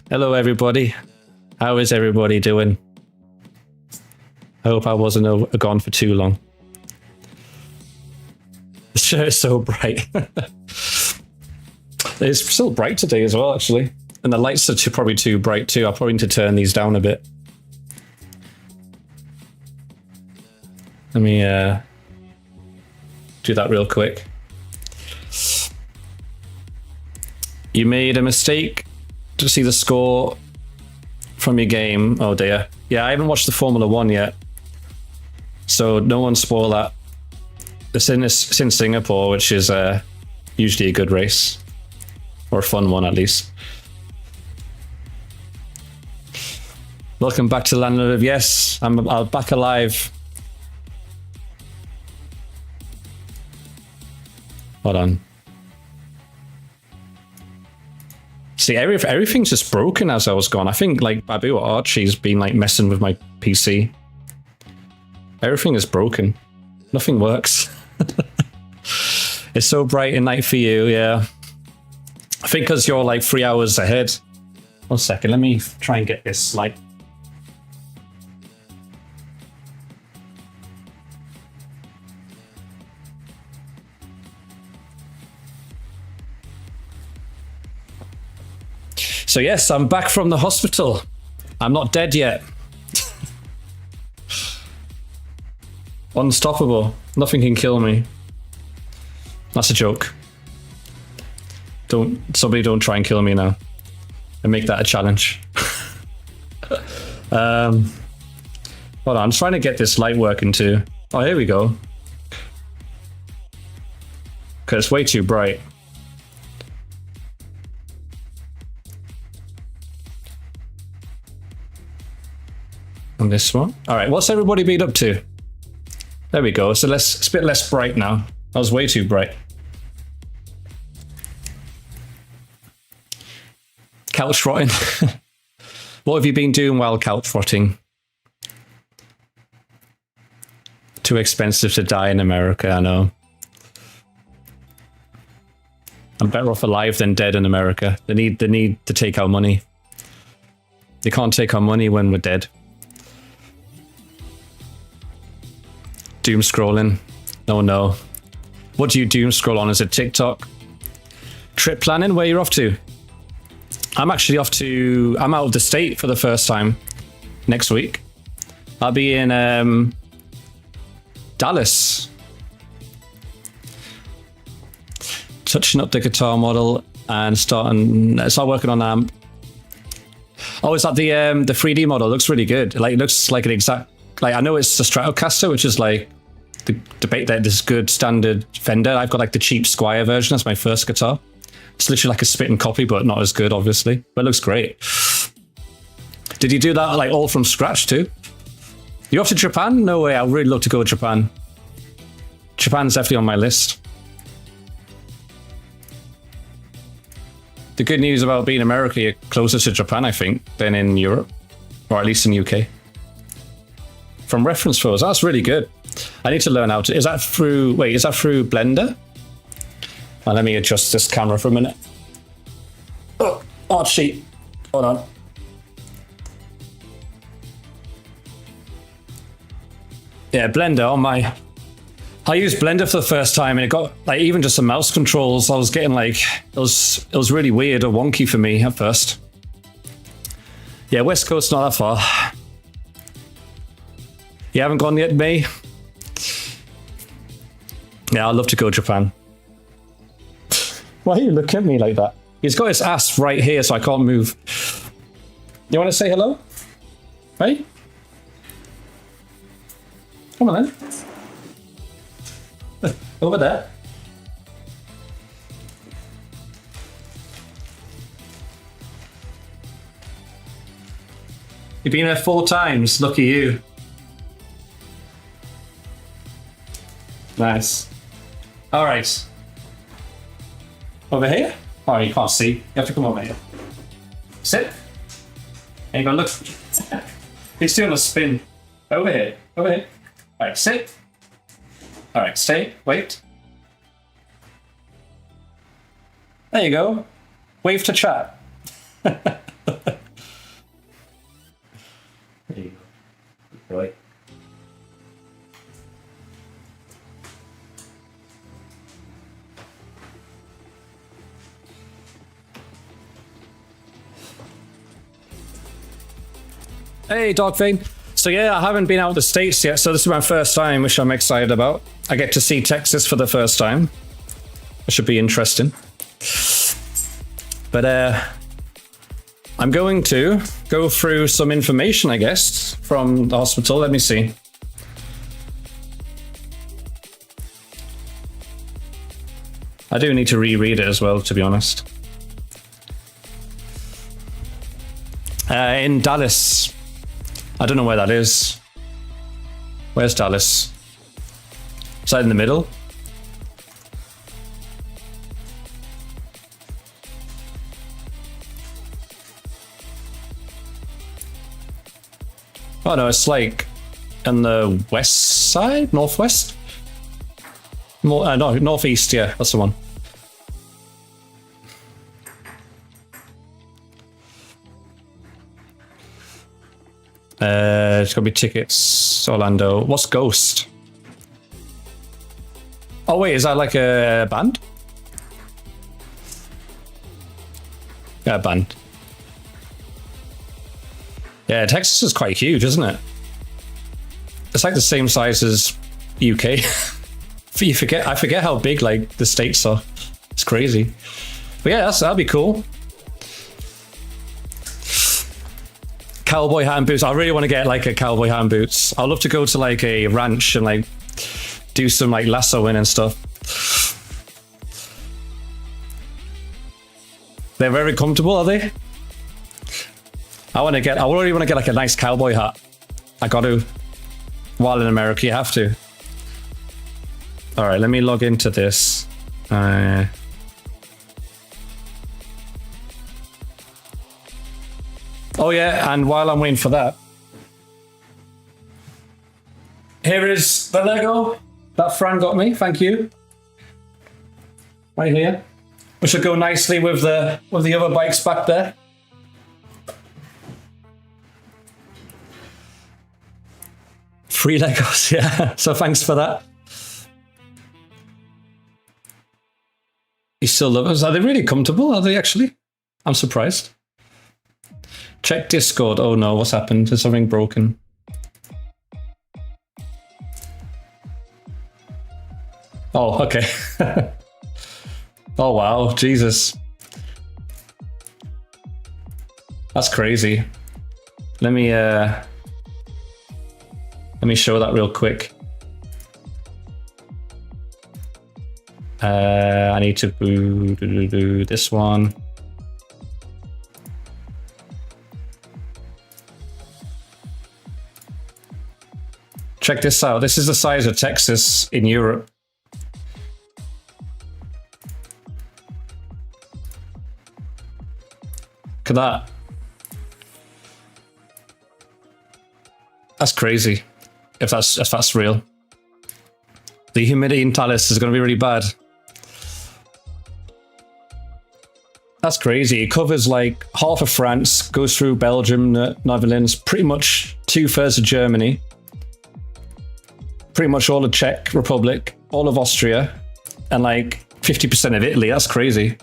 Hello, everybody. How is everybody doing? I hope I wasn't gone for too long. The shirt is so bright. It's still bright today as well, actually. And the lights are probably too bright too. I'll probably need to turn these down a bit. Let me do that real quick. You made a mistake to see the score from your game. Oh dear. Yeah, I haven't watched the Formula 1 yet. So no one spoil that. It's in Singapore, which is usually a good race. Or a fun one, at least. Welcome back to the Land of... Yes, I'm back alive. Hold on. See, everything's just broken as I was gone. I think like Babu or Archie's been like messing with my PC. Everything is broken. Nothing works. It's so bright at night for you, yeah. I think because you're like 3 hours ahead. 1 second, let me try and get this light. So yes, I'm back from the hospital. I'm not dead yet. Unstoppable. Nothing can kill me. That's a joke. Somebody don't try and kill me now. And make that a challenge. Hold on, I'm trying to get this light working too. Oh, here we go. Because it's way too bright. On this one. All right, what's everybody been up to? There we go. So it's a bit less bright now. That was way too bright. Couch rotting. What have you been doing while couch rotting? Too expensive to die in America, I know. I'm better off alive than dead in America. They need to take our money. They can't take our money when we're dead. Doom scrolling. Oh no. What do you doom scroll on? Is it TikTok? Trip planning? Where you're off to? I'm actually off to... I'm out of the state for the first time next week. I'll be in Dallas. Touching up the guitar model and start working on amp. Oh, is that the 3D model? It looks really good. Like, it looks like an exact... Like, I know it's a Stratocaster, which is like the debate that this good standard Fender. I've got like the cheap Squier version. That's my first guitar. It's literally like a spit and copy, but not as good, obviously. But it looks great. Did you do that like all from scratch too? You off to Japan? No way. I'd really love to go to Japan. Japan's definitely on my list. The good news about being in America, you're closer to Japan, I think, than in Europe, or at least in UK. From reference photos, that's really good. I need to learn how to. Is that through Blender? Well, let me adjust this camera for a minute. Oh, Archie, hold on. Yeah, Blender on my. I used Blender for the first time, and it got like even just the mouse controls. I was getting like it was really weird or wonky for me at first. Yeah, West Coast not that far. You haven't gone yet, May? Yeah, I'd love to go to Japan. Why are you looking at me like that? He's got his ass right here, so I can't move. You want to say hello? Hey? Come on then. Over there. You've been there 4 times. Lucky you. Nice. All right. Over here? Oh, you can't see. You have to come over here. Sit. There you go, look. He's doing a spin. Over here. Over here. All right, sit. All right, stay. Wait. There you go. Wave to chat. Hey, Dogfane. So yeah, I haven't been out of the States yet, so this is my first time, which I'm excited about. I get to see Texas for the first time. It should be interesting. But I'm going to go through some information, I guess, from the hospital. Let me see. I do need to reread it as well, to be honest. In Dallas. I don't know where that is. Where's Dallas? Is that in the middle? Oh no, it's like on the west side? Northwest? No, northeast, yeah, that's the one. It's gonna be tickets, Orlando. What's Ghost? Oh wait, is that like a band? Yeah, a band. Yeah, Texas is quite huge, isn't it? It's like the same size as UK. I forget how big like the states are. It's crazy. But yeah, that'd be cool. Cowboy hat and boots. I really want to get like a cowboy hat and boots. I'd love to go to like a ranch and like do some like lassoing and stuff. They're very comfortable, are they? I really want to get like a nice cowboy hat. I got to. While in America, you have to. All right, let me log into this. Oh yeah, and while I'm waiting for that, here is the Lego that Fran got me. Thank you. Right here, which will go nicely with the other bikes back there. Free Legos, yeah. So thanks for that. You still love us? Are they really comfortable? Are they actually? I'm surprised. Check Discord. Oh no, what's happened? Is something broken? Oh, okay. Oh wow, Jesus. That's crazy. Let me show that real quick. I need to do this one. Check this out. This is the size of Texas in Europe. Look at that. That's crazy. If that's real. The humidity in Dallas is going to be really bad. That's crazy. It covers like half of France, goes through Belgium, Netherlands, pretty much 2/3 of Germany, pretty much all of Czech Republic, all of Austria, and like 50% of Italy. That's crazy.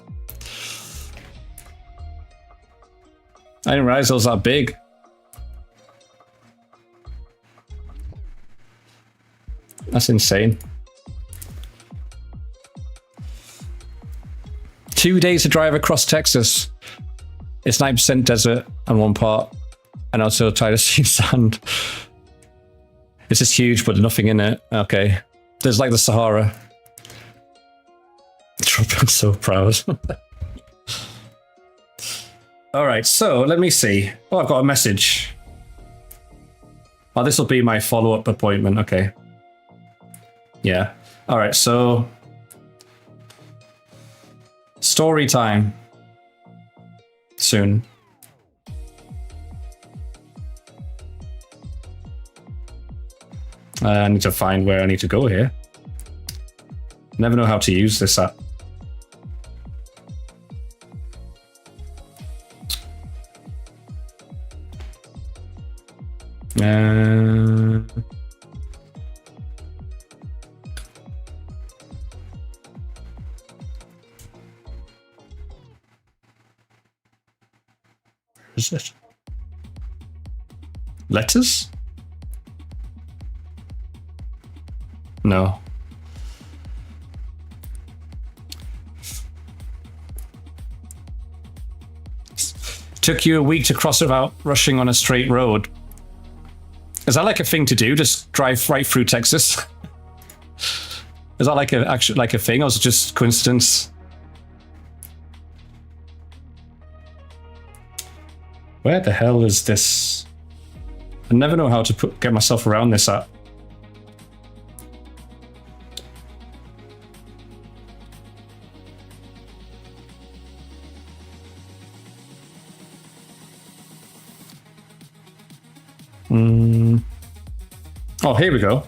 I didn't realize it was that big. That's insane. 2 days to drive across Texas. It's 9% desert on one part, and also try to see sand. It's just huge, but nothing in it. Okay. There's like the Sahara. I'm so proud. All right, so let me see. Oh, I've got a message. Oh, this will be my follow-up appointment. Okay. Yeah. All right, so story time soon. I need to find where I need to go here. Never know how to use this app. Is it? Letters? No. Took you a week to cross without rushing on a straight road. Is that like a thing to do? Just drive right through Texas? Is that like a thing, or is it just coincidence? Where the hell is this? I never know how to get myself around this app. Oh, here we go.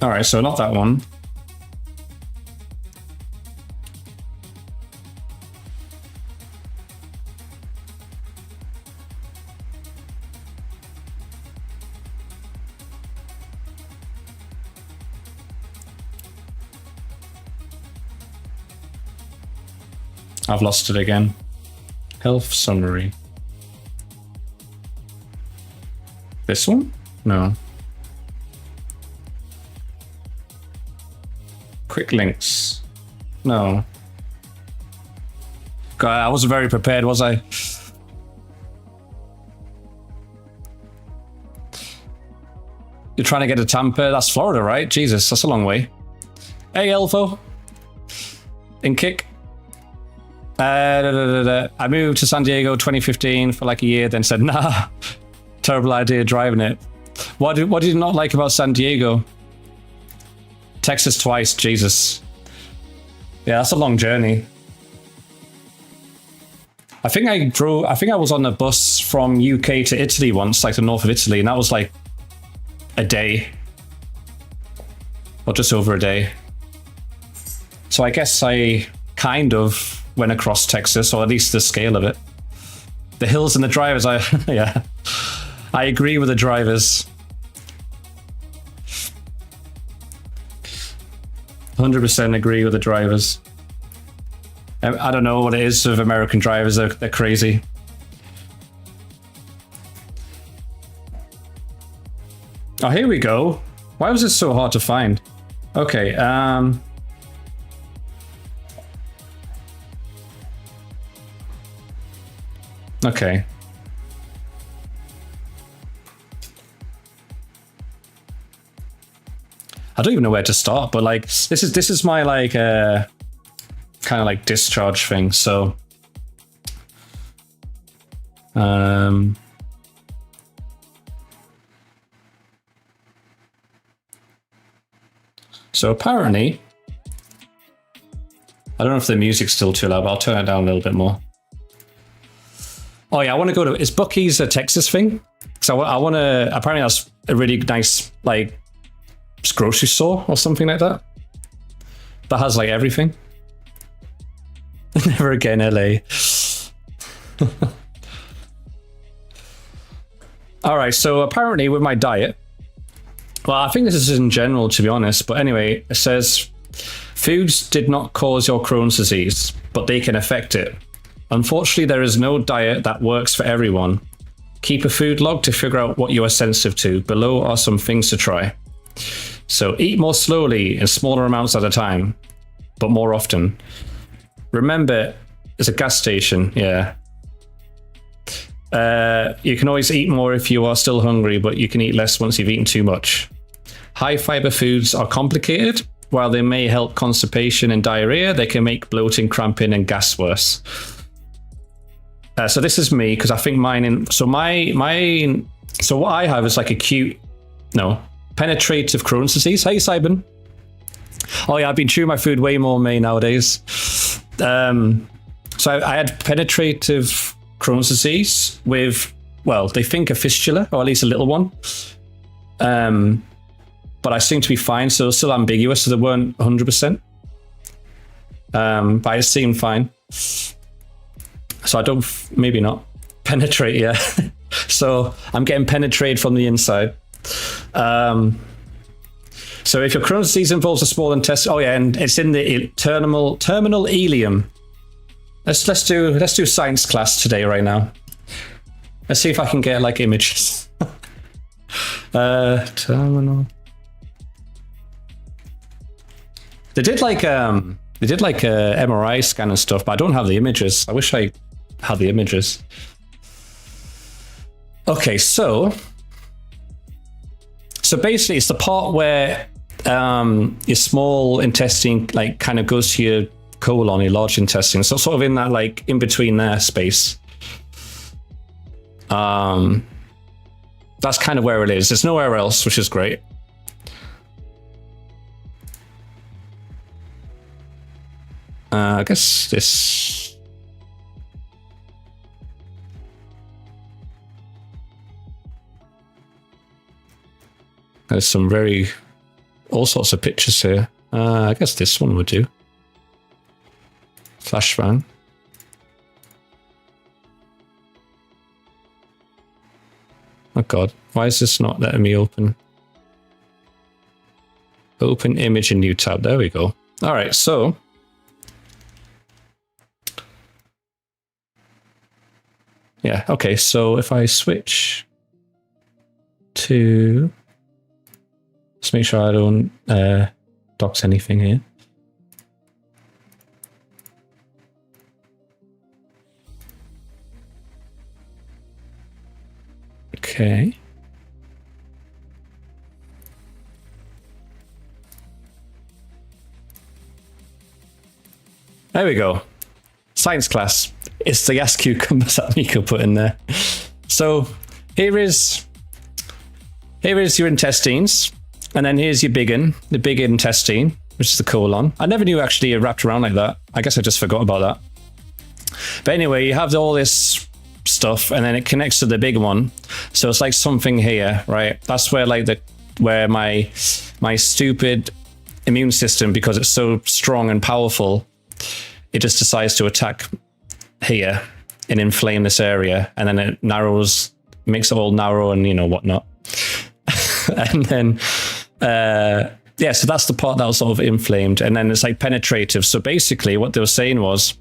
All right, so not that one. I've lost it again. Health summary. This one? No. Quick links. No. God, I wasn't very prepared, was I? You're trying to get to Tampa? That's Florida, right? Jesus, that's a long way. Hey, Elfo. In kick. I moved to San Diego 2015 for like a year, then said, nah, terrible idea driving it. What did you not like about San Diego? Texas twice, Jesus. Yeah, that's a long journey. I think I was on a bus from UK to Italy once, like the north of Italy, and that was like a day. Or just over a day. So I guess I kind of went across Texas, or at least the scale of it. The hills and the drivers, yeah. I agree with the drivers. 100% agree with the drivers. I don't know what it is with American drivers, they're crazy. Oh, here we go. Why was this so hard to find? Okay, okay. I don't even know where to start, but like this is my like kind of like discharge thing. So so apparently, I don't know if the music's still too loud, but I'll turn it down a little bit more. Oh yeah, I want to go to, is Buc-ee's a Texas thing? So I want to, apparently that's a really nice like grocery store or something like that. That has like everything. Never again, LA. All right, so apparently with my diet, well, I think this is in general, to be honest, but anyway, it says foods did not cause your Crohn's disease, but they can affect it. Unfortunately, there is no diet that works for everyone. Keep a food log to figure out what you are sensitive to. Below are some things to try. So eat more slowly in smaller amounts at a time, but more often. Remember, it's a gas station, yeah. You can always eat more if you are still hungry, but you can eat less once you've eaten too much. High fiber foods are complicated. While they may help constipation and diarrhea, they can make bloating, cramping, and gas worse. So this is me, because I think so what I have is like penetrative Crohn's disease. Hey, Simon. Oh yeah, I've been chewing my food way more nowadays. So I had penetrative Crohn's disease with, well, they think a fistula, or at least a little one. But I seem to be fine, so it's still ambiguous, so they weren't 100%. But I seemed fine. So I don't, maybe not. Penetrate, yeah. So I'm getting penetrated from the inside. So if your Crohn's disease involves a small intestine, oh yeah, and it's in the terminal ileum. Let's do science class today right now. Let's see if I can get like images. Terminal. They did like a MRI scan and stuff, but I don't have the images. I wish I had the images. Okay, so basically it's the part where your small intestine like kind of goes to your colon, your large intestine. So sort of in that like in between there space. That's kind of where it is. There's nowhere else, which is great. I guess this. There's some all sorts of pictures here. I guess this one would do. Flashbang. Oh God, why is this not letting me open? Open image in new tab. There we go. All right, so. Yeah, okay, so if I switch to, let's make sure I don't dox anything here. Okay. There we go. Science class. It's the gas cucumbers that Miko put in there. So here is your intestines, and then here's your the big intestine, which is the colon. I never knew actually it wrapped around like that. I guess I just forgot about that. But anyway, you have all this stuff, and then it connects to the big one. So it's like something here, right? That's where like where my stupid immune system, because it's so strong and powerful, it just decides to attack here and inflame this area, and then it makes it all narrow and whatnot. And then yeah, so that's the part that was sort of inflamed, and then it's like penetrative. So basically what they were saying was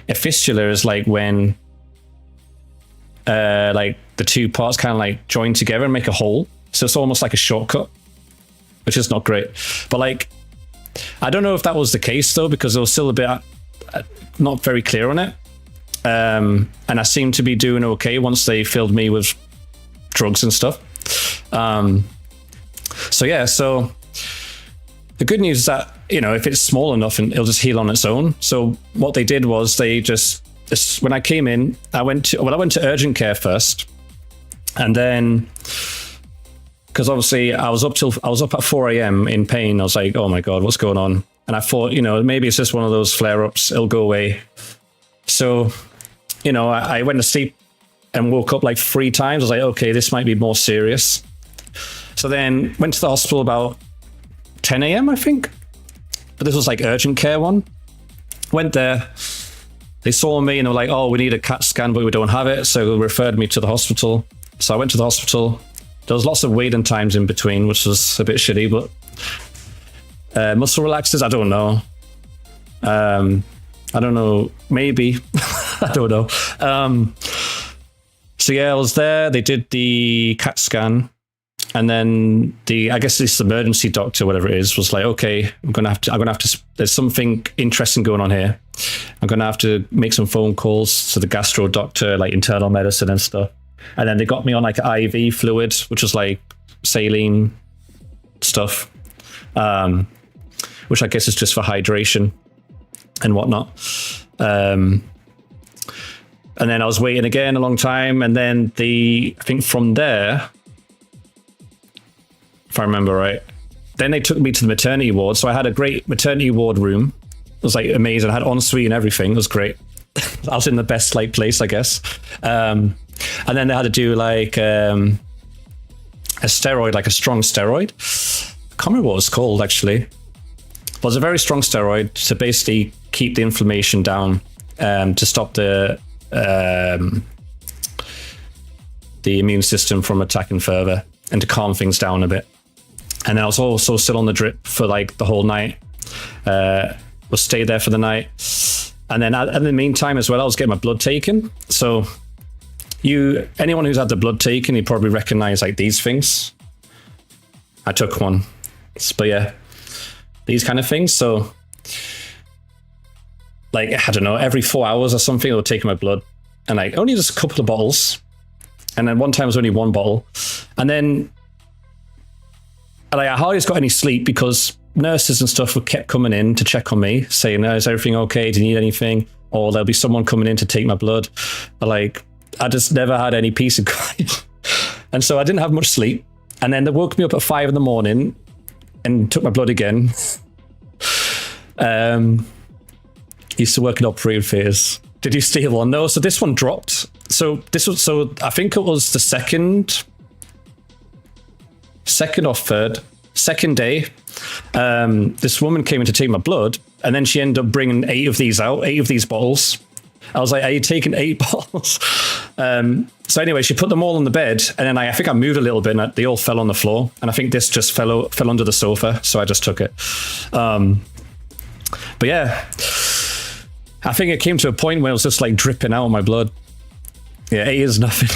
a fistula is like when like the two parts kind of like join together and make a hole. So it's almost like a shortcut, which is not great. But like, I don't know if that was the case though, because it was still a bit not very clear on it. And I seemed to be doing okay once they filled me with drugs and stuff. So yeah, so the good news is that, if it's small enough, and it'll just heal on its own. So what they did was when I came in, I went to urgent care first, and then, because obviously I was up at 4 a.m. in pain. I was like, oh my God, what's going on? And I thought, maybe it's just one of those flare-ups, it'll go away. So, I went to sleep and woke up like 3 times. I was like, okay, this might be more serious. So then went to the hospital about 10 a.m., I think. But this was like urgent care one. Went there. They saw me and they were like, oh, we need a CAT scan, but we don't have it. So they referred me to the hospital. So I went to the hospital. There was lots of waiting times in between, which was a bit shitty, but muscle relaxers, I don't know. I don't know, maybe. I don't know. So yeah, I was there. They did the CAT scan. And then I guess this emergency doctor, whatever it is, was like, okay, I'm gonna have to, there's something interesting going on here. I'm gonna have to make some phone calls to the gastro doctor, like internal medicine and stuff. And then they got me on like IV fluid, which was like saline stuff, which I guess is just for hydration and whatnot. And then I was waiting again a long time. And then I think from there, if I remember right, then they took me to the maternity ward. So I had a great maternity ward room. It was like amazing. I had ensuite and everything. It was great. I was in the best like place, I guess. And then they had to do like a steroid, like a strong steroid. I can't remember what it was called actually. It was a very strong steroid to basically keep the inflammation down, to stop the immune system from attacking further and to calm things down a bit. And then I was also still on the drip for like the whole night. We'll stay there for the night. And then in the meantime as well, I was getting my blood taken. So anyone who's had the blood taken, you probably recognize like these things. I took one. But yeah, these kind of things. So like, I don't know, every 4 hours or something, they were taking my blood. And like only just a couple of bottles. And then one time it was only one bottle. And then like, I hardly got any sleep because nurses and stuff kept coming in to check on me, saying, is everything okay? Do you need anything? Or there'll be someone coming in to take my blood. Like, I just never had any peace and quiet. And so I didn't have much sleep. And then they woke me up at 5 a.m. and took my blood again. Used to work in operating theatres. Did you steal one? No, so this one dropped. So I think it was the second day. This woman came in to take my blood, and then she ended up bringing 8 of these bottles. I was like, are you taking 8 bottles? So anyway, she put them all on the bed, and then I think I moved a little bit, and they all fell on the floor. And I think this just fell under the sofa, so I just took it. But yeah, I think it came to a point where it was just like dripping out of my blood. Yeah, 8 is nothing.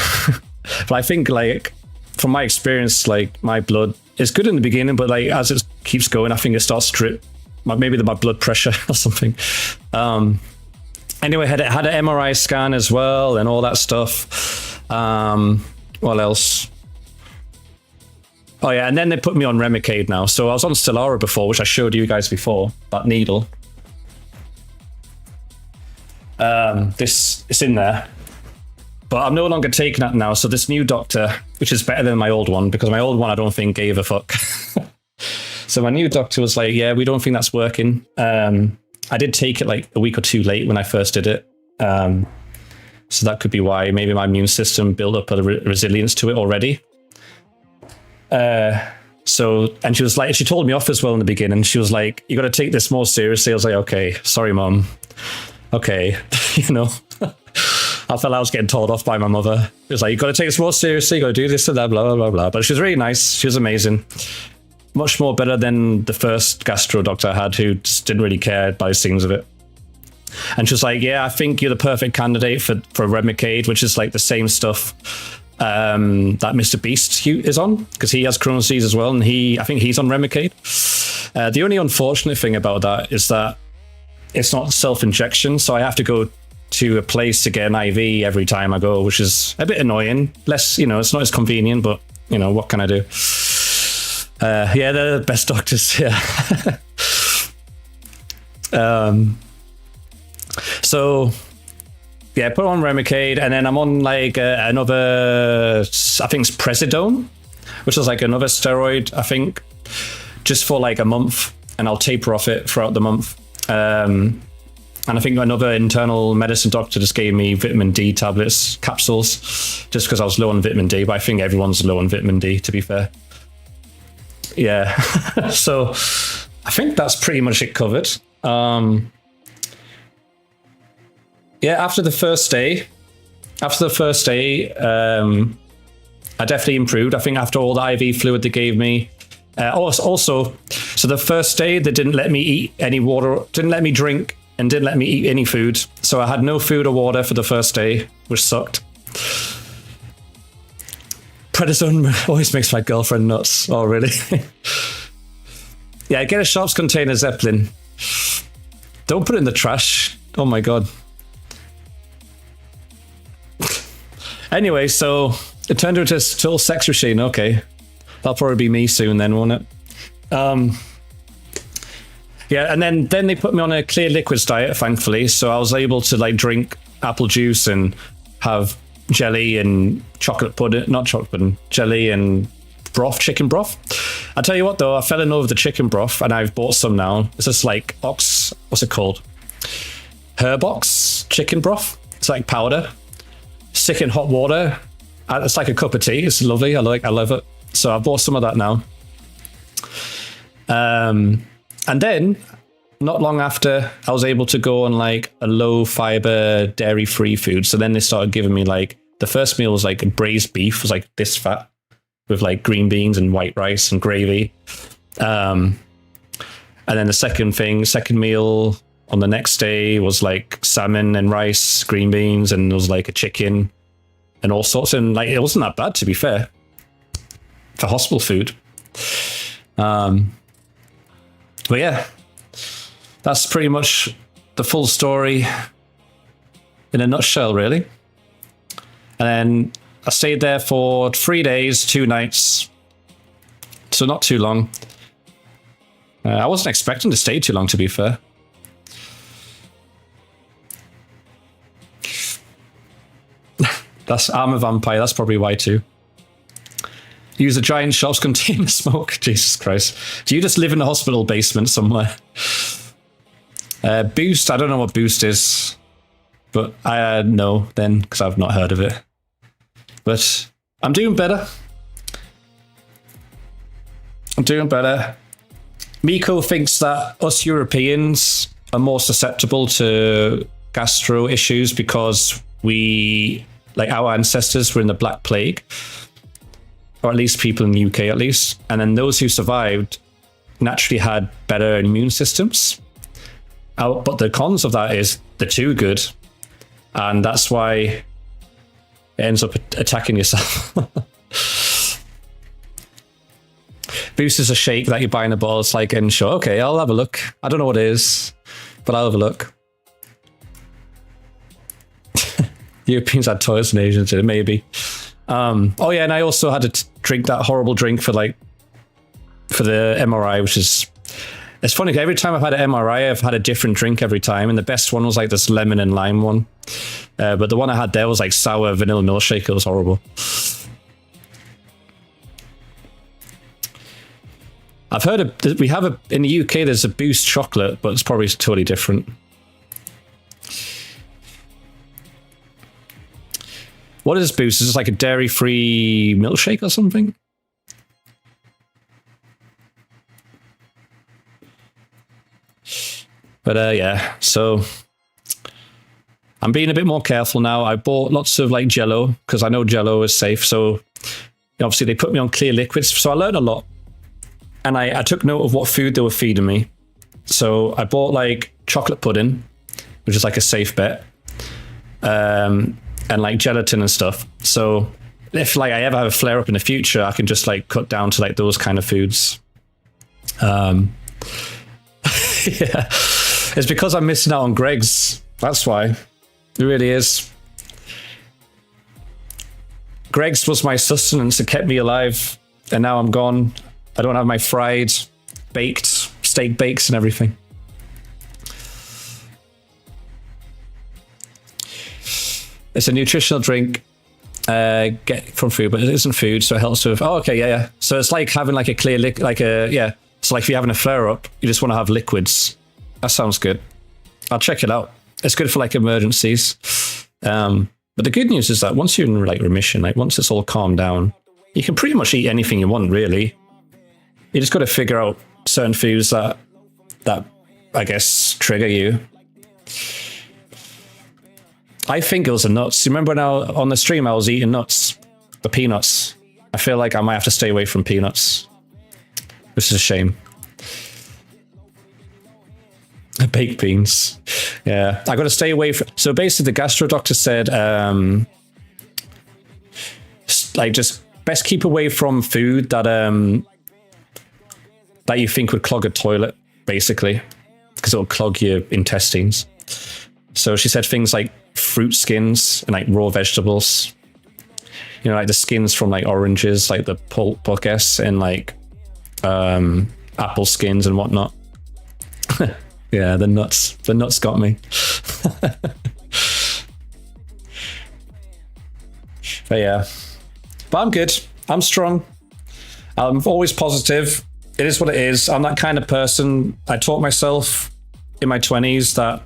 But I think like from my experience, like my blood is good in the beginning, but like as it keeps going, I think it starts to drip. Maybe my blood pressure or something. Anyway, had an MRI scan as well and all that stuff. What else? Oh yeah, and then they put me on Remicade now. So I was on Stelara before, which I showed you guys before, that needle. It's in there. But I'm no longer taking that now. So this new doctor, which is better than my old one, because my old one I don't think gave a fuck. So my new doctor was like, yeah, we don't think that's working. I did take it like a week or 2 late when I first did it. So that could be why. Maybe my immune system built up a resilience to it already. And she was like, she told me off as well in the beginning. She was like, you got to take this more seriously. I was like, okay, sorry, Mum. Okay, you know. I felt I was getting told off by my mother. It was like, you got to take this more seriously, you got to do this and that, blah, blah, blah, blah. But she was really nice. She was amazing. Much more better than the first gastro doctor I had, who just didn't really care by the things of it. And she was like, yeah, I think you're the perfect candidate for Remicade, which is like the same stuff that Mr. Beast is on, because he has Crohn's disease as well, and I think he's on Remicade. The only unfortunate thing about that is that it's not self-injection, so I have to go to a place to get an IV every time I go, which is a bit annoying. Less, it's not as convenient, but what can I do? Yeah, they're the best doctors. Yeah. So yeah, put on Remicade, and then I'm on like another, I think it's Presidone, which is like another steroid, I think, just for like a month, and I'll taper off it throughout the month. And I think another internal medicine doctor just gave me vitamin D capsules, just because I was low on vitamin D, but I think everyone's low on vitamin D, to be fair. Yeah. So I think that's pretty much it covered. Yeah, after the first day, I definitely improved. I think after all the IV fluid they gave me. Also, so the first day they didn't let me eat any water, didn't let me drink, and didn't let me eat any food. So I had no food or water for the first day, which sucked. Prednisone always makes my girlfriend nuts. Oh, really? Yeah, get a Sharps container, Zeppelin. Don't put it in the trash. Oh my God. Anyway, so it turned into a total sex machine. Okay. That'll probably be me soon then, won't it? Yeah, and then they put me on a clear liquids diet, thankfully. So I was able to like drink apple juice and have jelly and jelly and chicken broth. I tell you what though, I fell in love with the chicken broth, and I've bought some now. It's just like what's it called? Herbox chicken broth. It's like powder. Stick in hot water. It's like a cup of tea. It's lovely. I love it. So I bought some of that now. And then, not long after, I was able to go on like a low fiber, dairy free food. So then they started giving me like, the first meal was like braised beef, was like this fat. with like green beans and white rice and gravy. And then the second meal on the next day was like salmon and rice, green beans, and there was like a chicken and all sorts. And like, it wasn't that bad, to be fair, for hospital food. But yeah, that's pretty much the full story in a nutshell, really. And then I stayed there for 3 days, 2 nights. So not too long. I wasn't expecting to stay too long, to be fair. I'm a vampire, that's probably why too. Use a giant shops container smoke. Jesus Christ. Do you just live in a hospital basement somewhere? Boost, I don't know what Boost is. But I know then, because I've not heard of it. But I'm doing better. Miko thinks that us Europeans are more susceptible to gastro issues because our ancestors were in the Black Plague, or at least people in the UK at least. And then those who survived naturally had better immune systems. But the cons of that is they're too good. And that's why it ends up attacking yourself. Boost is a shake that you buy in a bottle. It's like, and sure, okay, I'll have a look. I don't know what it is, but I'll have a look. Europeans had toilets and Asians did, maybe. Oh yeah, and I also had to drink that horrible drink for the MRI, which is... It's funny, every time I've had an MRI, I've had a different drink every time, and the best one was like this lemon and lime one. But the one I had there was like sour vanilla milkshake. It was horrible. I've heard in the UK, there's a Boost chocolate, but it's probably totally different. What is Boost? Is this like a dairy-free milkshake or something? But yeah, so I'm being a bit more careful now. I bought lots of like Jello because I know Jello is safe. So obviously they put me on clear liquids. So I learned a lot. And I took note of what food they were feeding me. So I bought like chocolate pudding, which is like a safe bet. And like gelatin and stuff. So if like I ever have a flare up in the future, I can just like cut down to like those kind of foods. Yeah. It's because I'm missing out on Greg's. That's why. It really is. Greg's was my sustenance. It kept me alive. And now I'm gone. I don't have my fried, baked, steak bakes and everything. It's a nutritional drink get from food, but it isn't food, so it helps with... Oh, okay, yeah. So it's like having like a clear... yeah. It's like if you're having a flare-up, you just want to have liquids. That sounds good. I'll check it out. It's good for like emergencies. But the good news is that once you're in like remission, like once it's all calmed down, you can pretty much eat anything you want, really. You just got to figure out certain foods that I guess trigger you. I think it was the nuts. You remember now on the stream I was eating nuts, the peanuts. I feel like I might have to stay away from peanuts. This is a shame. Baked beans. Yeah, I got to stay away from... So basically the gastro doctor said, like just best keep away from food that you think would clog a toilet, basically, because it'll clog your intestines. So she said things like fruit skins and like raw vegetables. You know, like the skins from like oranges, like the pulp, I guess, and like apple skins and whatnot. Yeah, the nuts got me. But yeah, but I'm good. I'm strong. I'm always positive. It is what it is. I'm that kind of person. I taught myself in my 20s that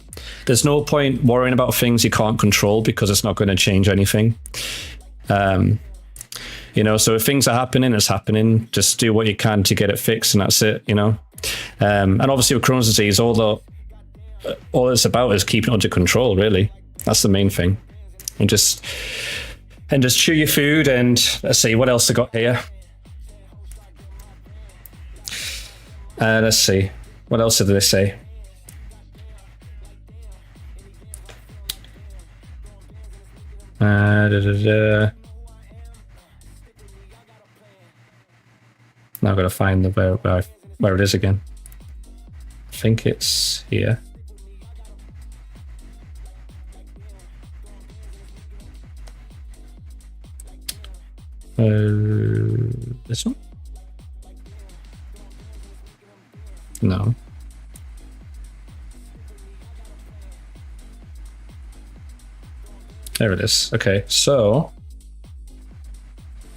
there's no point worrying about things you can't control because it's not going to change anything. You know, so if things are happening, it's happening. Just do what you can to get it fixed, and that's it, you know. And obviously with Crohn's disease, all it's about is keeping it under control, really. That's the main thing. And just chew your food, and let's see what else I got here. Let's see. What else did they say? Da, da, da. Now I've got to find the where it is again. I think it's here. This one? No. There it is. Okay, so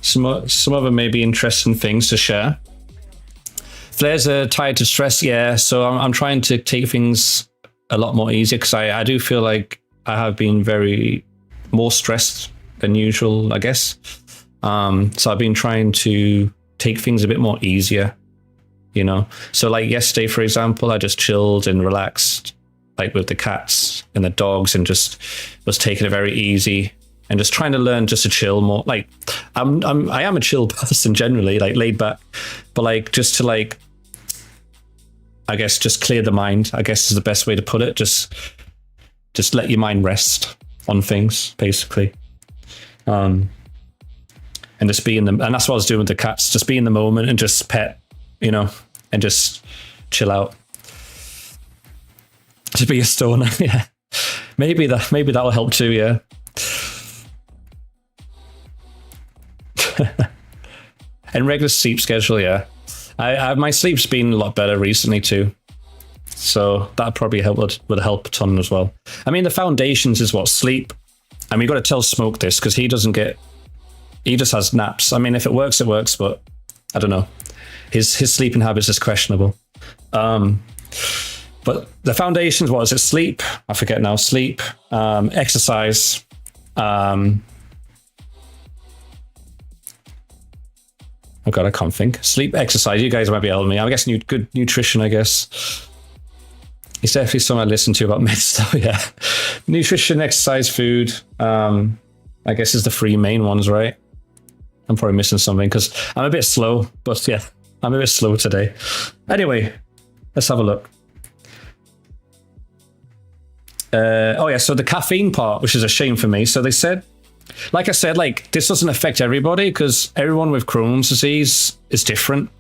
some of them may be interesting things to share. Flares are tied to stress, yeah. So I'm trying to take things a lot more easier because I do feel like I have been very more stressed than usual, I guess. So I've been trying to take things a bit more easier, you know. So like yesterday, for example, I just chilled and relaxed, like with the cats and the dogs, and just was taking it very easy and just trying to learn just to chill more. Like I am a chill person generally, like laid back, but like just to like, I guess just clear the mind, I guess is the best way to put it. Just let your mind rest on things, basically. And just be in them, and that's what I was doing with the cats. Just be in the moment and just pet, you know, and just chill out. To be a stoner, yeah. Maybe that'll help too, yeah. And regular sleep schedule, yeah. My sleep's been a lot better recently too, so that probably would help a ton as well. I mean, the foundations is what sleep. I mean, you got to tell Smoke this because he just has naps. I mean, if it works, it works, but I don't know. His sleeping habits is questionable. But the foundations, what is it? Sleep. I forget now. Sleep, exercise. Oh God, I can't think. Sleep, exercise. You guys might be helping me. I guess good nutrition, I guess. It's definitely something I listen to about meds though, yeah. Nutrition, exercise, food. I guess is the three main ones, right? I'm probably missing something because I'm a bit slow, but yeah, I'm a bit slow today. Anyway, let's have a look. Oh yeah, so the caffeine part, which is a shame for me. So they said, like I said, like this doesn't affect everybody because everyone with Crohn's disease is different.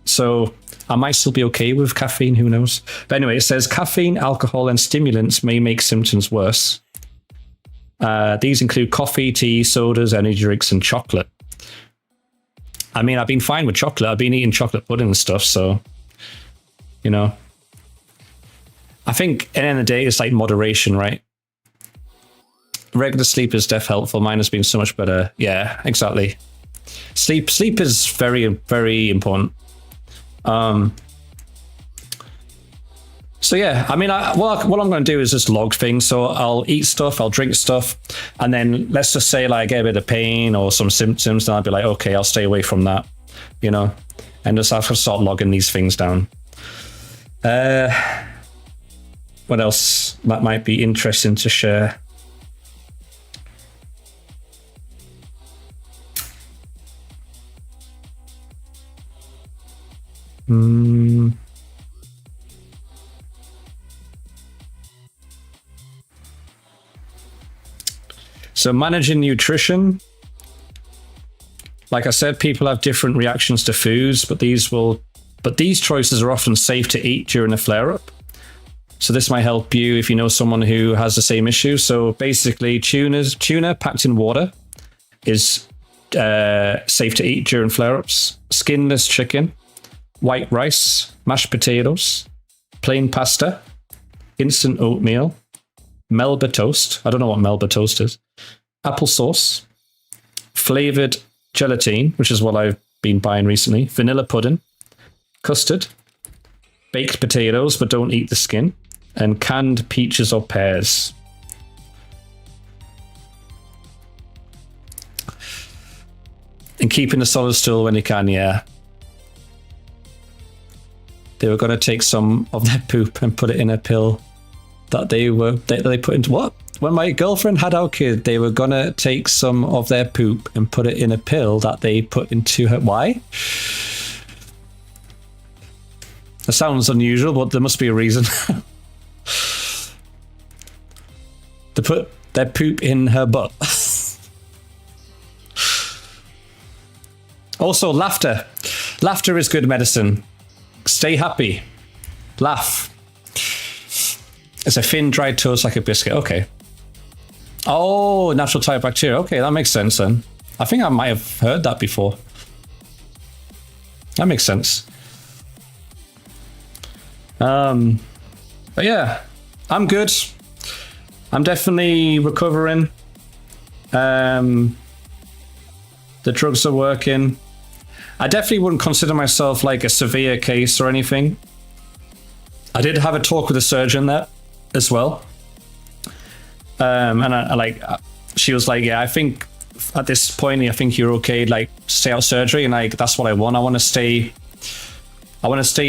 So I might still be okay with caffeine, who knows? But anyway, it says caffeine, alcohol, and stimulants may make symptoms worse. These include coffee, tea, sodas, energy drinks, and chocolate. I mean, I've been fine with chocolate. I've been eating chocolate pudding and stuff, so, you know. I think at the end of the day, it's like moderation, right? Regular sleep is definitely helpful. Mine has been so much better. Yeah, exactly. Sleep is very, very important. So yeah, I mean, what I'm going to do is just log things. So I'll eat stuff, I'll drink stuff, and then let's just say like I get a bit of pain or some symptoms, then I'll be like, okay, I'll stay away from that, you know, and just have to start logging these things down. What else that might be interesting to share? So managing nutrition, like I said, people have different reactions to foods, but these choices are often safe to eat during a flare-up. So this might help you if you know someone who has the same issue. So basically, tuna packed in water is safe to eat during flare-ups. Skinless chicken, white rice, mashed potatoes, plain pasta, instant oatmeal, Melba toast. I don't know what Melba toast is. Applesauce, flavored gelatine, which is what I've been buying recently, vanilla pudding, custard, baked potatoes, but don't eat the skin, and canned peaches or pears. And keeping a solid stool when you can, yeah. They were going to take some of their poop and put it in a pill that they put into what? When my girlfriend had our kid, they were going to take some of their poop and put it in a pill that they put into her. Why? That sounds unusual, but there must be a reason. To put their poop in her butt. Also, laughter. Laughter is good medicine. Stay happy. Laugh. It's a thin, dried toast like a biscuit. Okay. Oh, natural type bacteria. Okay, that makes sense then. I think I might have heard that before. That makes sense. But yeah, I'm good. I'm definitely recovering. The drugs are working. I definitely wouldn't consider myself like a severe case or anything. I did have a talk with a surgeon there as well. And she was like, yeah, I think at this point, I think you're okay, like stay out of surgery. And like, that's what I want. I want to stay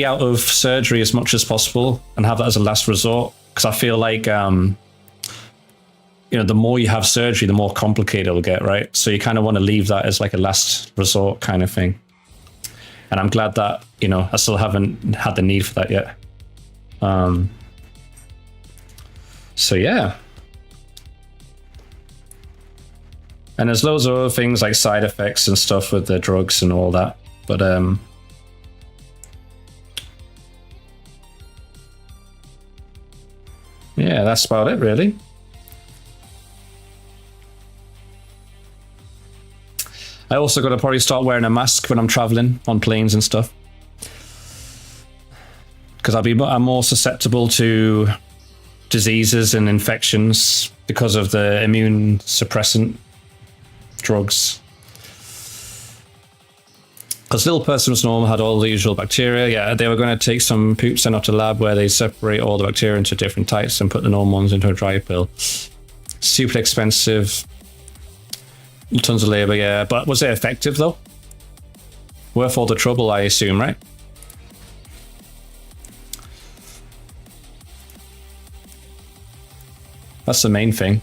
out of surgery as much as possible and have that as a last resort. Cause I feel like, the more you have surgery, the more complicated it'll get, right? So you kind of want to leave that as like a last resort kind of thing. And I'm glad that, I still haven't had the need for that yet. So yeah. And there's loads of other things like side effects and stuff with the drugs and all that. But yeah, that's about it really. I also got to probably start wearing a mask when I'm traveling on planes and stuff. Because I'm more susceptible to diseases and infections because of the immune suppressant drugs. Because Little Person Was Normal had all the usual bacteria. Yeah, they were going to take some poop sent off to the lab where they separate all the bacteria into different types and put the normal ones into a dry pill. Super expensive. Tons of labor, yeah. But was it effective though? Worth all the trouble, I assume, right? That's the main thing.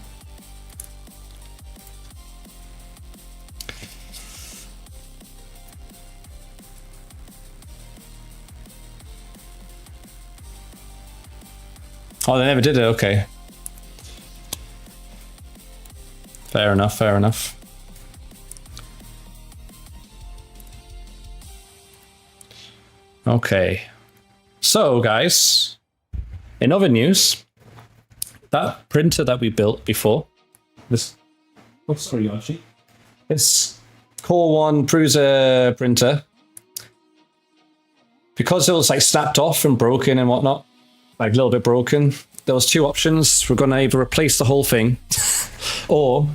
Oh, they never did it, okay. Fair enough, fair enough. Okay, so guys, in other news, that printer that we built before, this Core 1 Prusa printer, because it was like snapped off and broken and whatnot, like a little bit broken, there was two options. We're going to either replace the whole thing or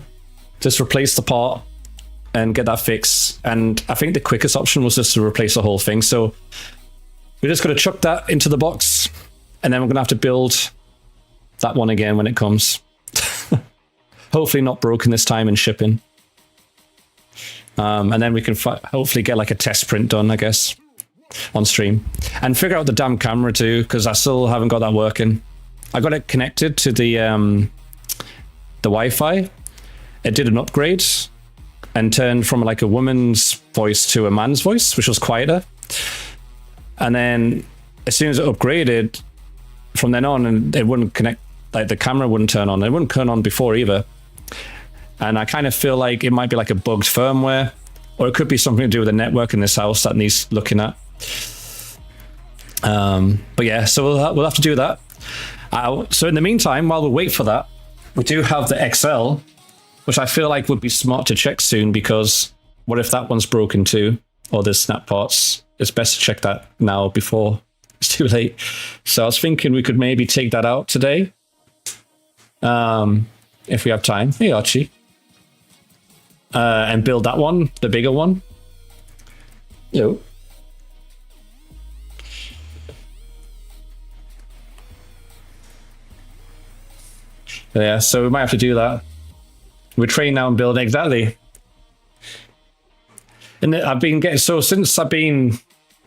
just replace the part and get that fixed. And I think the quickest option was just to replace the whole thing. So we're just going to chuck that into the box, and then we're going to have to build that one again when it comes. Hopefully not broken this time in shipping. And then we can hopefully get like a test print done, I guess, on stream. And figure out the damn camera too, because I still haven't got that working. I got it connected to the Wi-Fi. It did an upgrade and turned from like a woman's voice to a man's voice, which was quieter. And then as soon as it upgraded, from then on, and it wouldn't connect, like the camera wouldn't turn on. It wouldn't turn on before either. And I kind of feel like it might be like a bugged firmware, or it could be something to do with the network in this house that needs looking at. But yeah, so we'll have to do that. So in the meantime, while we wait for that, we do have the XL, which I feel like would be smart to check soon, because what if that one's broken too, or there's snap parts? It's best to check that now before it's too late. So I was thinking we could maybe take that out today, if we have time. Hey Archie. And build that one, the bigger one. Yo. Yeah, so we might have to do that. We're trained now in building, exactly. And I've been getting, so since I've been,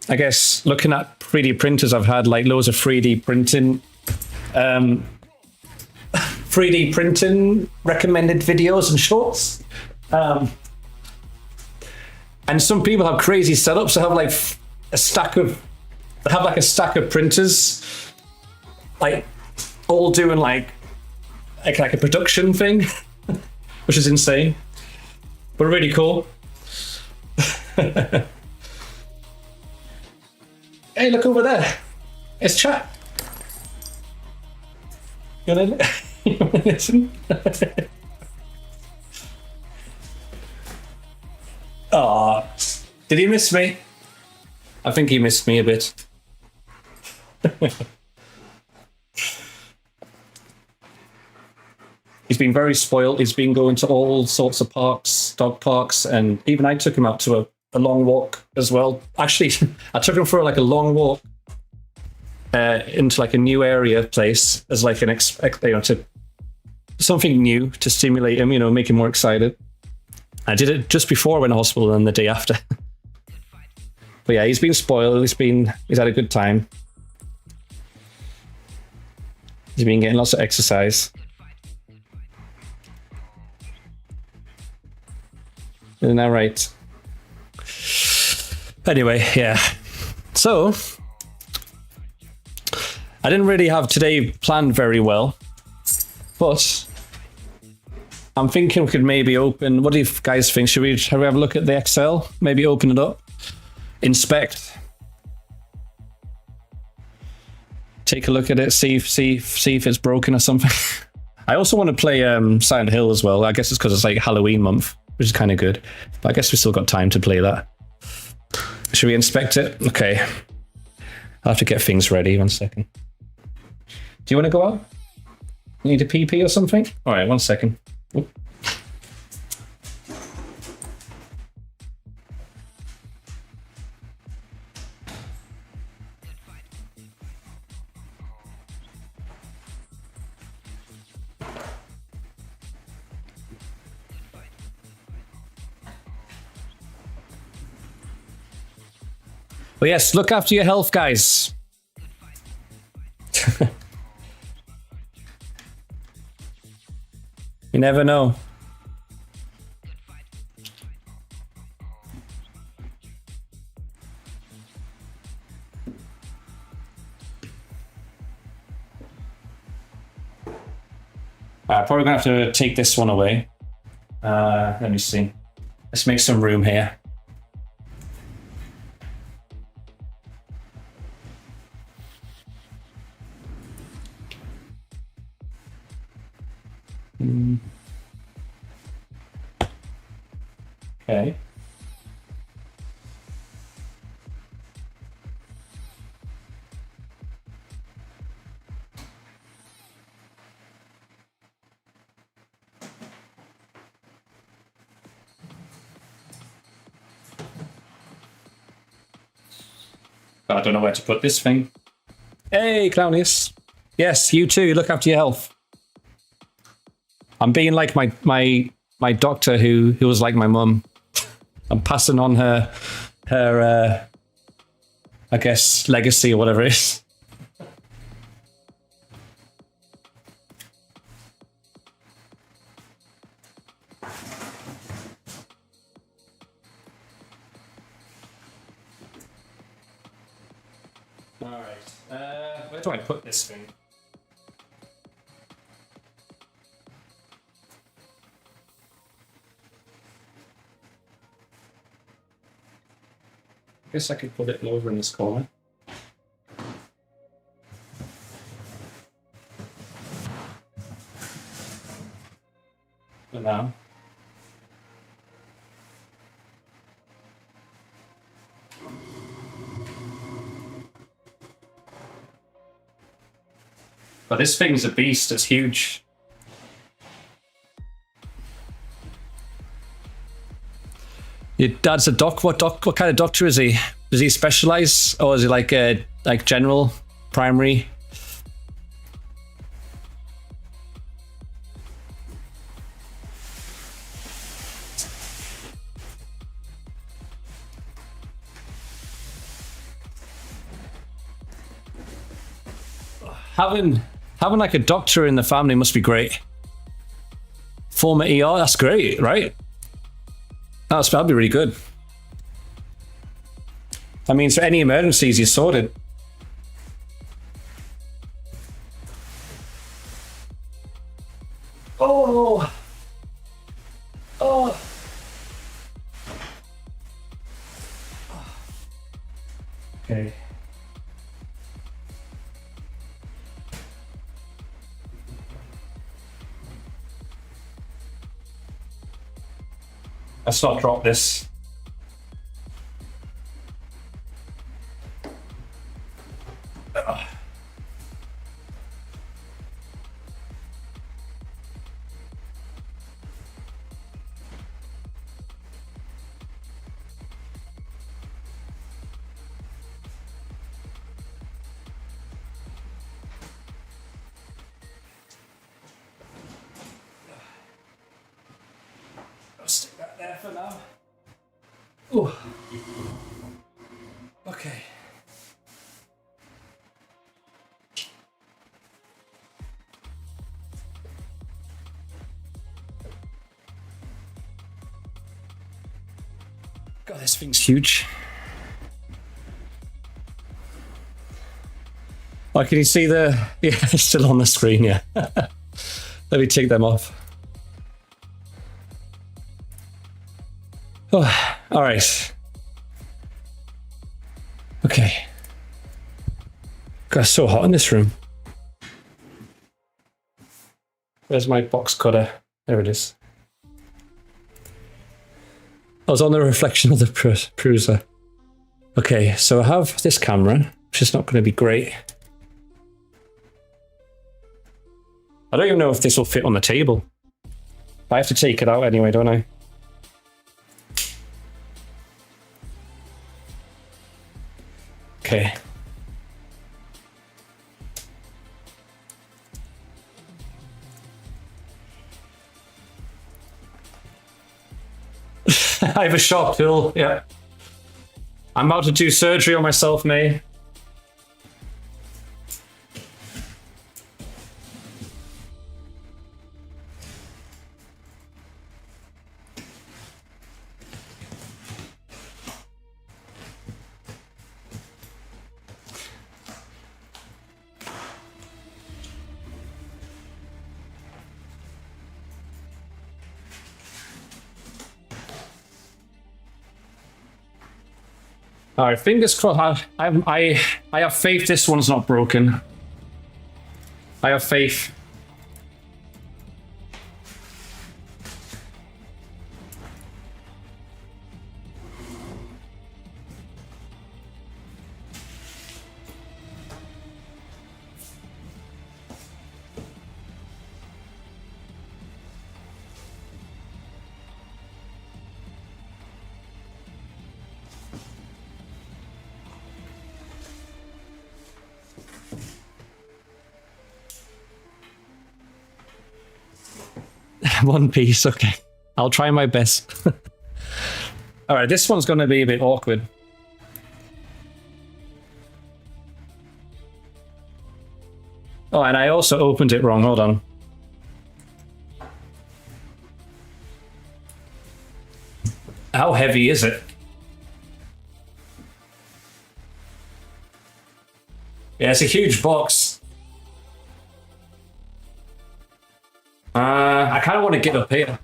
I guess, looking at 3D printers, I've had like loads of 3D printing, 3D printing recommended videos and shorts. And some people have crazy setups. They have like a stack of They have like a stack of printers, like all doing like a production thing, which is insane, but really cool. Hey, look over there. It's chat. You wanna listen? Aw, did he miss me? I think he missed me a bit. He's been very spoiled. He's been going to all sorts of parks, dog parks, and even I took him out to a long walk as well. Actually, I took him for like a long walk into like a new area place as like an to something new to stimulate him, make him more excited. I did it just before I went to hospital and the day after. But yeah, he's been spoiled. He's had a good time. He's been getting lots of exercise. Isn't that right? Anyway, yeah. So, I didn't really have today planned very well, but I'm thinking we could maybe open. What do you guys think? Should we have a look at the XL? Maybe open it up, inspect, take a look at it, see if it's broken or something. I also want to play Silent Hill as well. I guess it's because it's like Halloween month, which is kind of good. But I guess we still got time to play that. Should we inspect it? Okay. I'll have to get things ready. 1 second. Do you want to go out? You need a pee or something? All right, 1 second. Oop. But yes, look after your health, guys. You never know. Probably gonna have to take this one away. Let me see. Let's make some room here. Okay. I don't know where to put this thing. Hey, Clownius. Yes, you too. Look after your health. I'm being like my doctor who was like my mum. I'm passing on her I guess legacy or whatever it is. All right. Where do I put this thing? I guess I could put it over in this corner. For now. But this thing's a beast, it's huge. Your dad's a doc. What kind of doctor is he? Does he specialize, or is he like general, primary? Having like a doctor in the family must be great. Former ER, that's great, right? That'd be really good. I mean, for any emergencies, you're sorted. Oh. Oh. Okay. Let's not drop this. I'll stick that there for now. Ooh. Okay. God, this thing's huge. Oh, can you see the... Yeah, it's still on the screen, yeah. Let me take them off. Oh, all right. Okay. God, it's so hot in this room. Where's my box cutter? There it is. I was on the reflection of the Prusa. Okay, so I have this camera, which is not going to be great. I don't even know if this will fit on the table. I have to take it out anyway, don't I? Okay. I have a sharp tool, yeah. I'm about to do surgery on myself, May. All right, fingers crossed. I have faith this one's not broken. I have faith. One piece, okay. I'll try my best. All right, this one's going to be a bit awkward. Oh, and I also opened it wrong. Hold on. How heavy is it? Yeah, it's a huge box. I kind of want to get up here.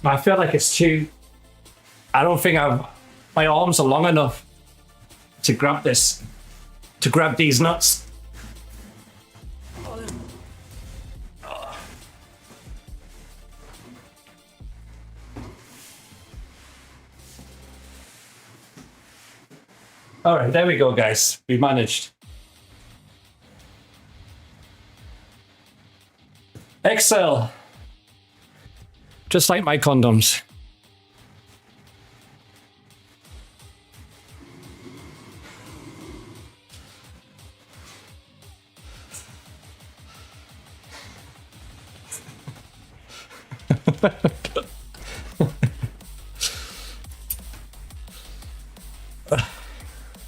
I feel like it's too... I don't think my arms are long enough to grab this, to grab these nuts. All right, there we go, guys. We managed. XL. Just like my condoms.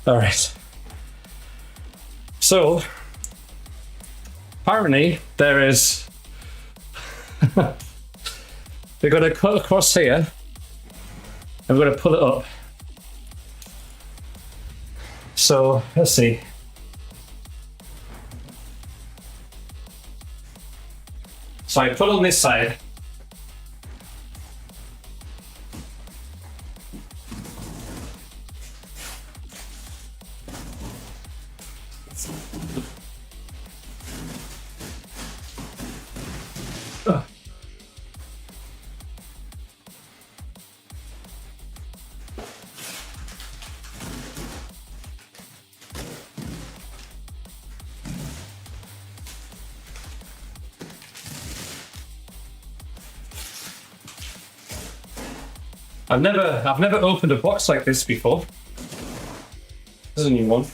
All right. So, apparently there is... We're going to cut across here. And we're going to pull it up. So let's see. So I put on this side. I've never opened a box like this before. This is a new one.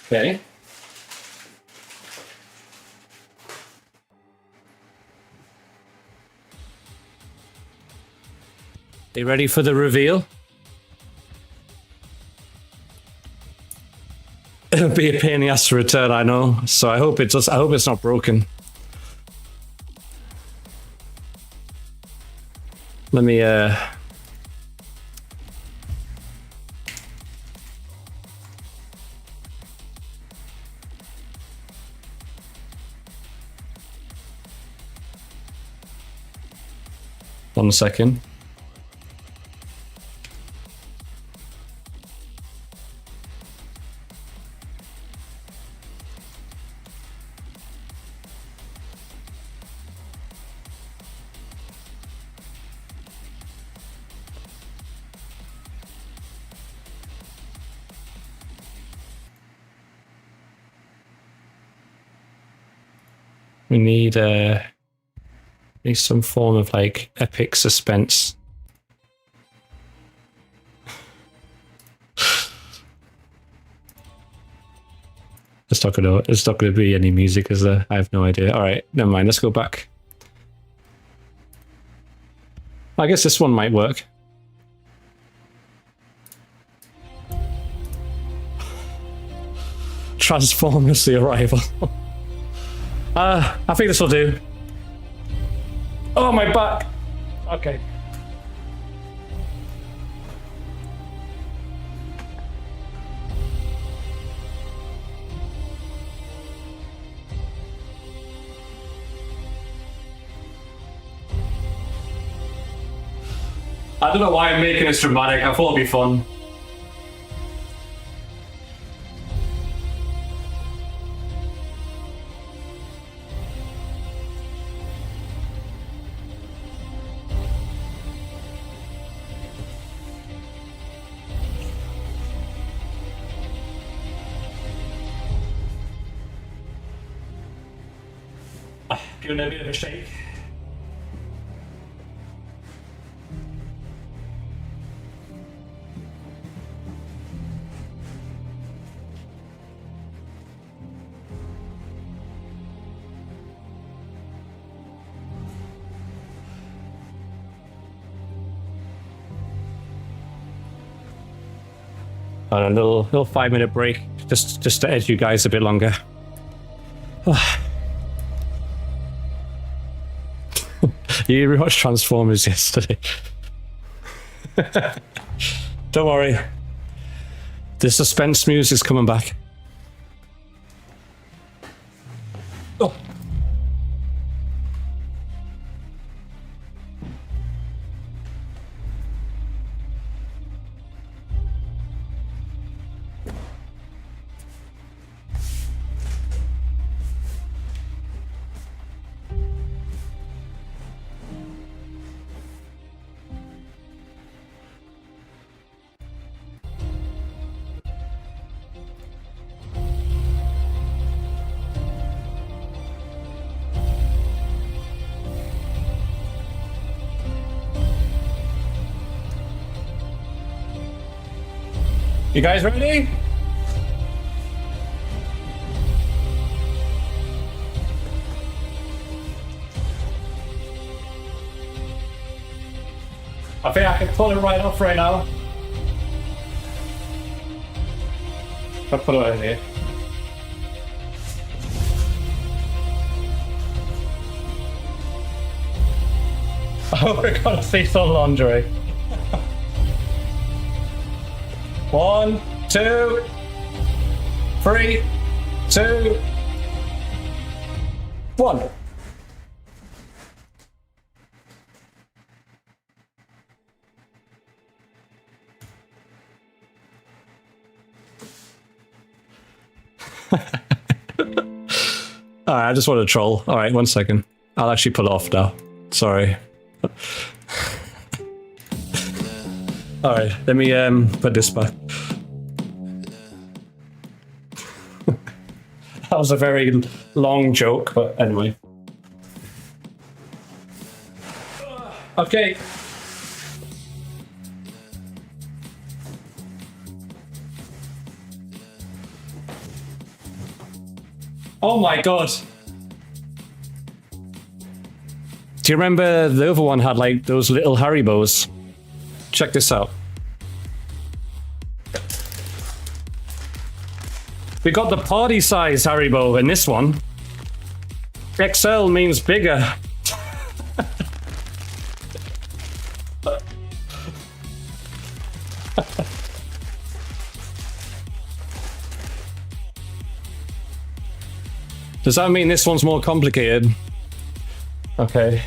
Okay. Are you ready for the reveal? It'll be a pain in the ass to return, I know. So I hope it's not broken. Let me 1 second. We need some form of like epic suspense. It's not gonna be any music, is there? I have no idea. All right, never mind. Let's go back. I guess this one might work. Transformers: The Arrival. I think this will do. Oh, my back. Okay. I don't know why I'm making this dramatic. I thought it'd be fun. Giving it a bit of a shake. And a little 5-minute break, just to edge you guys a bit longer. You rewatched Transformers yesterday. Don't worry. The suspense music is coming back. Oh. You guys ready? I think I can pull it right off right now. I'll put it over here. Oh, we're gonna see some laundry. 1, 2, 3, 2, 1. Alright, I just want to troll. Alright, 1 second. I'll actually pull off now. Sorry. Alright, let me put this back. That was a very long joke, but anyway. Okay. Oh my god. Do you remember the other one had like those little Haribos? Check this out. We got the party size Haribo in this one. XL means bigger. Does that mean this one's more complicated? Okay.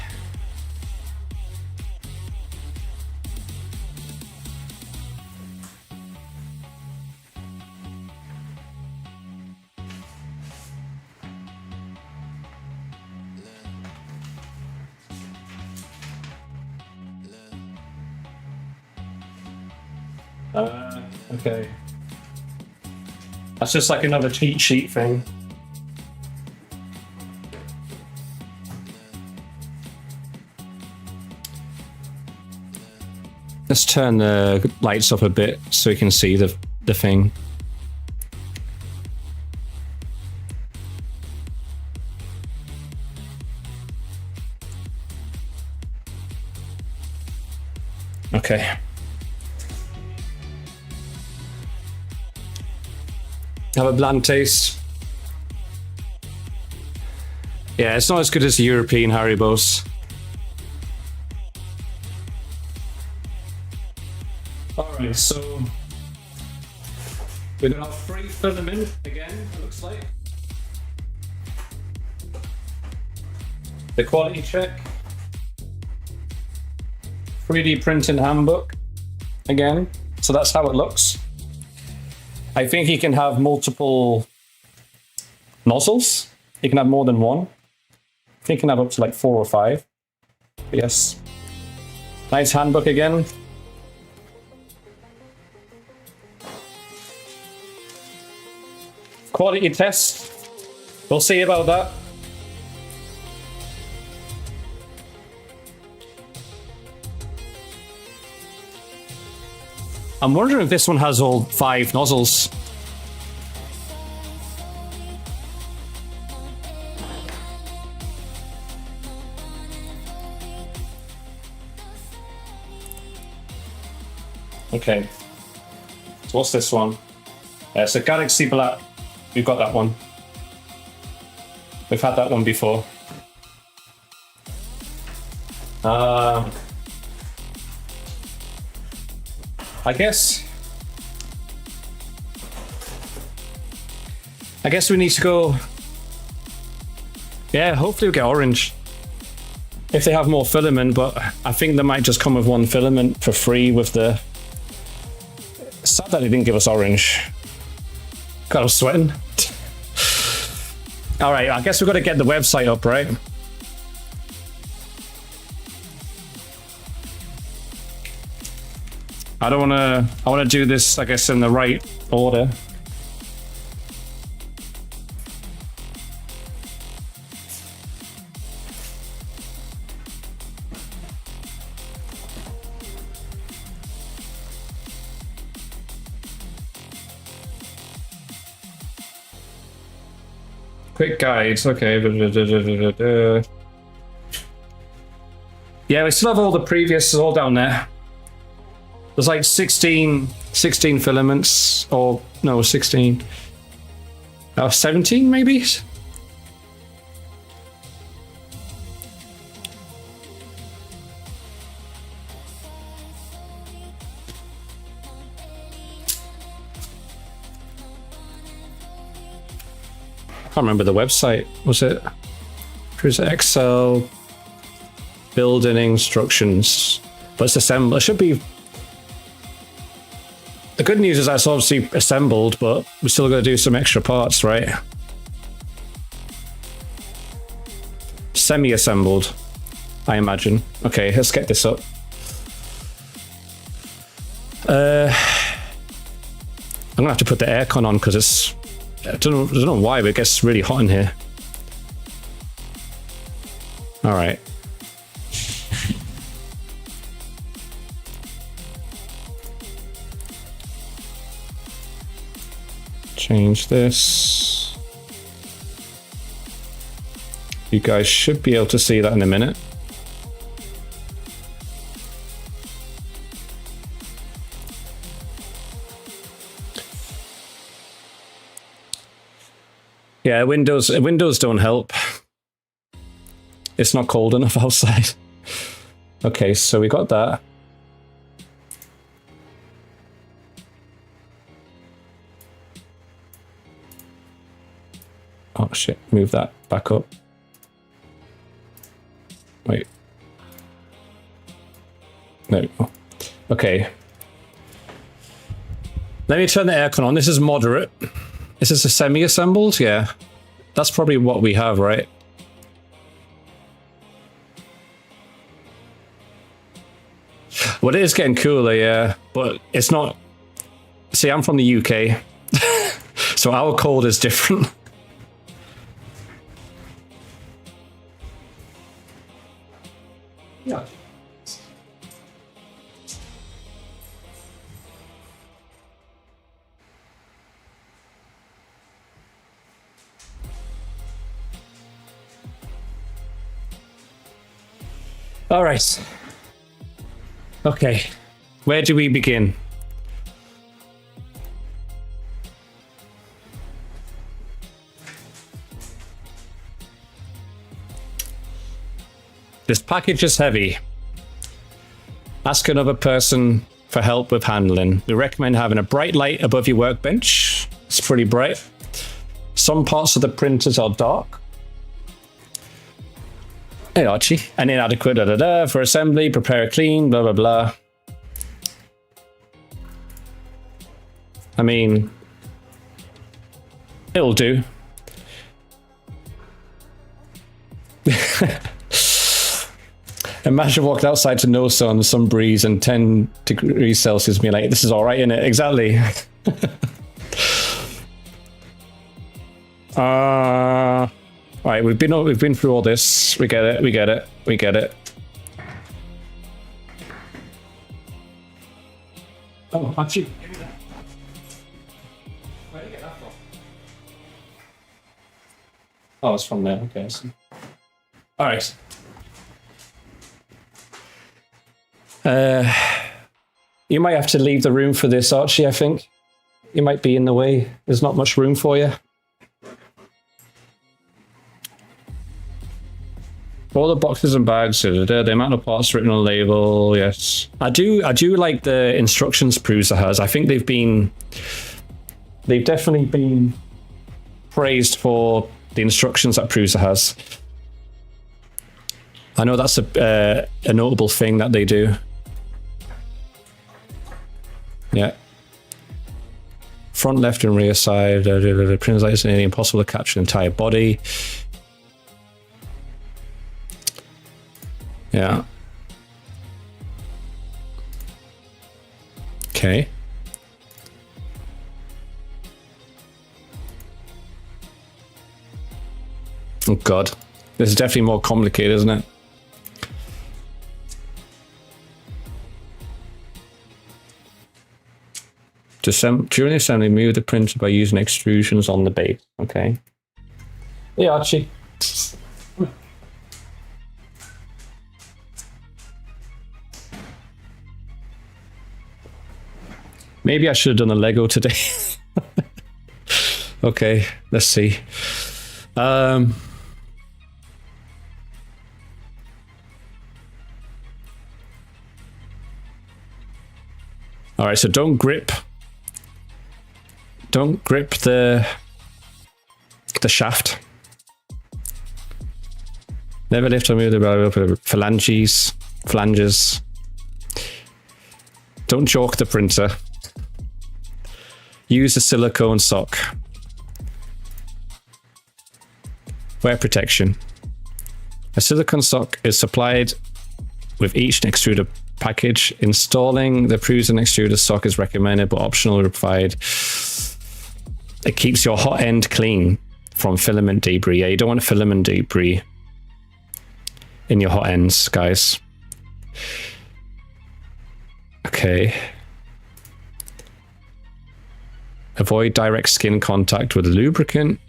Okay. That's just like another cheat sheet thing. Let's turn the lights up a bit so we can see the thing. Okay. Have a bland taste. Yeah, it's not as good as the European Haribos. Alright, so we're gonna have 3 filament again, it looks like. The quality check. 3D printing handbook again. So that's how it looks. I think he can have multiple nozzles. He can have more than one. I think he can have up to like 4 or 5. But yes. Nice handbook again. Quality test. We'll see about that. I'm wondering if this one has all 5 nozzles. Okay. So what's this one? It's a Galaxy Black. We've got that one. We've had that one before. I guess we need to go. Yeah, hopefully we get orange. If they have more filament, but I think they might just come with 1 filament for free with the. It's sad that they didn't give us orange. God, I'm sweating. All right, I guess we've got to get the website up, right? I want to do this, I guess, in the right order. Quick guides, okay. Yeah, we still have all the previous, all down there. There's like 16 filaments, or no, 16. 17 maybe? can't remember the website. Was it prusaXL building instructions? But it's assembled. It should be. The good news is that's obviously assembled, but we're still going to do some extra parts, right? Semi-assembled, I imagine. Okay, let's get this up. I'm gonna have to put the aircon on because it's. I don't know why, but it gets really hot in here. All right. Change this. You guys should be able to see that in a minute. Yeah, windows don't help. It's not cold enough outside. Okay, so we got that. Oh shit, move that back up. Wait. No. Okay. Let me turn the aircon on. This is moderate. Is this a semi-assembled? Yeah. That's probably what we have, right? Well, it is getting cooler, yeah. But it's not... See, I'm from the UK. So our cold is different. Yeah. All right. Okay. Where do we begin? This package is heavy. Ask another person for help with handling. We recommend having a bright light above your workbench. It's pretty bright. Some parts of the printers are dark. Hey Archie. And inadequate for assembly, prepare clean, blah blah blah. I mean, it'll do. Imagine walking outside to no sun, some breeze, and 10 degrees Celsius, being like, "This is all right, isn't it?" Exactly. All right, we've been through all this. We get it. We get it. We get it. Oh, actually, give me that. Where did you get that from? Oh, it's from there. Okay. All right. You might have to leave the room for this, Archie, I think. You might be in the way. There's not much room for you. All the boxes and bags, the amount of parts written on the label, yes. I do like the instructions Prusa has. I think they've definitely been praised for the instructions that Prusa has. I know that's a notable thing that they do. Yeah. Front, left, and rear side. The print is nearly impossible to capture the entire body. Yeah. Okay. Oh God, this is definitely more complicated, isn't it? During the assembly, move the printer by using extrusions on the base. Okay. Yeah, Archie. Maybe I should have done a Lego today. Okay, let's see. All right, so don't grip the the shaft. Never lift or move the flanges. Don't choke the printer. Use a silicone sock. Wear protection. A silicone sock is supplied with each extruder package. Installing the Prusa extruder sock is recommended but optional required. It keeps your hot end clean from filament debris. Yeah, you don't want filament debris in your hot ends, guys. Okay. Avoid direct skin contact with lubricant.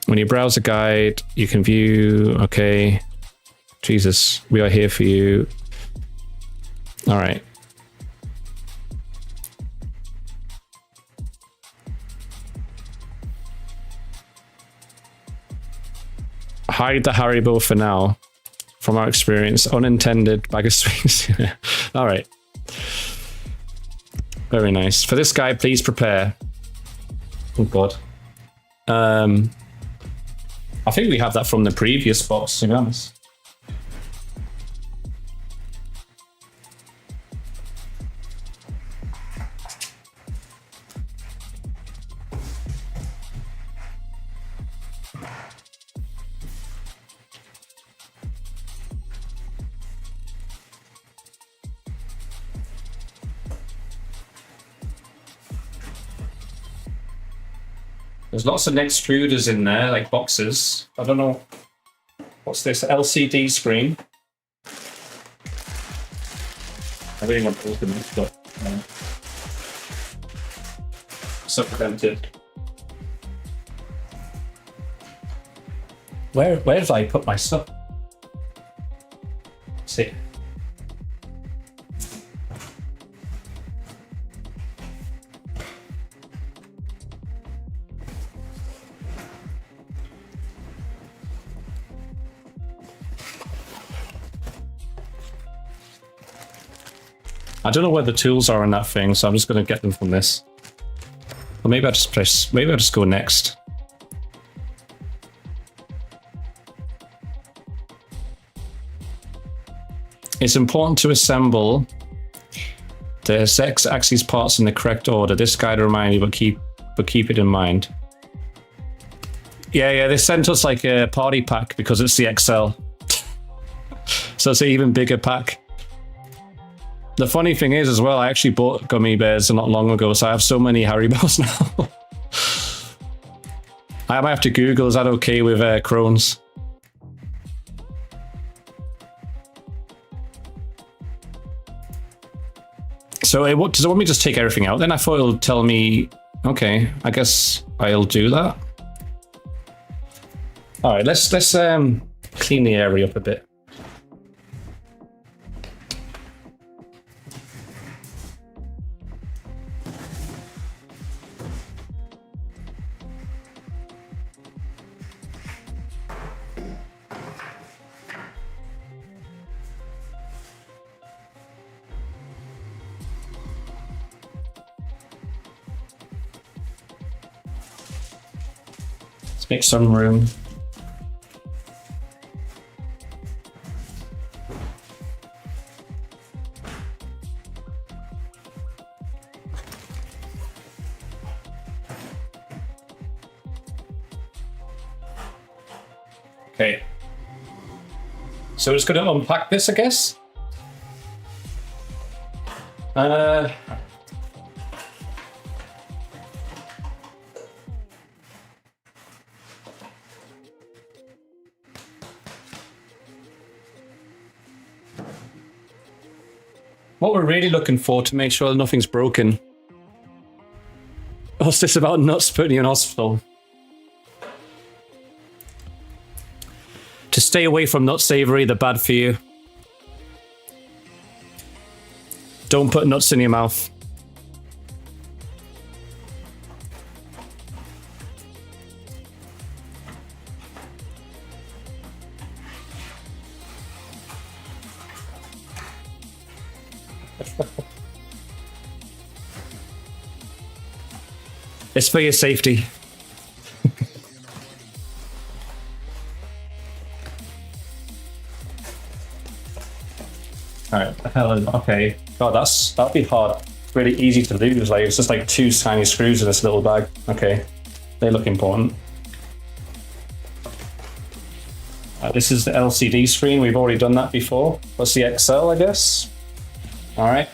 When you browse a guide, you can view, okay. Jesus, we are here for you. All right. Hide the Haribo for now. From our experience, unintended bag of sweets. All right. Very nice. For this guy, please prepare. Oh God. I think we have that from the previous box, to be honest. There's lots of extruders in there, like boxes. I don't know. What's this? LCD screen. I really want to open this, but so tempted. Where did I put my stuff? Let's see. I don't know where the tools are in that thing, so I'm just going to get them from this. Or maybe I just press. Maybe I'll just go next. It's important to assemble the X-axis parts in the correct order. This guide will remind you, but keep it in mind. Yeah, they sent us like a party pack because it's the XL, so it's an even bigger pack. The funny thing is as well, I actually bought gummy bears not long ago, so I have so many Haribos now. I might have to Google, is that okay with Crohn's? So does it want me to just take everything out then? I thought it'll tell me, okay, I guess I'll do that. All right, let's clean the area up a bit. Make some room. Okay. So we're just going to unpack this, I guess. What we're really looking for to make sure that nothing's broken. What's this about nuts putting you in hospital? To stay away from nut savory, they're bad for you. Don't put nuts in your mouth. It's for your safety. All right, okay. God, that'd be hard. It's really easy to lose. Like it's just like 2 tiny screws in this little bag. Okay, they look important. This is the LCD screen. We've already done that before. What's the XL, I guess? All right.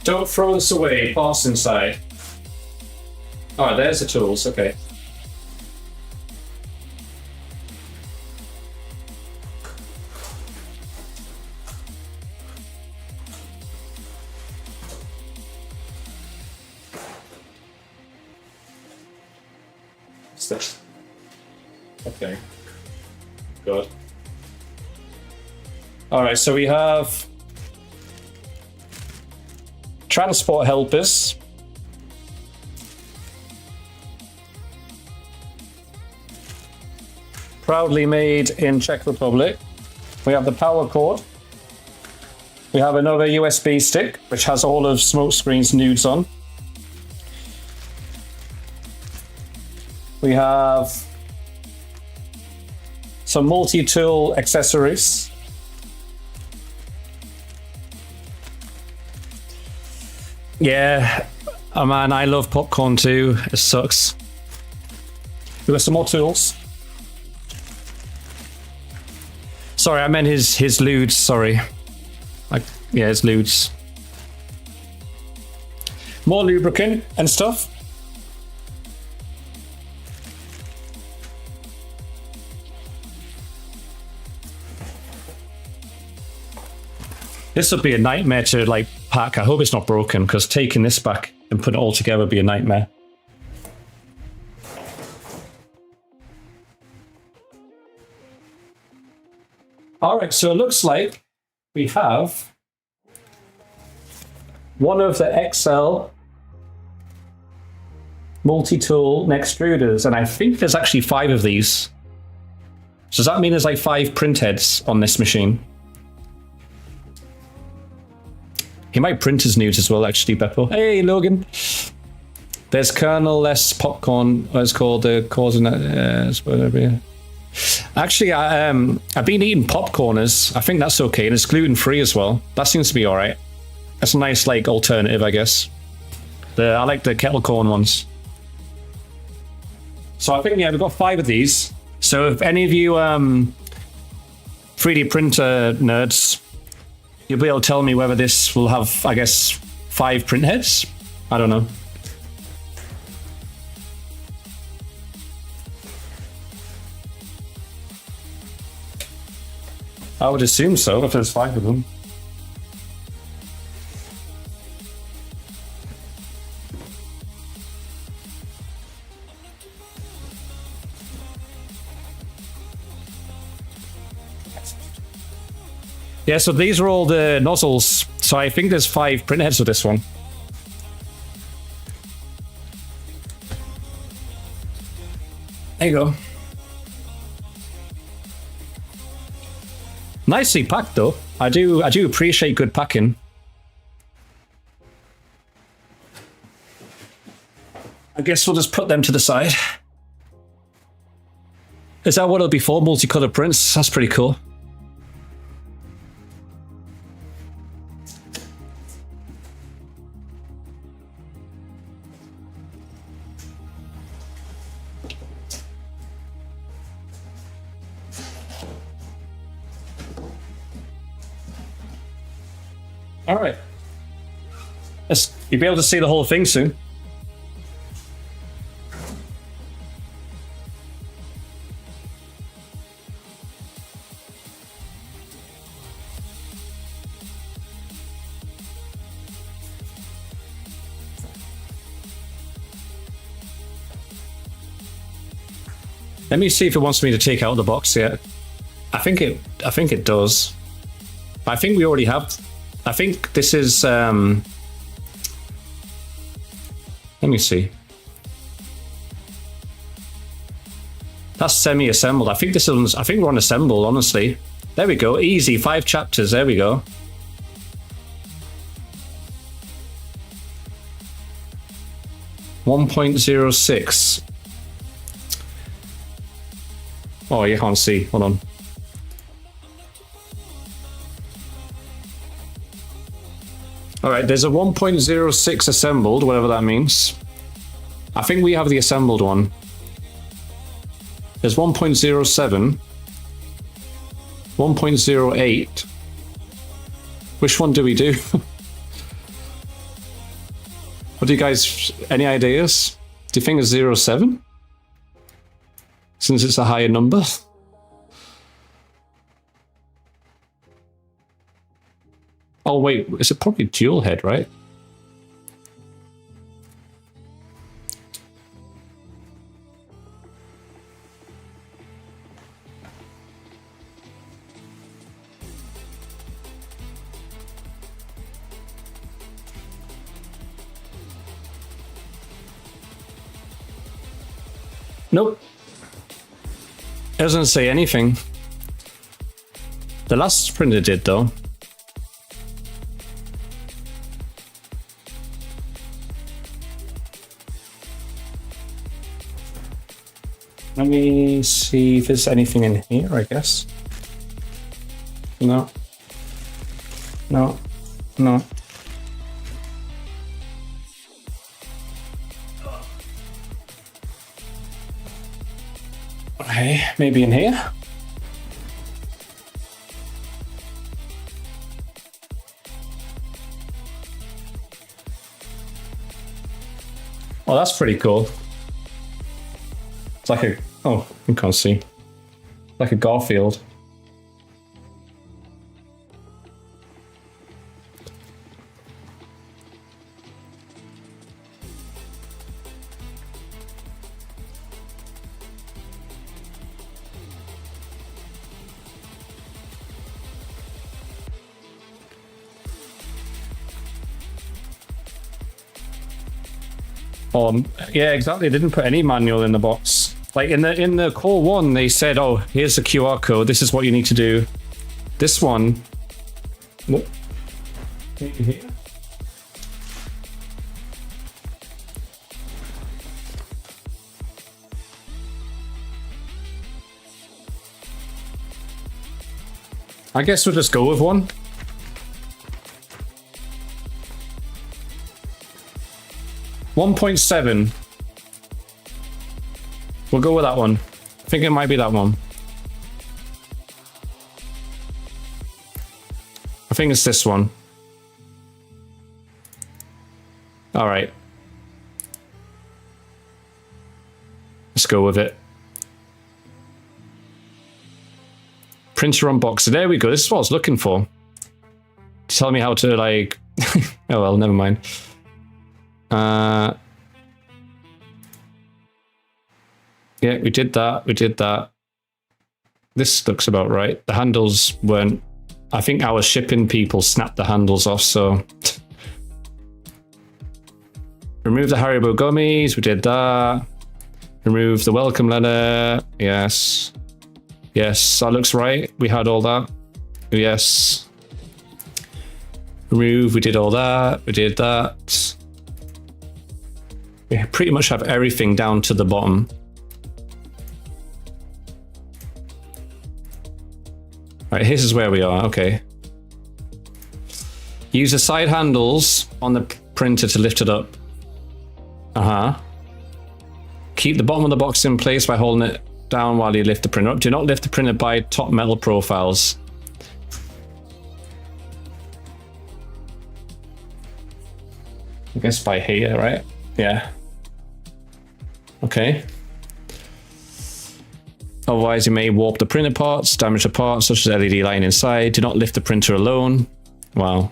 Don't throw this away. Pass inside. All right, there's the tools. Okay. What's this? Okay. Good. All right, so we have transport helpers. Proudly made in Czech Republic. We have the power cord. We have another USB stick, which has all of Smokescreen's nudes on. We have some multi-tool accessories. Yeah, oh man, I love popcorn too. It sucks. We got some more tools. Sorry, I meant his ludes, sorry. Yeah, his ludes. More lubricant and stuff. This would be a nightmare to like pack. I hope it's not broken because taking this back and putting it all together would be a nightmare. All right, so it looks like we have one of the XL multi-tool neck extruders, and I think there's actually 5 of these. So does that mean there's like 5 print heads on this machine? He might print his nudes as well, actually, Beppo. Hey, Logan. There's kernel-less popcorn. It's called the causing whatever. Actually, I've been eating popcorners. I think that's okay, and it's gluten-free as well. That seems to be all right. That's a nice like alternative, I guess. I like the kettle corn ones. So I think we've got 5 of these. So if any of you 3D printer nerds, you'll be able to tell me whether this will have, I guess, 5 print heads. I don't know. I would assume so, if there's 5 of them. Yeah, so these are all the nozzles. So I think there's 5 print heads for this one. There you go. Nicely packed though. I do appreciate good packing. I guess we'll just put them to the side. Is that what it'll be for? Multicolored prints? That's pretty cool. All right. You'll be able to see the whole thing soon. Let me see if it wants me to take out the box yet. I think it does. I think we already have. I think this is. Let me see. That's semi-assembled. I think this one's, I think we're on assembled, honestly. There we go. Easy. 5 chapters. There we go. .06. Oh, you can't see. Hold on. All right, there's a 1.06 assembled, whatever that means. I think we have the assembled one. There's 1.07. 1.08. Which one do we do? What do you guys, any ideas? Do you think it's 07? Since it's a higher number? Oh wait, is it probably dual head, right? Nope. It doesn't say anything. The last printer did though. Let me see if there's anything in here, I guess. No. No. No. Okay, maybe in here. Oh, that's pretty cool. It's like a, oh, you can't see. Like a Garfield. Yeah, exactly. They didn't put any manual in the box. Like in the core one, they said, "Oh, here's the QR code. This is what you need to do." This one, what? I guess we'll just go with one. .7. We'll go with that one. I think it might be that one. I think it's this one. All right. Let's go with it. Printer unboxer. There we go. This is what I was looking for. Tell me how to like... oh, well, never mind. Yeah, we did that. We did that. This looks about right. The handles weren't... I think our shipping people snapped the handles off, so... Remove the Haribo gummies. We did that. Remove the welcome letter. Yes. Yes, that looks right. We had all that. Yes. Remove. We did all that. We did that. We pretty much have everything down to the bottom. Right, this is where we are. Okay. Use the side handles on the printer to lift it up. Keep the bottom of the box in place by holding it down while you lift the printer up. Do not lift the printer by top metal profiles. I guess by here, right? Yeah. Okay. Otherwise, you may warp the printer parts, damage the parts such as LED light inside. Do not lift the printer alone. Wow.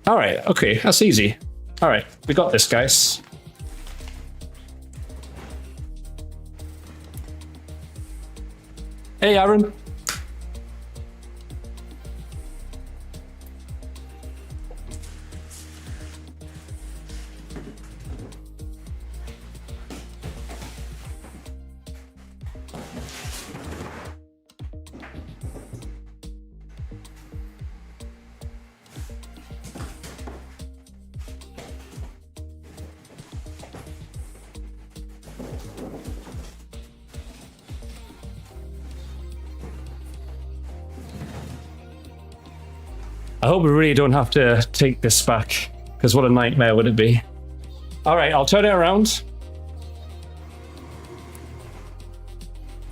All right. Okay, that's easy. All right, we got this, guys. Hey, Aaron. I hope we really don't have to take this back, because what a nightmare would it be. All right, I'll turn it around.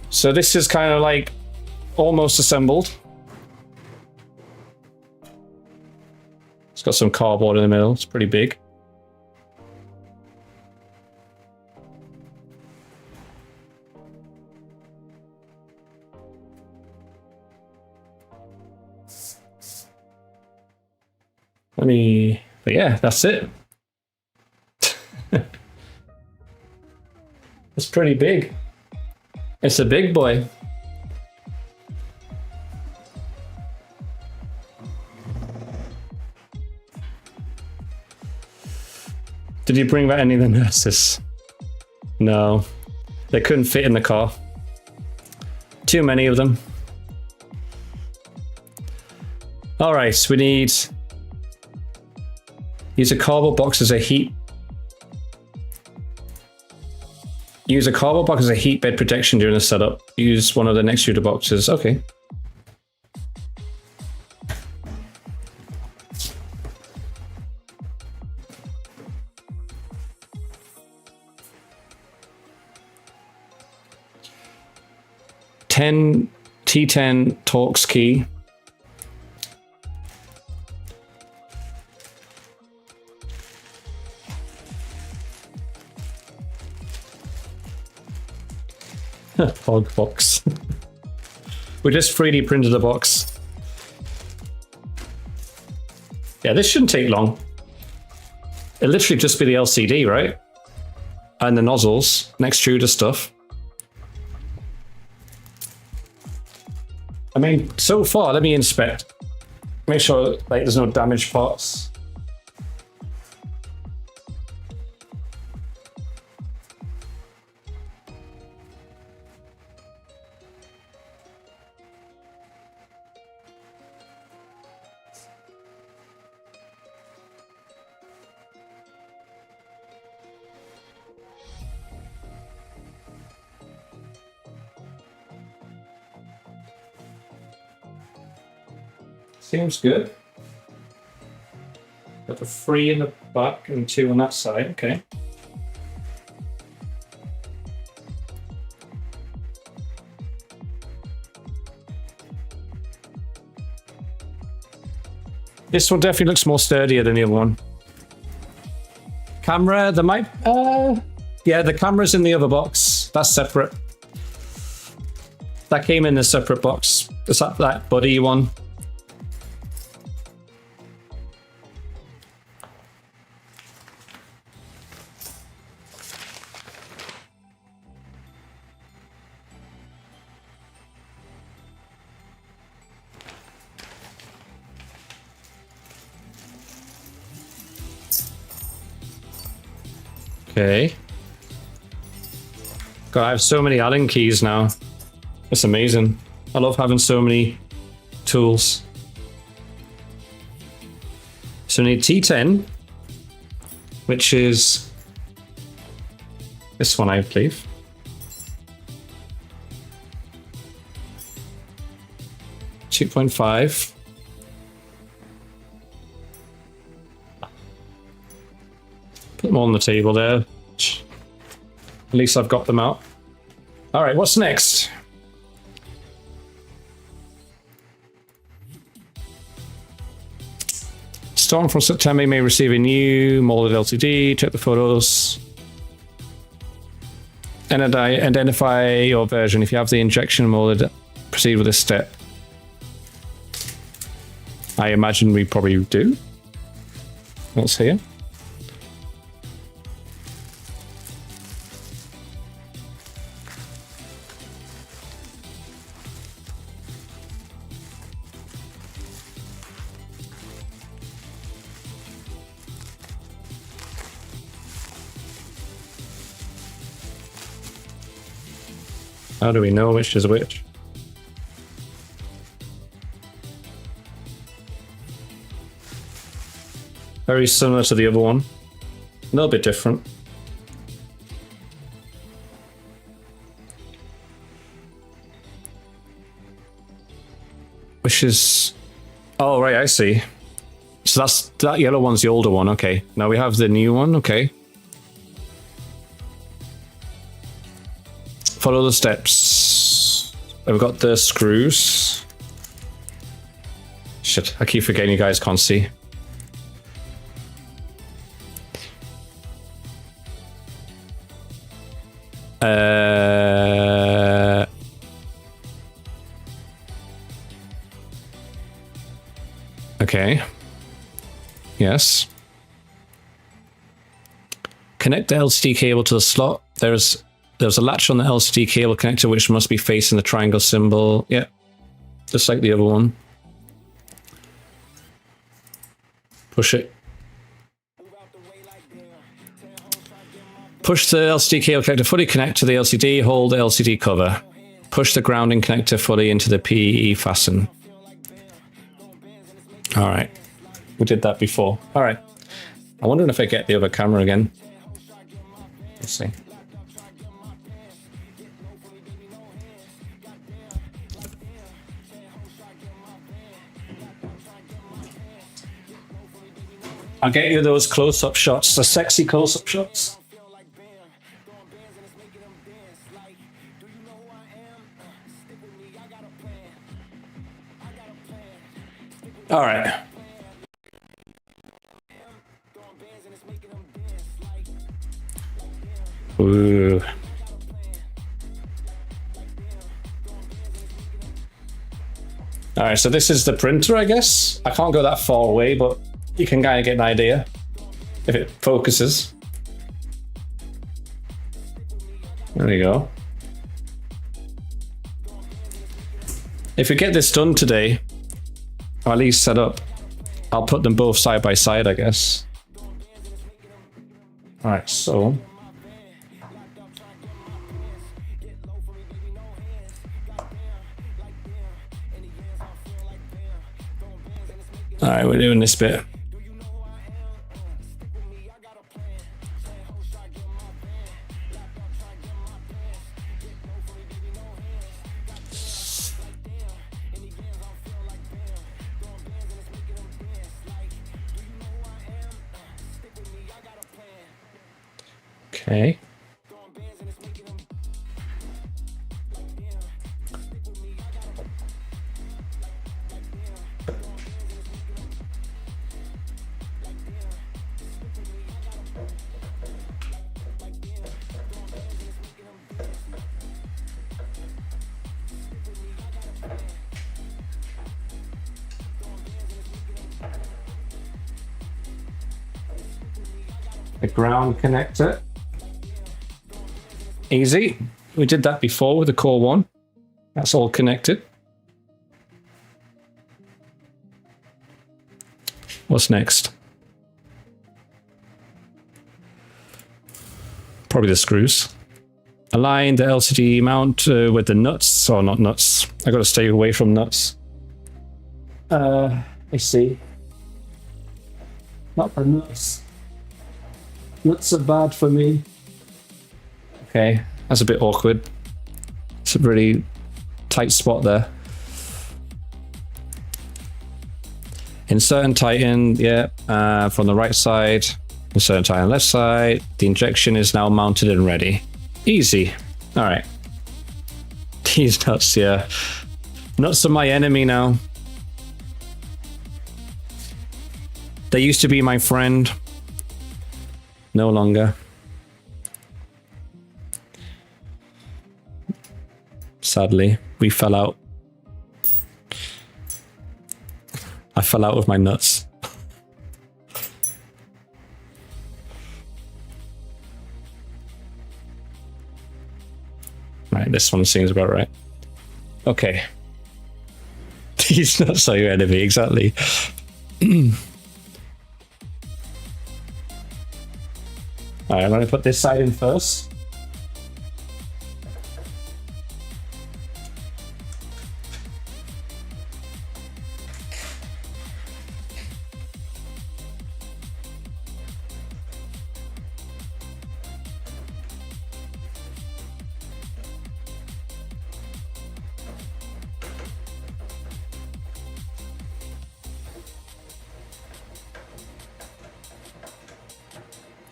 So this is kind of like almost assembled. It's got some cardboard in the middle. It's pretty big. But yeah, that's it. It's pretty big. It's a big boy. Did you bring back any of the nurses? No, they couldn't fit in the car. Too many of them. All right, so we need... Use a cardboard box as a heat. Use a cardboard box as a heat bed protection during the setup. Use one of the next shooter boxes. Okay. T10 Torx key. Hog box. We just 3D printed a box. Yeah, this shouldn't take long. It'll literally just be the LCD, right? And the nozzles, next shooter stuff. I mean, so far, let me inspect. Make sure like there's no damaged parts. Seems good. Got the 3 in the back and 2 on that side. Okay. This one definitely looks more sturdier than the other one. Camera, the mic. Yeah, the camera's in the other box. That's separate. That came in a separate box. Is that buddy one? Okay. God, I have so many Allen keys now. It's amazing. I love having so many tools. So we need T10, which is this one, I believe. .5. Put them all on the table there. At least I've got them out. All right, what's next? Starting from September, you may receive a new molded LCD. Check the photos. And identify your version. If you have the injection molded, proceed with this step. I imagine we probably do. Let's see. How do we know which is which? Very similar to the other one. A little bit different. Which is... Oh, right, I see. So that yellow one's the older one. Okay. Now we have the new one. Okay. Follow the steps. We've got the screws. Shit, I keep forgetting you guys can't see. Okay. Yes. Connect the LCD cable to the slot. There's a latch on the LCD cable connector which must be facing the triangle symbol. Yeah. Just like the other one. Push it. Push the LCD cable connector fully connect to the LCD. Hold the LCD cover. Push the grounding connector fully into the PE fasten. All right. We did that before. All right. I'm wondering if I get the other camera again. Let's see. I'll get you those close-up shots, the sexy close-up shots. All right. Ooh. All right, so this is the printer, I guess. I can't go that far away, but you can kind of get an idea if it focuses. There we go. If we get this done today, or at least set up, I'll put them both side by side, I guess. All right, so. All right, we're doing this bit. Okay. The ground connector. Easy. We did that before with the core one. That's all connected. What's next? Probably the screws. Align the LCD mount with the nuts, or not nuts. I gotta stay away from nuts. I see. Not for nuts. Nuts are bad for me. Okay, that's a bit awkward. It's a really tight spot there. Insert and tighten, yeah, from the right side. Insert and tighten left side. The injection is now mounted and ready. Easy. All right. These nuts, yeah. Nuts are my enemy now. They used to be my friend. No longer. Sadly, we fell out. I fell out with my nuts. Right, this one seems about right. Okay. These nuts are your enemy, exactly. Alright, I'm going to put this side in first.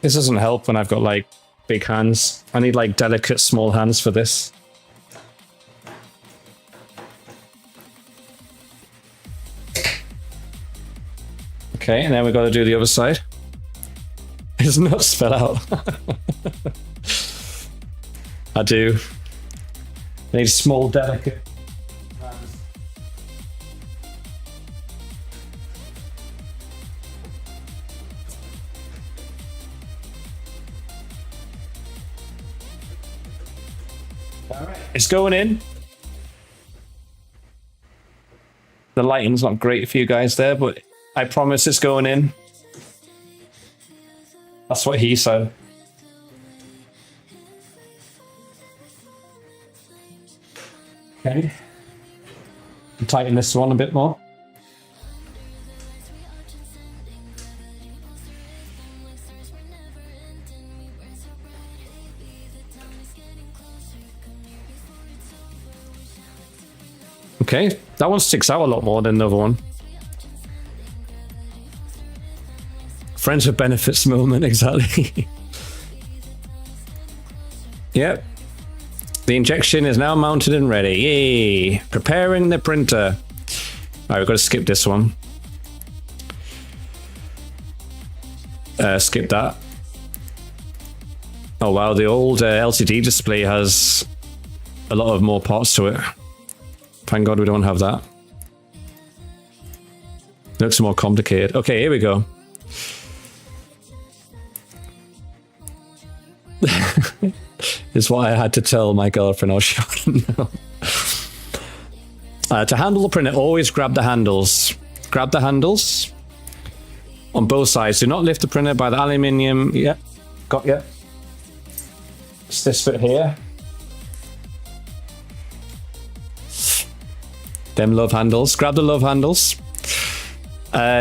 This doesn't help when I've got like big hands. I need like delicate small hands for this. Okay, and then we've got to do the other side. His nuts fell out. I do. I need small, delicate hands. All right, it's going in. The lighting's not great for you guys there, but I promise it's going in. That's what he said. Okay. Tighten this one a bit more. Okay, that one sticks out a lot more than the other one. Friends with benefits moment, exactly. Yep. The injection is now mounted and ready. Yay! Preparing the printer. Alright, we've got to skip this one. Skip that. Oh wow, the old LCD display has a lot of more parts to it. Thank God we don't have that. Looks more complicated. Okay, here we go. This is what I had to tell my girlfriend. Oh, she wouldn't know. To handle the printer, always grab the handles. Grab the handles on both sides. Do not lift the printer by the aluminium. Yeah, got you. It's this bit here. Them love handles. Grab the love handles.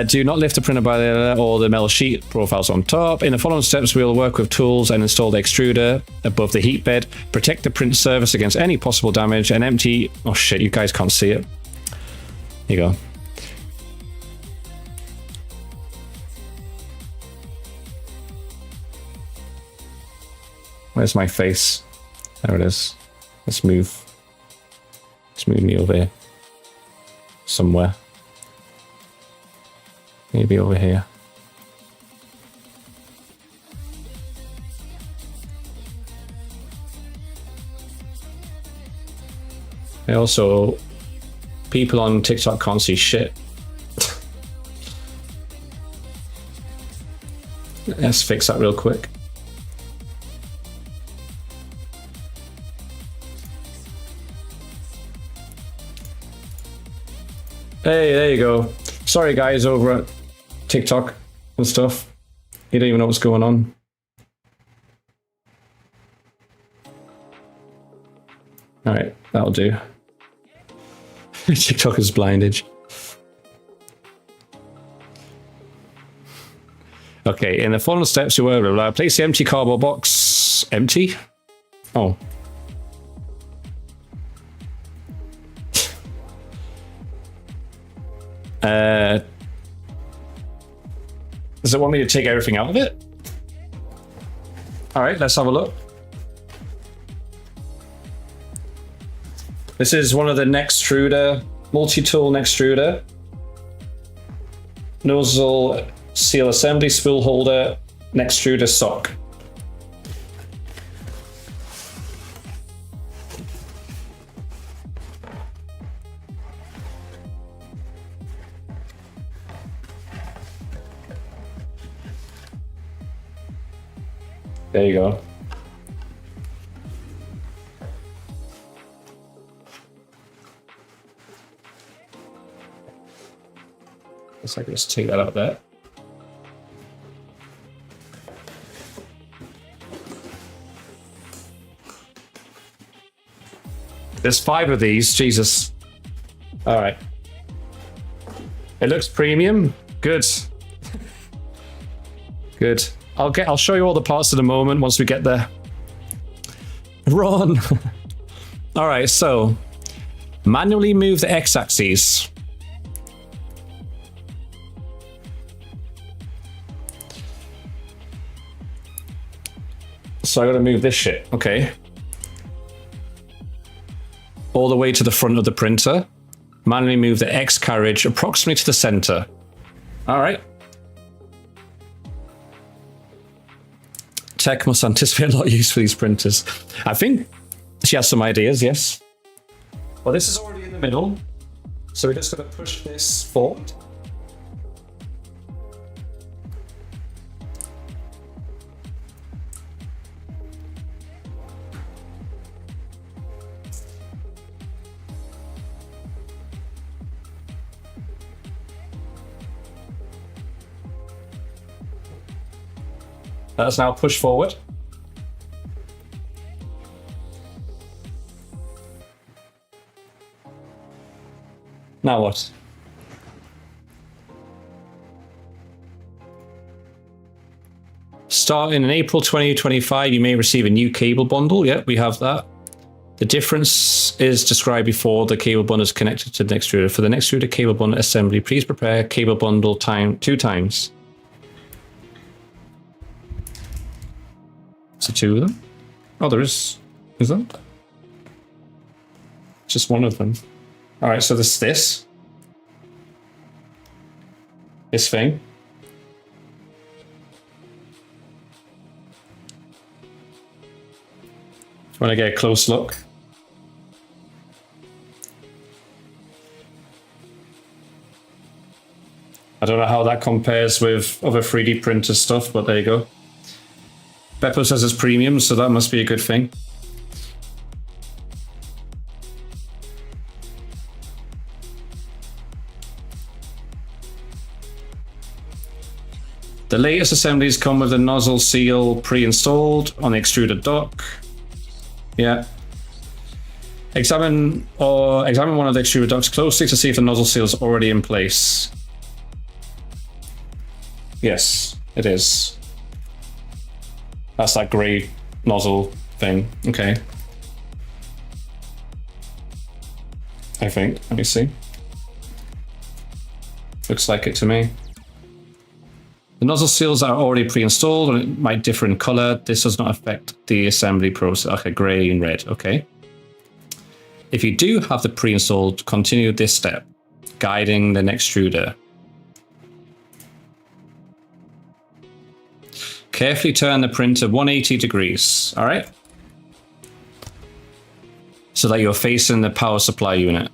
Do not lift the printer by the or the metal sheet profiles on top. In the following steps, we'll work with tools and install the extruder above the heat bed. Protect the print surface against any possible damage and empty... Oh shit, you guys can't see it. Here you go. Where's my face? There it is. Let's move. Let's move me over here. Somewhere. Maybe over here. And also, people on TikTok can't see shit. Let's fix that real quick. Hey, there you go. Sorry guys over at TikTok and stuff. You don't even know what's going on. Alright, that'll do. TikTok is blindage. Okay, in the following steps, you will place the empty cardboard box. Empty? Oh. Does it want me to take everything out of it? All right, let's have a look. This is one of the Nextruder, multi-tool Nextruder. Nozzle seal assembly, spool holder, Nextruder sock. There you go. Looks like let's take that out there. There's 5 of these, Jesus. All right. It looks premium. Good. Good. I'll show you all the parts in a moment once we get there. Run. All right, so manually move the x-axis. So I gotta move this shit. Okay. All the way to the front of the printer. Manually move the X carriage approximately to the center. All right. Tech must anticipate a lot of use for these printers. I think she has some ideas, yes. Well, this is already in the middle. So we're just gonna push this forward. Let's now push forward. Now what? Starting in April 2025, you may receive a new cable bundle. Yep, we have that. The difference is described before the cable bundle is connected to the extruder. For the extruder cable bundle assembly, please prepare cable bundle 2 times. So 2 of them? Oh, there is there? Just one of them. All right, so there's this thing. Want to get a close look? I don't know how that compares with other 3D printer stuff, but there you go. Beppo says it's premium, so that must be a good thing. The latest assemblies come with the nozzle seal pre-installed on the extruder dock. Yeah. Examine one of the extruder docks closely to see if the nozzle seal is already in place. Yes, it is. That's that grey nozzle thing. Okay. I think. Let me see. Looks like it to me. The nozzle seals are already pre-installed and it might differ in color. This does not affect the assembly process. Okay, gray and red. Okay. If you do have the pre-installed, continue this step, guiding the extruder. Carefully turn the printer 180 degrees. All right. So that you're facing the power supply unit.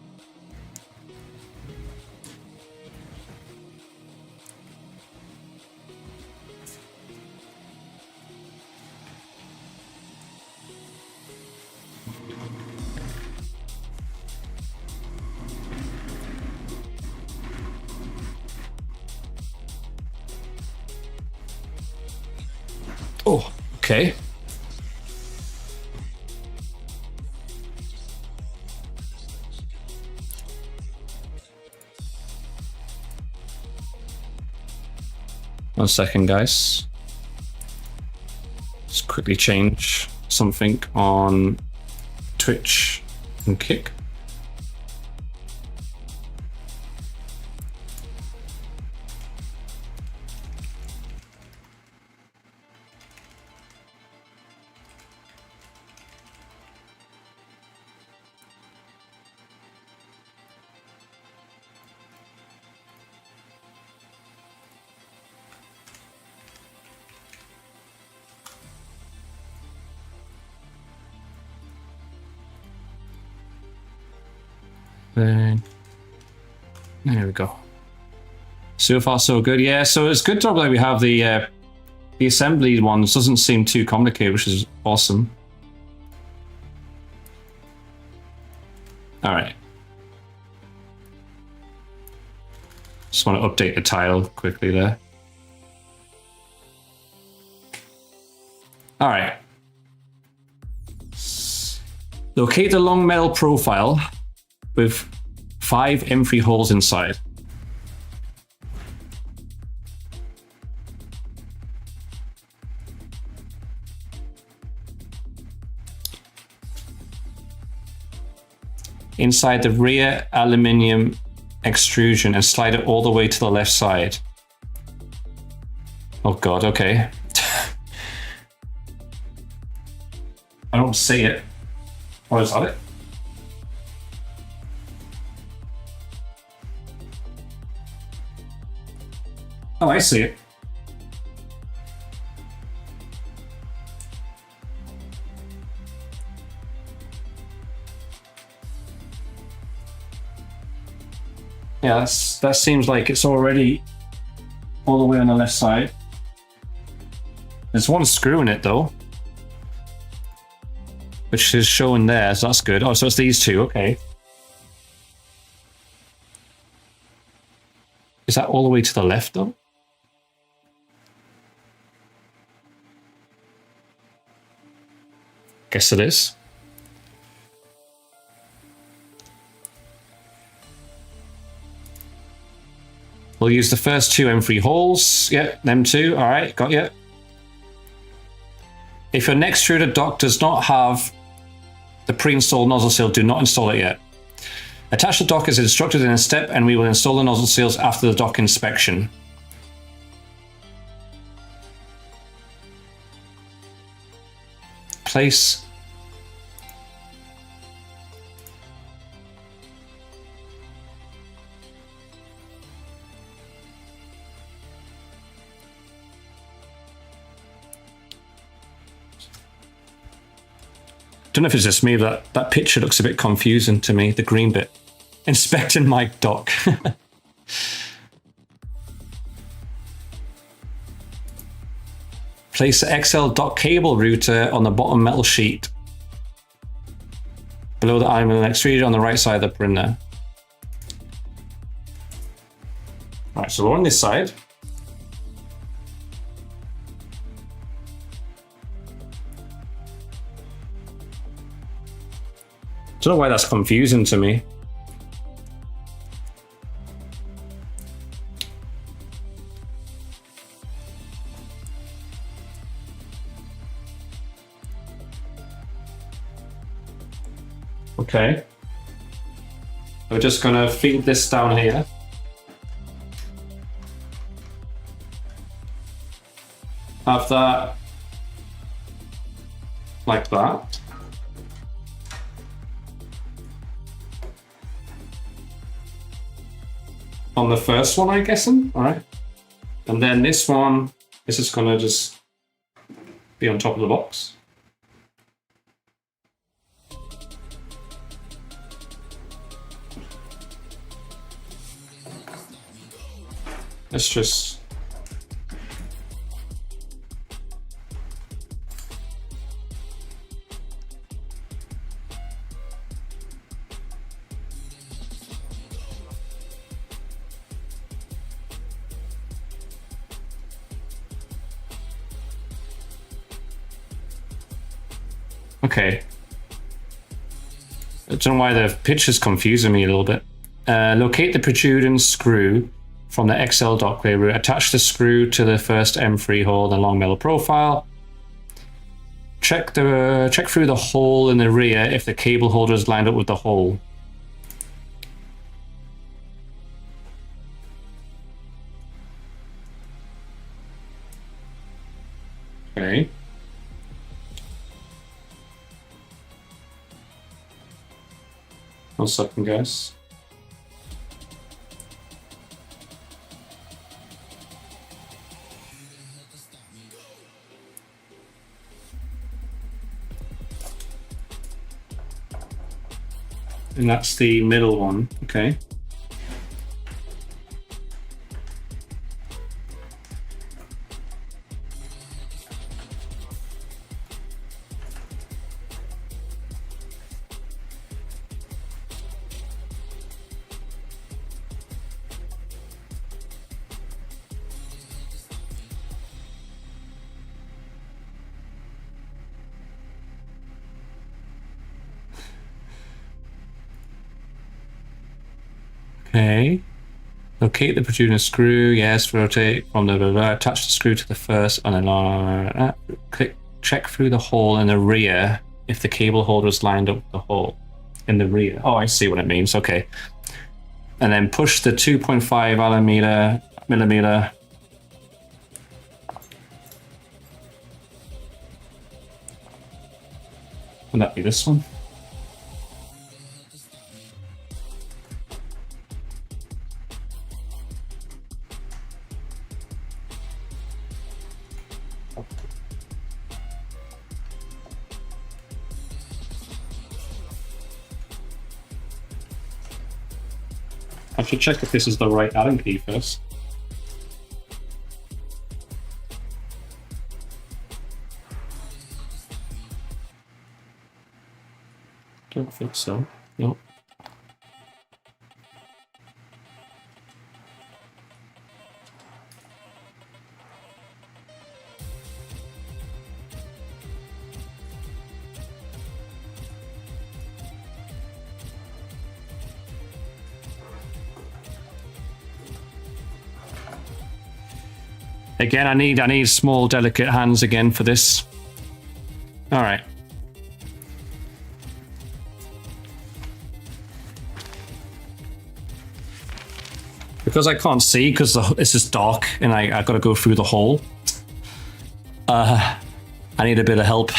Oh, okay. One second, guys. Just quickly change something on Twitch and Kick. Then there we go. So far so good. Yeah, so it's good to we have the assembly ones. Doesn't seem too complicated, which is awesome. All right. Just want to update the title quickly there. All right. Locate the long metal profile with 5 M3 holes inside. Inside the rear aluminium extrusion and slide it all the way to the left side. Oh God, okay. don't see it. Oh, is that it? Oh, I see it. Yeah, that seems like it's already all the way on the left side. There's one screw in it though, which is shown there, so that's good. Oh, so it's these two, okay. Is that all the way to the left though? Guess it is. We'll use the first two M3 holes. Yeah, them two. All right, got you. If your next extruded dock does not have the pre-installed nozzle seal, do not install it yet. Attach the dock as instructed in a step, and we will install the nozzle seals after the dock inspection. Place. Don't know if it's just me, but that picture looks a bit confusing to me, the green bit. Inspecting my dock. Place the XL dock cable router on the bottom metal sheet. Below the aluminum extruder on the right side of the printer. All right, so we're on this side. Don't know why that's confusing to me. Okay. We're just gonna feed this down here. Have that like that. On the first one, I'm guessing. All right. And then this one is just gonna just be on top of the box. Let's just okay. I don't know why the picture's confusing me a little bit. Locate the protruding screw from the XL dock way route. Attach the screw to the first M3 hole in the long metal profile. Check through the hole in the rear if the cable holder is lined up with the hole. Okay. One second, guys. And that's the middle one, okay. Okay. Locate the protruding screw. Yes, rotate from the attach the screw to the first, and then check through the hole in the rear if the cable holder is lined up with the hole in the rear. Oh, I see what it means. Okay. And then push the 2.5 millimeter. Would that be this one? I should check if this is the right Allen key first. Don't think so. No. Again, I need small, delicate hands again for this. All right. Because I can't see, because this is dark and I got to go through the hole. I need a bit of help.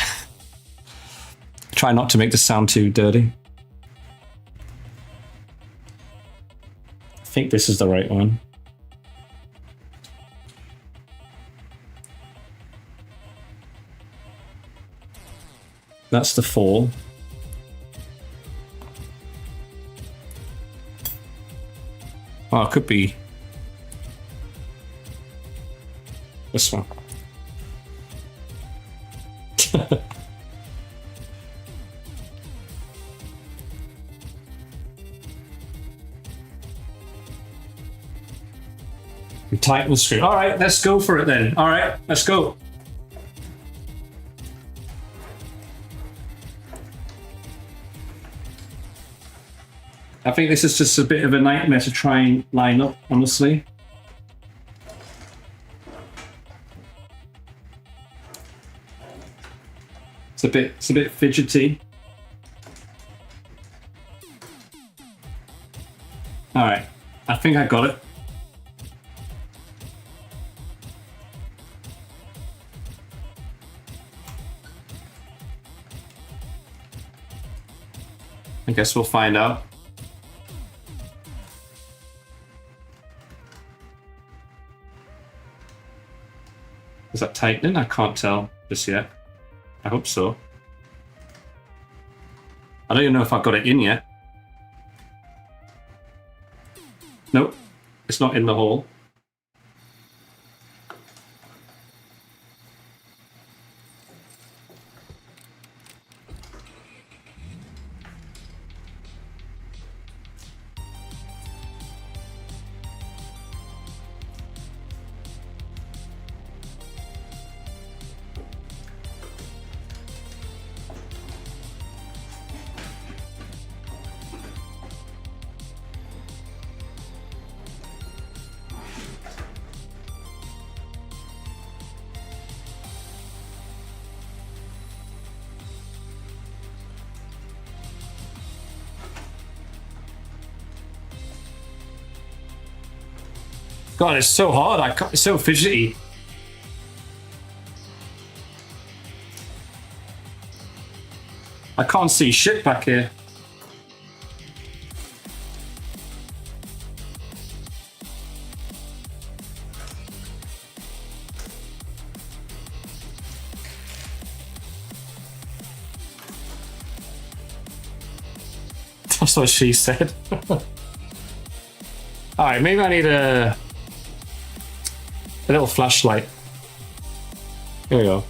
Try not to make this sound too dirty. I think this is the right one. That's the 4. Oh, it could be this one. Tighten the screw. All right, let's go for it then. All right, let's go. I think this is just a bit of a nightmare to try and line up, honestly. It's a bit fidgety. All right, I think I got it. I guess we'll find out. Is that tightening? I can't tell just yet. I hope so. I don't even know if I've got it in yet. Nope, it's not in the hole. God, it's so hard. It's so fidgety. I can't see shit back here. That's what she said. All right, maybe I need a little flashlight. Here we go.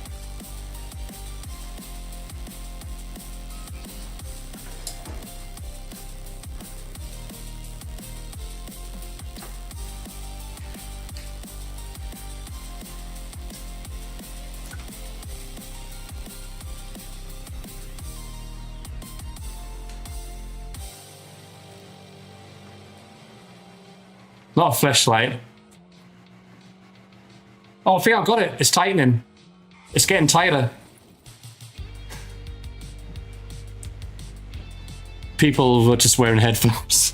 Not a flashlight. Oh, I think I've got it. It's tightening. It's getting tighter. People were just wearing headphones.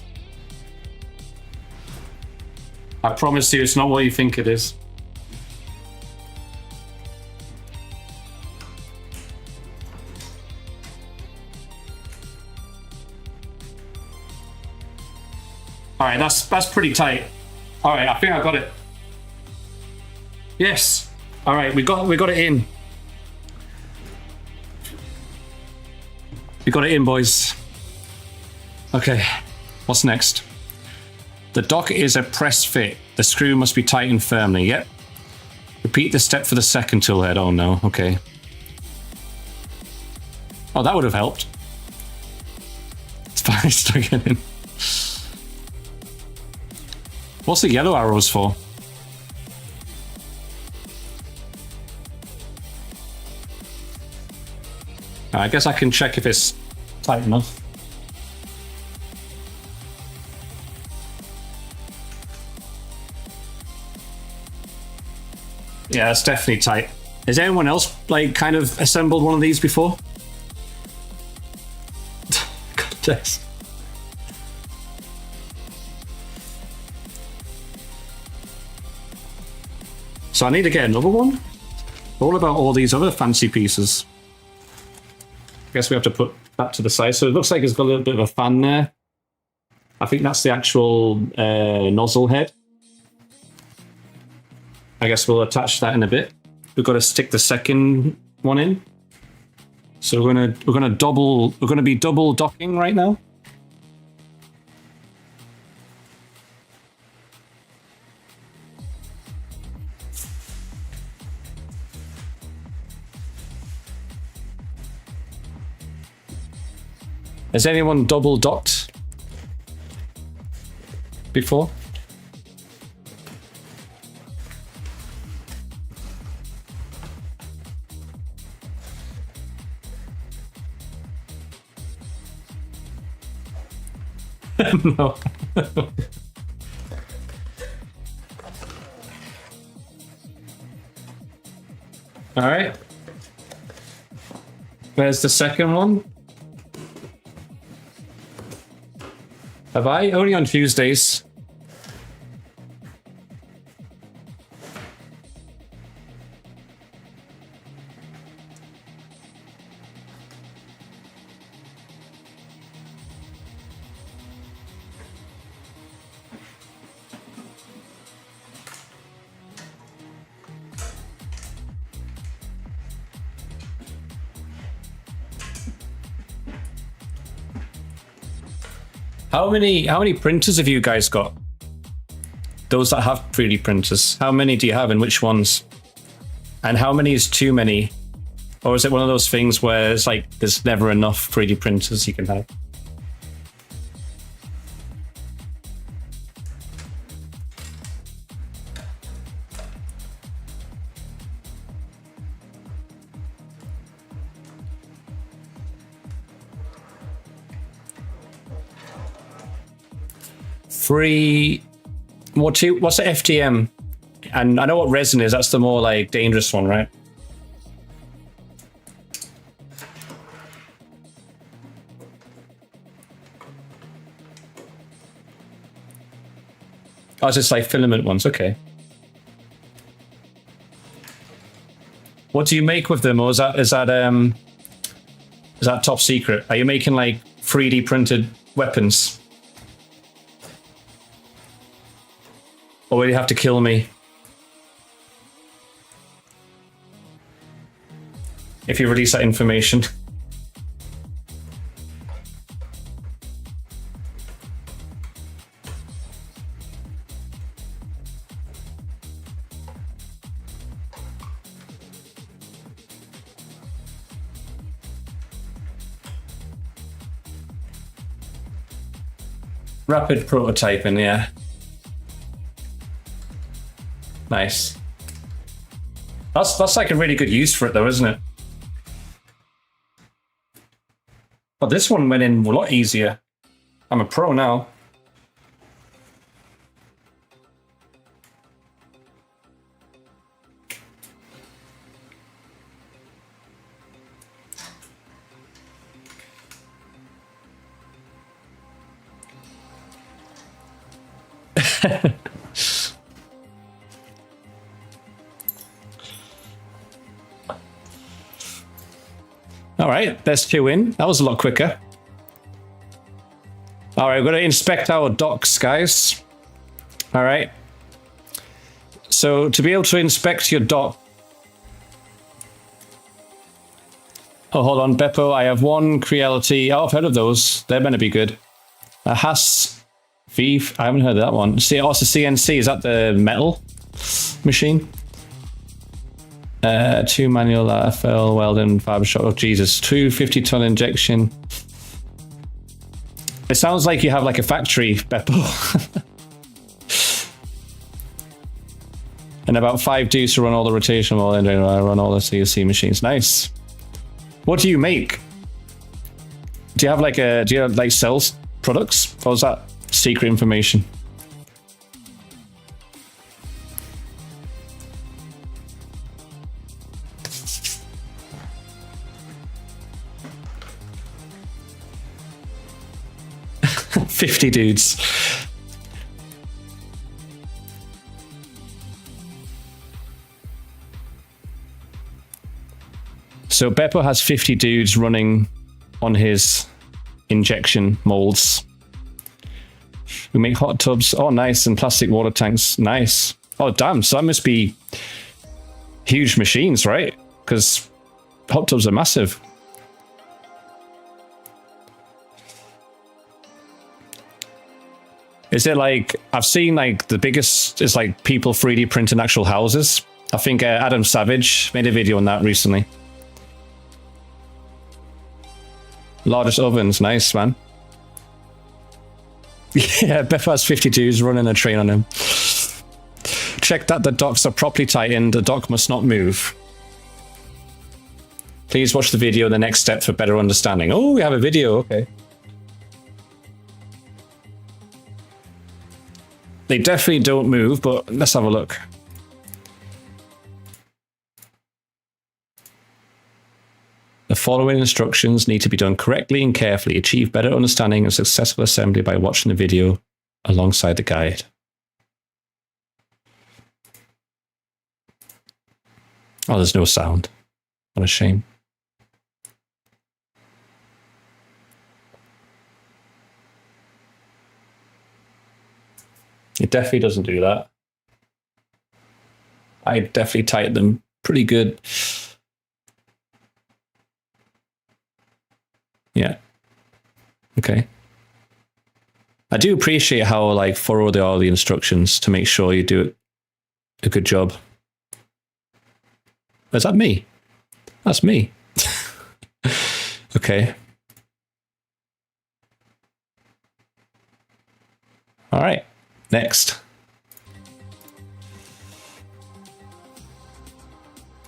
I promise you, it's not what you think it is. All right, that's pretty tight. All right, I think I got it. Yes. All right, we got it in. We got it in, boys. Okay, what's next? The dock is a press fit. The screw must be tightened firmly. Yep. Repeat the step for the second tool head. Oh no, okay. Oh, that would have helped. It's finally stuck in. What's the yellow arrows for? I guess I can check if it's tight enough. Yeah, it's definitely tight. Has anyone else like kind of assembled one of these before? God, yes. So I need to get another one? What about all these other fancy pieces? I guess we have to put that to the side. So it looks like it's got a little bit of a fan there. I think that's the actual nozzle head. I guess we'll attach that in a bit. We've got to stick the second one in. So we're gonna be double docking right now. Has anyone double docked before? No. All right. There's the second one. Have I? Only on Tuesdays. How many printers have you guys got? Those that have 3D printers. How many do you have and which ones? And how many is too many? Or is it one of those things where it's like there's never enough 3D printers you can have? What's the FDM? And I know what resin is, that's the more like dangerous one, right? Oh, it's just like filament ones, okay. What do you make with them, or is that top secret? Are you making like 3D printed weapons? Or will you have to kill me? If you release that information. Rapid prototyping, yeah. Nice. That's like a really good use for it though, isn't it? But this one went in a lot easier. I'm a pro now. All right, there's two in. That was a lot quicker. All right, we're going to inspect our docks, guys. All right. So to be able to inspect your dock. Oh, hold on, Beppo. I have one Creality. Oh, I've heard of those. They're meant to be good. A Haas V. I haven't heard of that one. See, oh, it's a CNC. Is that the metal machine? 2 manual FL welding fiber shot. Oh, Jesus. 2 50-ton injection. It sounds like you have like a factory, Beppo. And about 5 dudes to run all the rotation while I run all the CNC machines. Nice. What do you make? Do you have like sales products? Or is that secret information? $50 dudes. So Beppo has 50 dudes running on his injection molds. We make hot tubs. Oh, nice. And plastic water tanks. Nice. Oh, damn. So that must be huge machines, right? Because hot tubs are massive. Is it like, I've seen like the biggest is like people 3D printing actual houses. I think Adam Savage made a video on that recently. Largest ovens, nice, man. Yeah, Beppo has 52s running a train on him. Check that the docks are properly tightened. The dock must not move. Please watch the video, the next step for better understanding. Oh, we have a video, okay. They definitely don't move, but let's have a look. The following instructions need to be done correctly and carefully. Achieve better understanding and successful assembly by watching the video alongside the guide. Oh, there's no sound. What a shame. It definitely doesn't do that. I definitely tightened them pretty good. Yeah. Okay. I do appreciate how like thorough they are, the instructions, to make sure you do a good job. Is that me? That's me. Okay. All right. Next.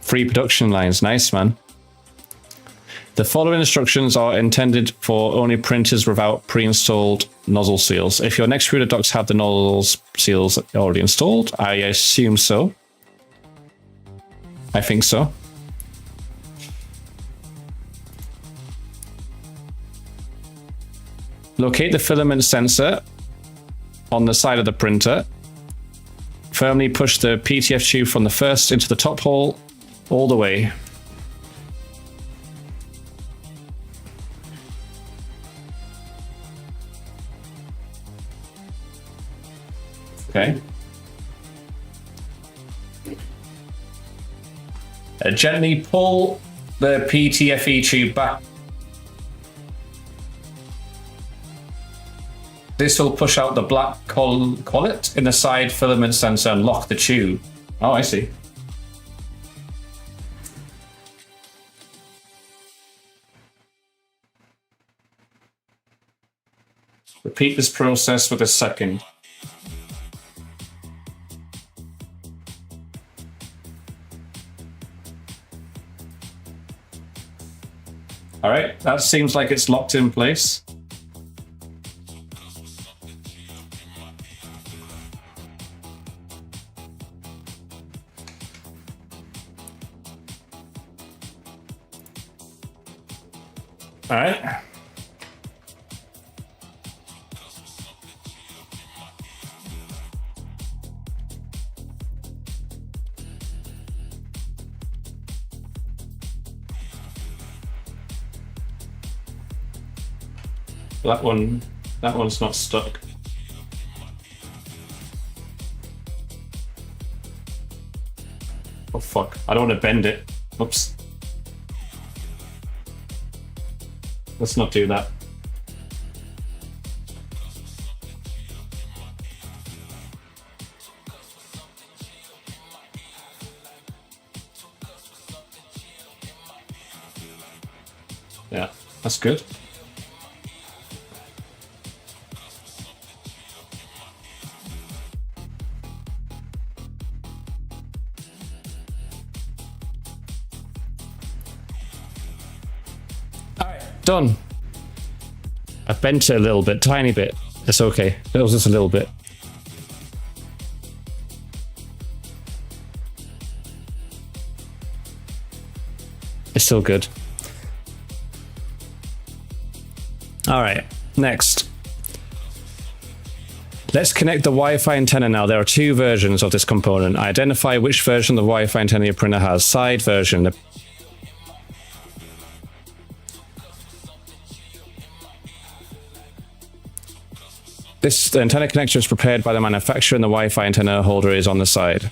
3 production lines. Nice, man. The following instructions are intended for only printers without pre-installed nozzle seals. If your next extruder docks have the nozzle seals already installed, I assume so. I think so. Locate the filament sensor on the side of the printer. Firmly push the PTF tube from the first into the top hole all the way. Okay. Gently pull the PTFE tube back. This will push out the black collet in the side filament sensor and lock the tube. Oh, I see. Repeat this process with a second. All right, that seems like it's locked in place. All right. That one That one's not stuck. Oh fuck, I don't want to bend it. Oops. Let's not do that. Yeah, that's good. Done. I bent it a little bit, tiny bit. It's okay. It was just a little bit. It's still good. All right, next. Let's connect the Wi-Fi antenna now. There are two versions of this component. Identify which version of the Wi-Fi antenna your printer has. Side version. The antenna connector is prepared by the manufacturer and the Wi-Fi antenna holder is on the side.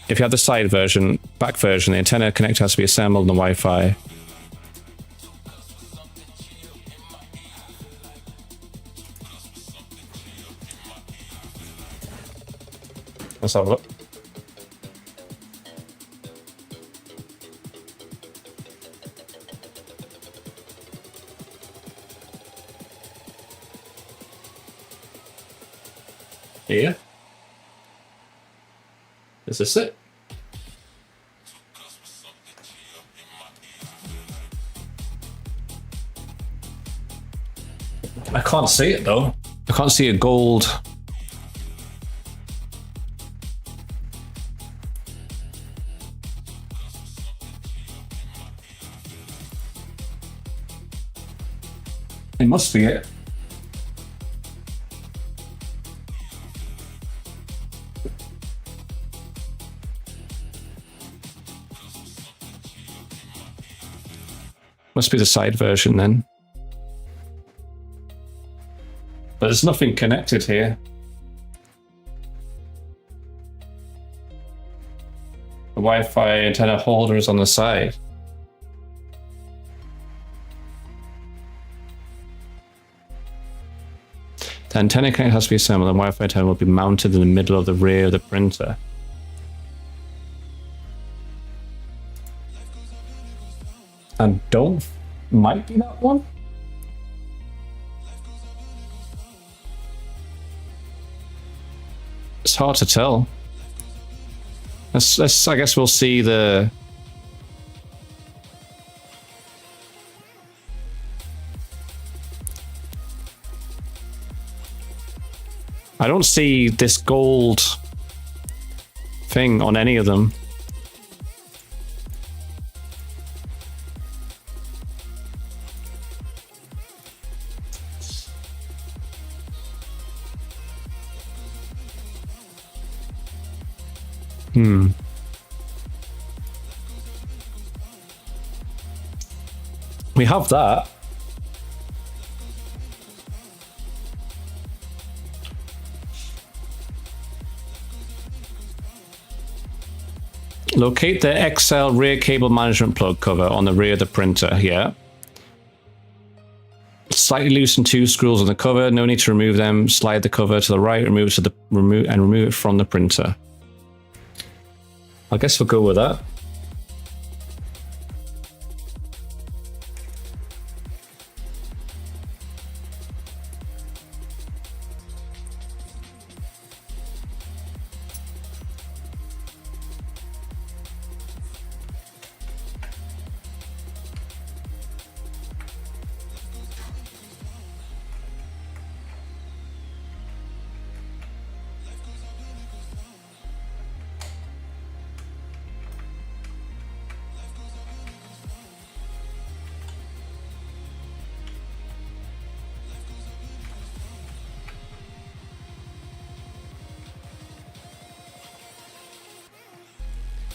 If you have the side version, back version, the antenna connector has to be assembled in the Wi-Fi. Let's have a look. Here. Is this it? I can't see it though. I can't see a gold. It must be it. Must be the side version then. But there's nothing connected here. The Wi-Fi antenna holder is on the side. The antenna connector has to be assembled. The Wi-Fi antenna will be mounted in the middle of the rear of the printer. And don't might be that one. It's hard to tell. Let's I guess we'll see the. I don't see this gold thing on any of them. We have that. Locate the XL rear cable management plug cover on the rear of the printer. Yeah. Slightly loosen two screws on the cover. No need to remove them. Slide the cover to the right. Remove it to the remove it from the printer. I guess we'll go with that.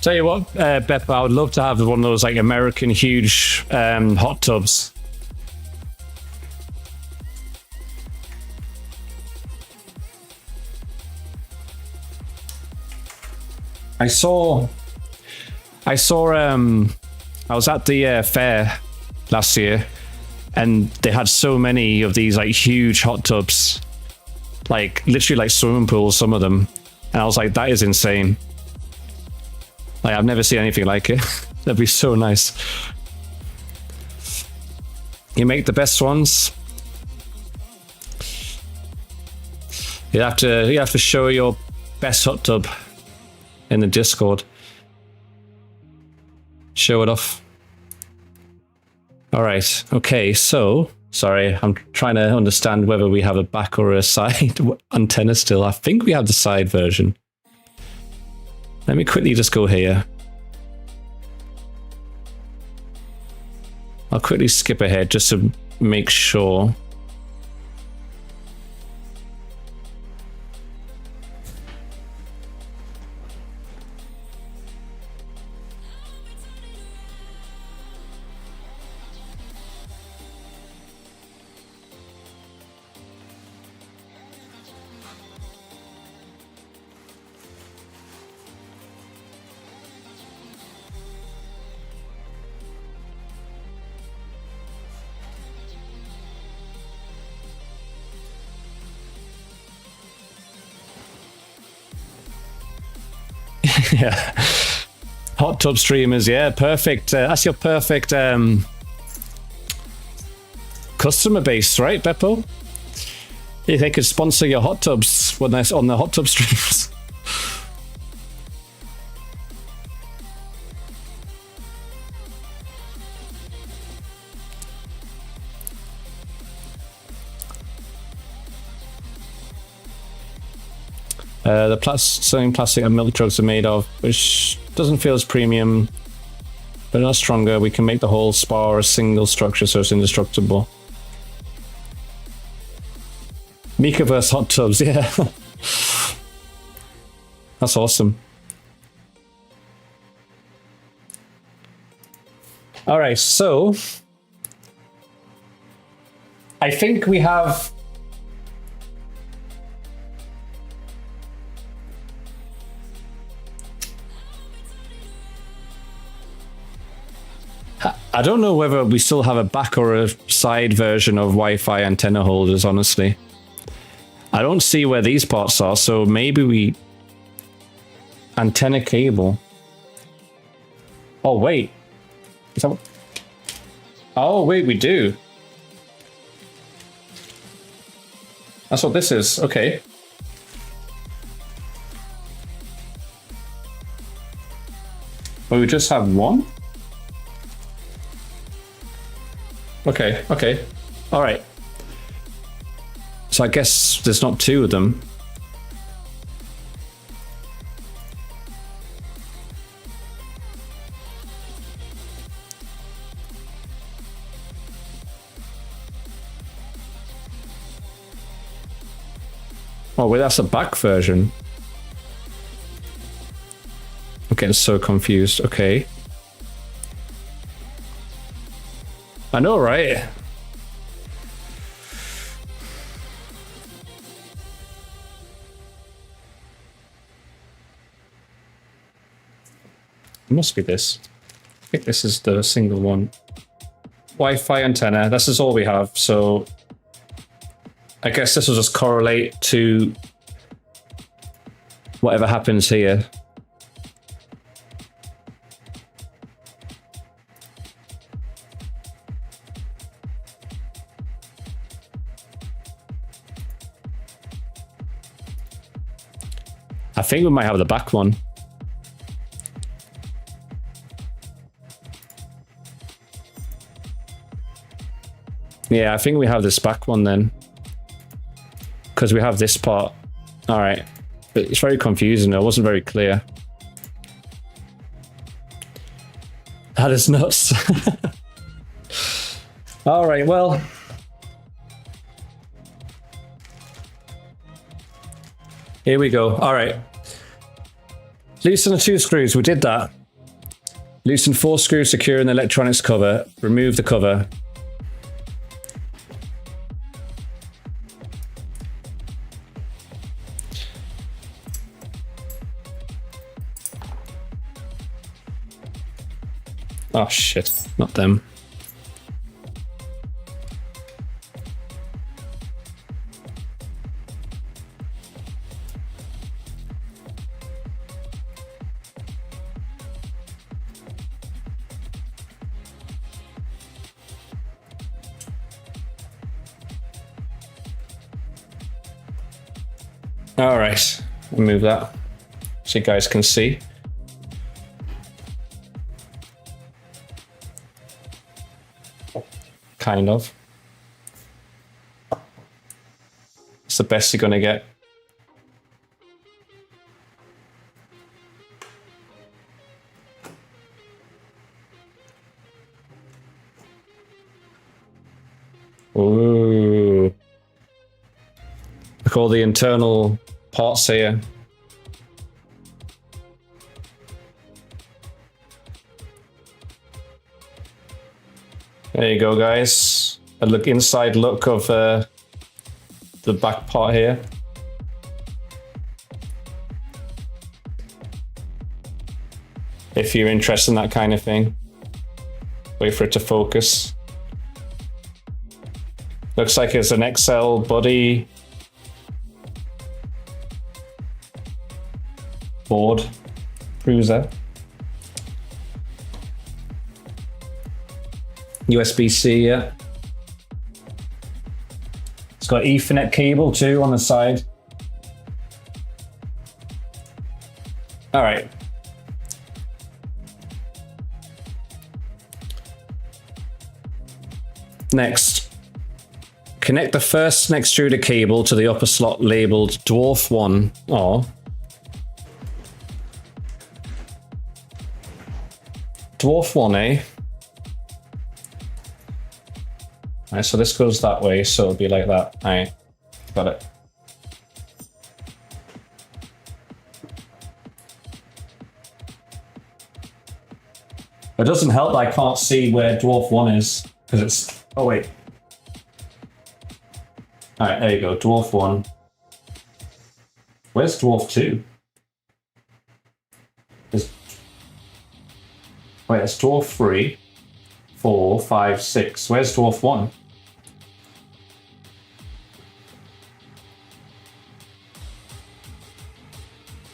Tell you what, Beppa, I would love to have one of those like American huge hot tubs. I saw I was at the fair last year, and they had so many of these like huge hot tubs, like literally like swimming pools, some of them, and I was like, that is insane. Like, I've never seen anything like it. That'd be so nice. You make the best ones. You have to show your best hot tub in the Discord. Show it off. All right. Okay. So, sorry, I'm trying to understand whether we have a back or a side antenna still. I think we have the side version. Let me quickly just go here. I'll quickly skip ahead just to make sure. Yeah, hot tub streamers. Yeah, perfect. That's your perfect customer base, right, Beppo? If they could sponsor your hot tubs when they're on the hot tub streams. The same plastic and milk jugs are made of, which doesn't feel as premium, but not stronger. We can make the whole spa a single structure, so it's indestructible. Mikaverse hot tubs, yeah. That's awesome. All right, so I think we have. I don't know whether we still have a back or a side version of Wi-Fi antenna holders, honestly. I don't see where these parts are, so maybe we... Antenna cable. Oh, wait. Is that... Oh, wait, we do. That's what this is. Okay. Well, we just have one? Okay, okay. All right. So I guess there's not two of them. Oh, wait, that's a back version. I'm getting so confused. Okay. I know, right? It must be this. I think this is the single one. Wi-Fi antenna. This is all we have. So I guess this will just correlate to whatever happens here. I think we might have the back one. Yeah, I think we have this back one then. Because we have this part. All right. It's very confusing. It wasn't very clear. That is nuts. All right, well. Here we go. All right. Loosen the 2 screws. We did that. Loosen 4 screws securing the electronics cover. Remove the cover. Oh shit, not them. All right, move that so you guys can see. Kind of. It's the best you're gonna get. Ooh. Look at all the internal parts here. There you go, guys. A look inside look of the back part here. If you're interested in that kind of thing. Wait for it to focus. Looks like it's an XL body board, Prusa. USB-C, yeah. It's got Ethernet cable too on the side. All right. Next, connect the first extruder cable to the upper slot labeled Dwarf 1 or Dwarf 1A. All right, so this goes that way, so it'll be like that. All right, got it. It doesn't help that I can't see where Dwarf 1 is, because it's... Oh, wait. All right, there you go, Dwarf 1. Where's Dwarf 2? Wait, it's Dwarf 3, 4, 5, 6. Where's Dwarf 1?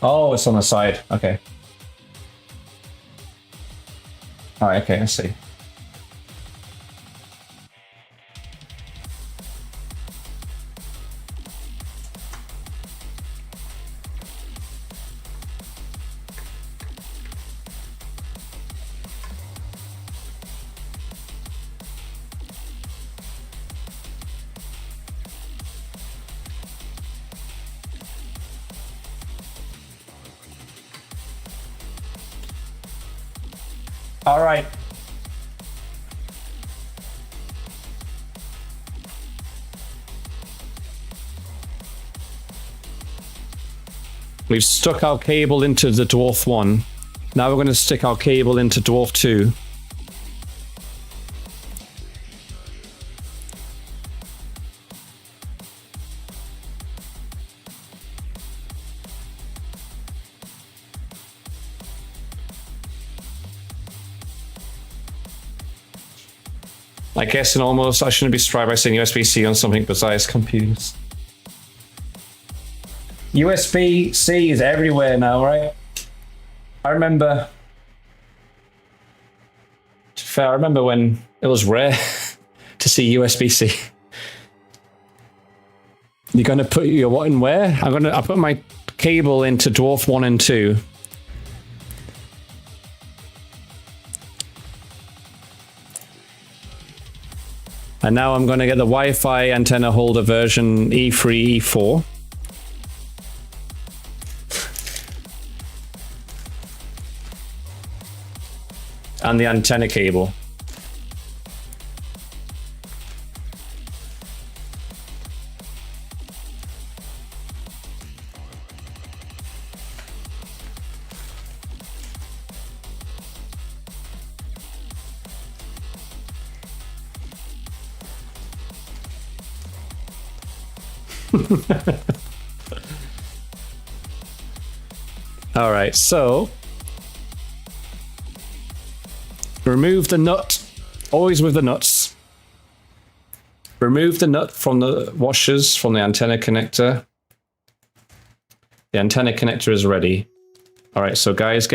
Oh, it's on the side. Okay. All right, okay, I see. All right. We've stuck our cable into the Dwarf 1. Now we're going to stick our cable into Dwarf 2. I guess in almost, I shouldn't be surprised by saying USB-C on something besides computers. USB-C is everywhere now, right? I remember when it was rare to see USB-C. You're gonna put your what in where? I put my cable into Dwarf 1 and 2. And now I'm gonna get the Wi-Fi antenna holder version E3, E4. And the antenna cable. All right, so Remove the nut. Always with the nuts. Remove the nut from the washers from the antenna connector. The antenna connector is ready. All right, so guys,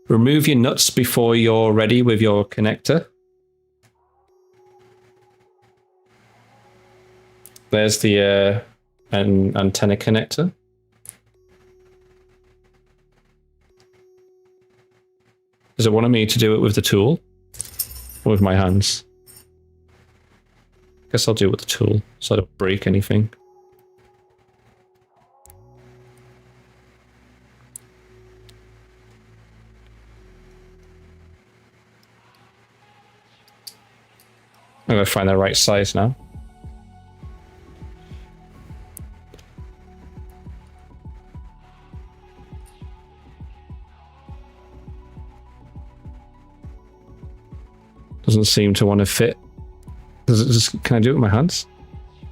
remove your nuts before you're ready with your connector. There's the antenna connector. Does it want me to do it with the tool or with my hands? Guess I'll do it with the tool so I don't break anything. I'm going to find the right size now. Doesn't seem to want to fit. Can I do it with my hands?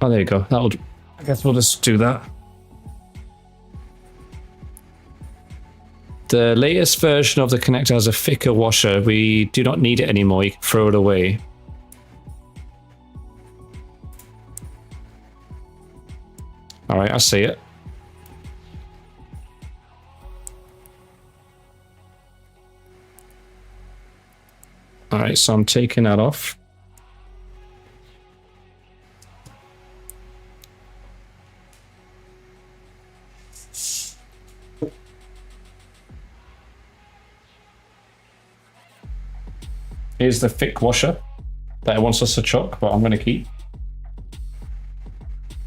Oh, there you go. I guess we'll just do that. The latest version of the connector has a thicker washer. We do not need it anymore. You can throw it away. All right, I see it. All right, so I'm taking that off. Here's the thick washer that it wants us to chuck, but I'm going to keep.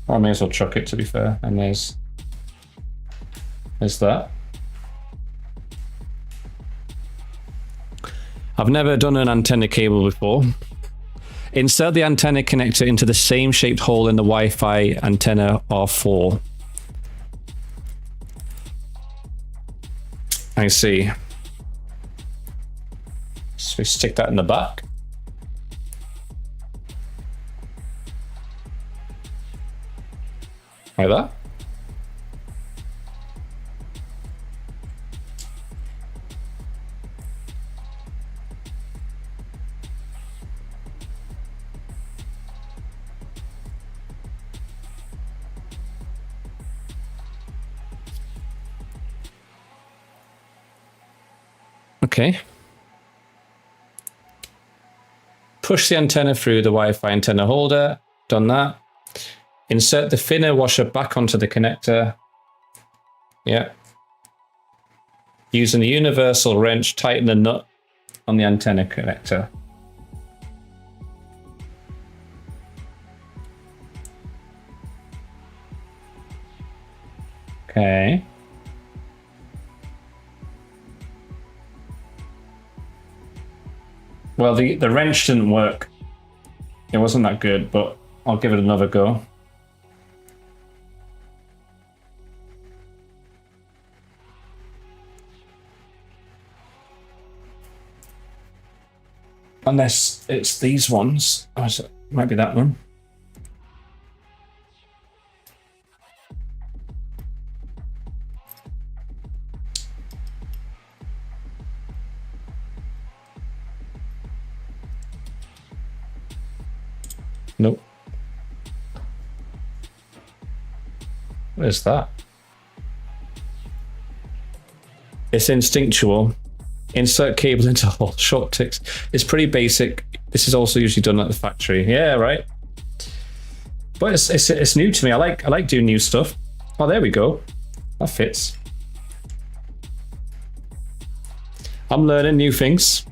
Or I may as well chuck it, to be fair. And there's that. I've never done an antenna cable before. Insert the antenna connector into the same shaped hole in the Wi-Fi antenna R4. I see. So we stick that in the back. Like that. Okay. Push the antenna through the Wi-Fi antenna holder. Done that. Insert the thinner washer back onto the connector. Yeah. Using the universal wrench, tighten the nut on the antenna connector. Okay. Well, the wrench didn't work. It wasn't that good, but I'll give it another go. Unless it's these ones. Oh, it might be that one. Nope. What is that? It's instinctual. Insert cable into hole. Short ticks. It's pretty basic. This is also usually done at the factory. Yeah, right. But it's new to me. I like doing new stuff. Oh, there we go. That fits. I'm learning new things.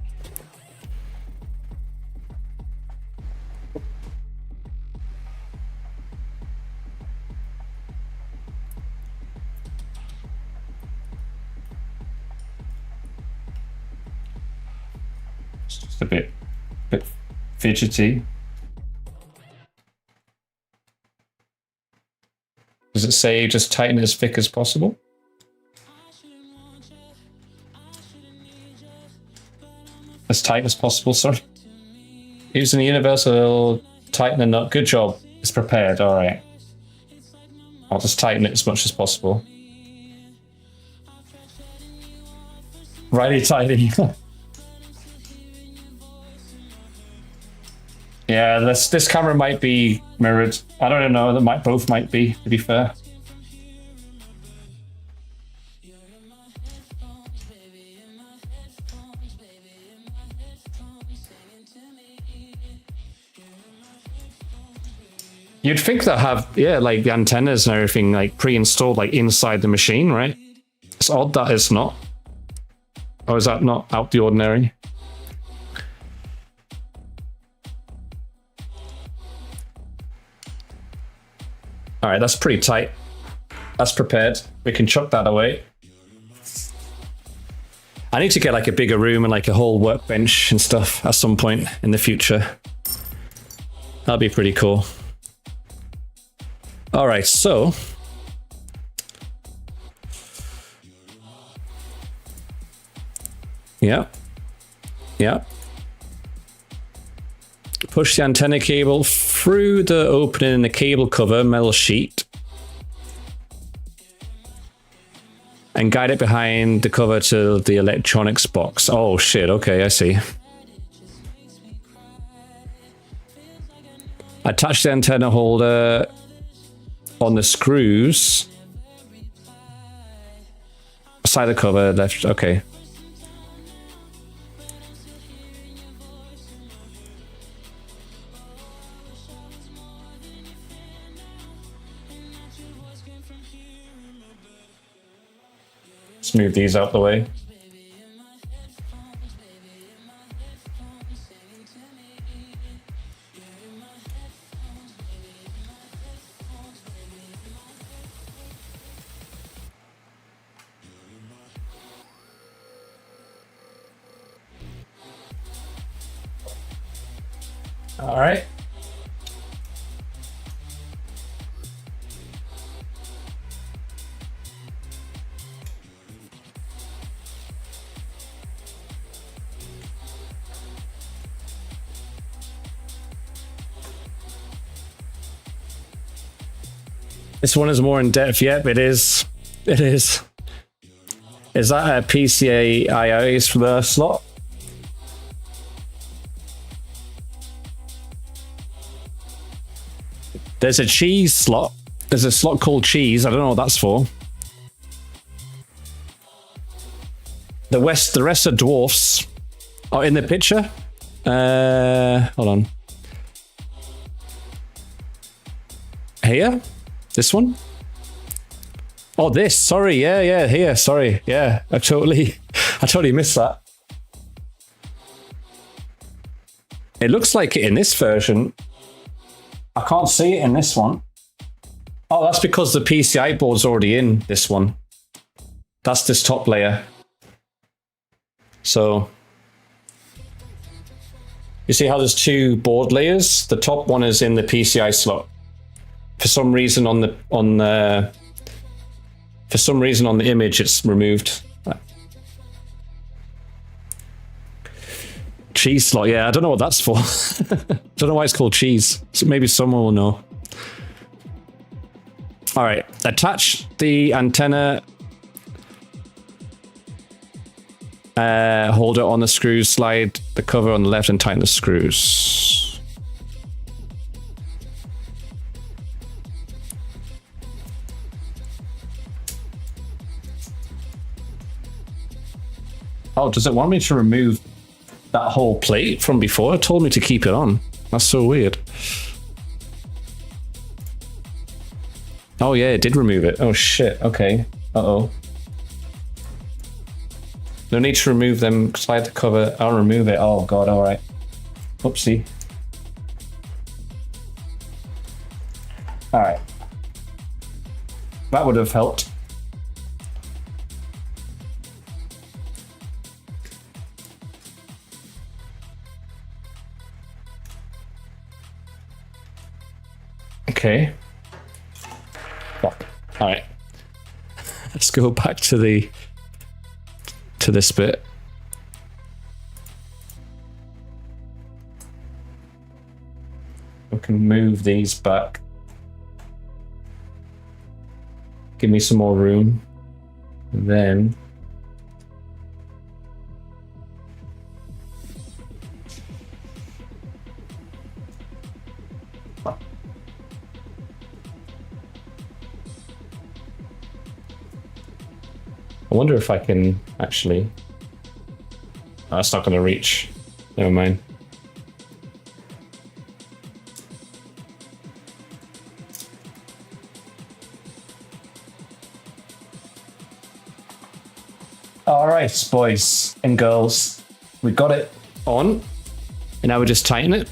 A bit fidgety. Does it say just tighten it as thick as possible? As tight as possible, sorry. Using the universal tighten the nut. Good job. It's prepared. All right. I'll just tighten it as much as possible. Righty tighty. Yeah, this camera might be mirrored. I don't know. That might both might be. To be fair. You'd think they'll have, yeah, like the antennas and everything like pre-installed like inside the machine, right? It's odd that it's not. Or is that not out the ordinary? All right, that's pretty tight. That's prepared. We can chuck that away. I need to get like a bigger room and like a whole workbench and stuff at some point in the future. That'd be pretty cool. All right, so yeah. Push the antenna cable through the opening in the cable cover metal sheet and guide it behind the cover to the electronics box. Oh shit, okay, I see. Attach the antenna holder on the screws. Side of the cover, left, okay. Let's move these out the way. All right. This one is more in depth. Yep, it is. It is. Is that a PCIe for the slot? There's a cheese slot. There's a slot called cheese. I don't know what that's for. The rest are dwarfs. Oh, in the picture? Hold on. Here? This one? Oh, this. Sorry. Yeah, here. Sorry. Yeah, I totally missed that. It looks like it in this version. I can't see it in this one. Oh, that's because the PCI board's already in this one. That's this top layer. So you see how there's two board layers? The top one is in the PCI slot. For some reason on the image it's removed. Cheese slot, yeah, I don't know what that's for. Don't know why it's called cheese. So maybe someone will know. All right, attach the antenna holder on the screws, slide the cover on the left and tighten the screws. Oh, does it want me to remove that whole plate from before? It told me to keep it on. That's so weird. Oh yeah, it did remove it. Oh shit, okay. Uh-oh. No need to remove them. Slide the cover. I'll remove it. Oh god, alright. Oopsie. Alright. That would have helped. Okay. Fuck. All right. Let's go back to this bit. We can move these back. Give me some more room. And then I wonder if I can actually... Oh, that's not going to reach. Never mind. All right, boys and girls, we got it on, and now we just tighten it.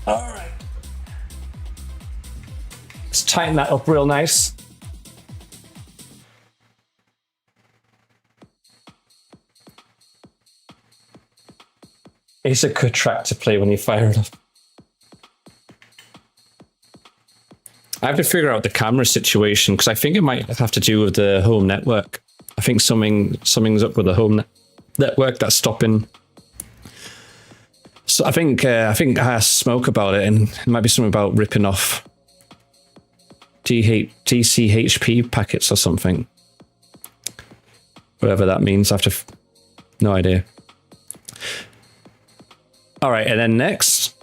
All right. Let's tighten that up real nice. It's a good track to play when you fire it up. I have to figure out the camera situation because I think it might have to do with the home network. I think something's up with the home network that's stopping. So I think I spoke about it, and it might be something about ripping off DCHP packets or something. Whatever that means, I have to... no idea. All right, and then next,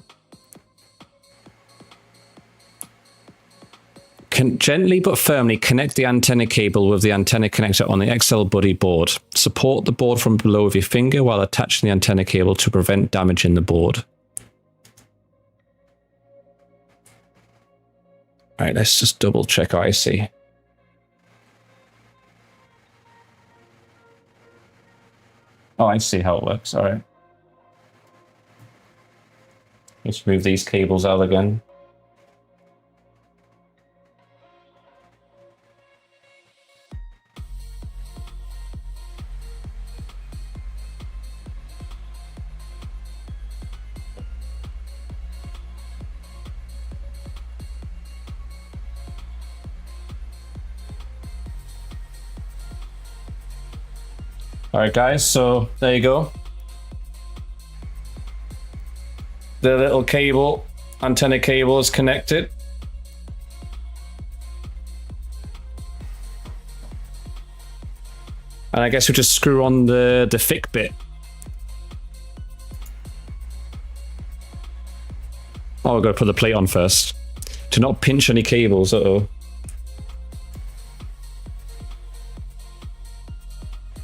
gently but firmly connect the antenna cable with the antenna connector on the XL buddy board. Support the board from below with your finger while attaching the antenna cable to prevent damage in the board. All right, let's just double check IC. Oh, I see how it works. All right. Let's move these cables out again. All right, guys, so there you go. The little cable, antenna cable is connected. And I guess we just screw on the thick bit. Oh, we've got to put the plate on first. Do not pinch any cables, uh-oh.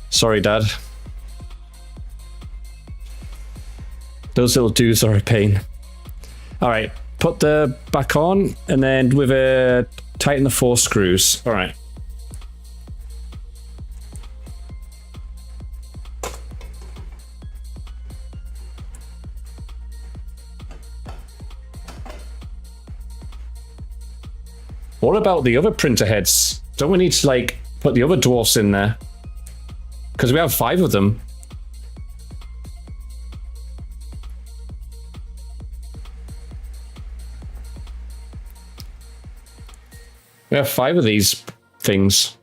Sorry, Dad. Those little dudes are a pain. All right, put the back on, and then with tighten the 4 screws. All right. What about the other printer heads? Don't we need to like put the other dwarfs in there? Because we have 5 of them. We have 5 of these things.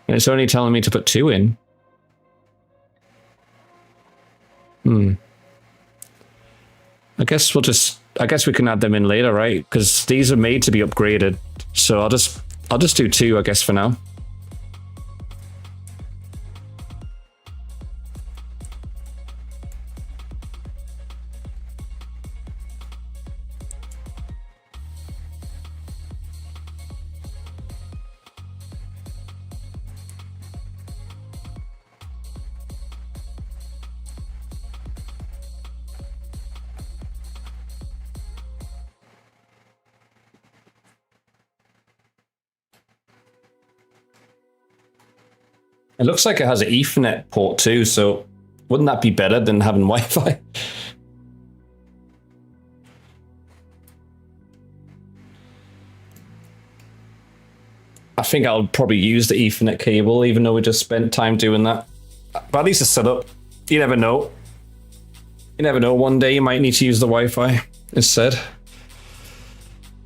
And it's only telling me to put 2 in. I guess we can add them in later, right? Because these are made to be upgraded. So I'll just do 2, I guess, for now. It looks like it has an Ethernet port too, so wouldn't that be better than having Wi-Fi? I think I'll probably use the Ethernet cable, even though we just spent time doing that. But at least it's set up. You never know. You never know. One day you might need to use the Wi-Fi instead.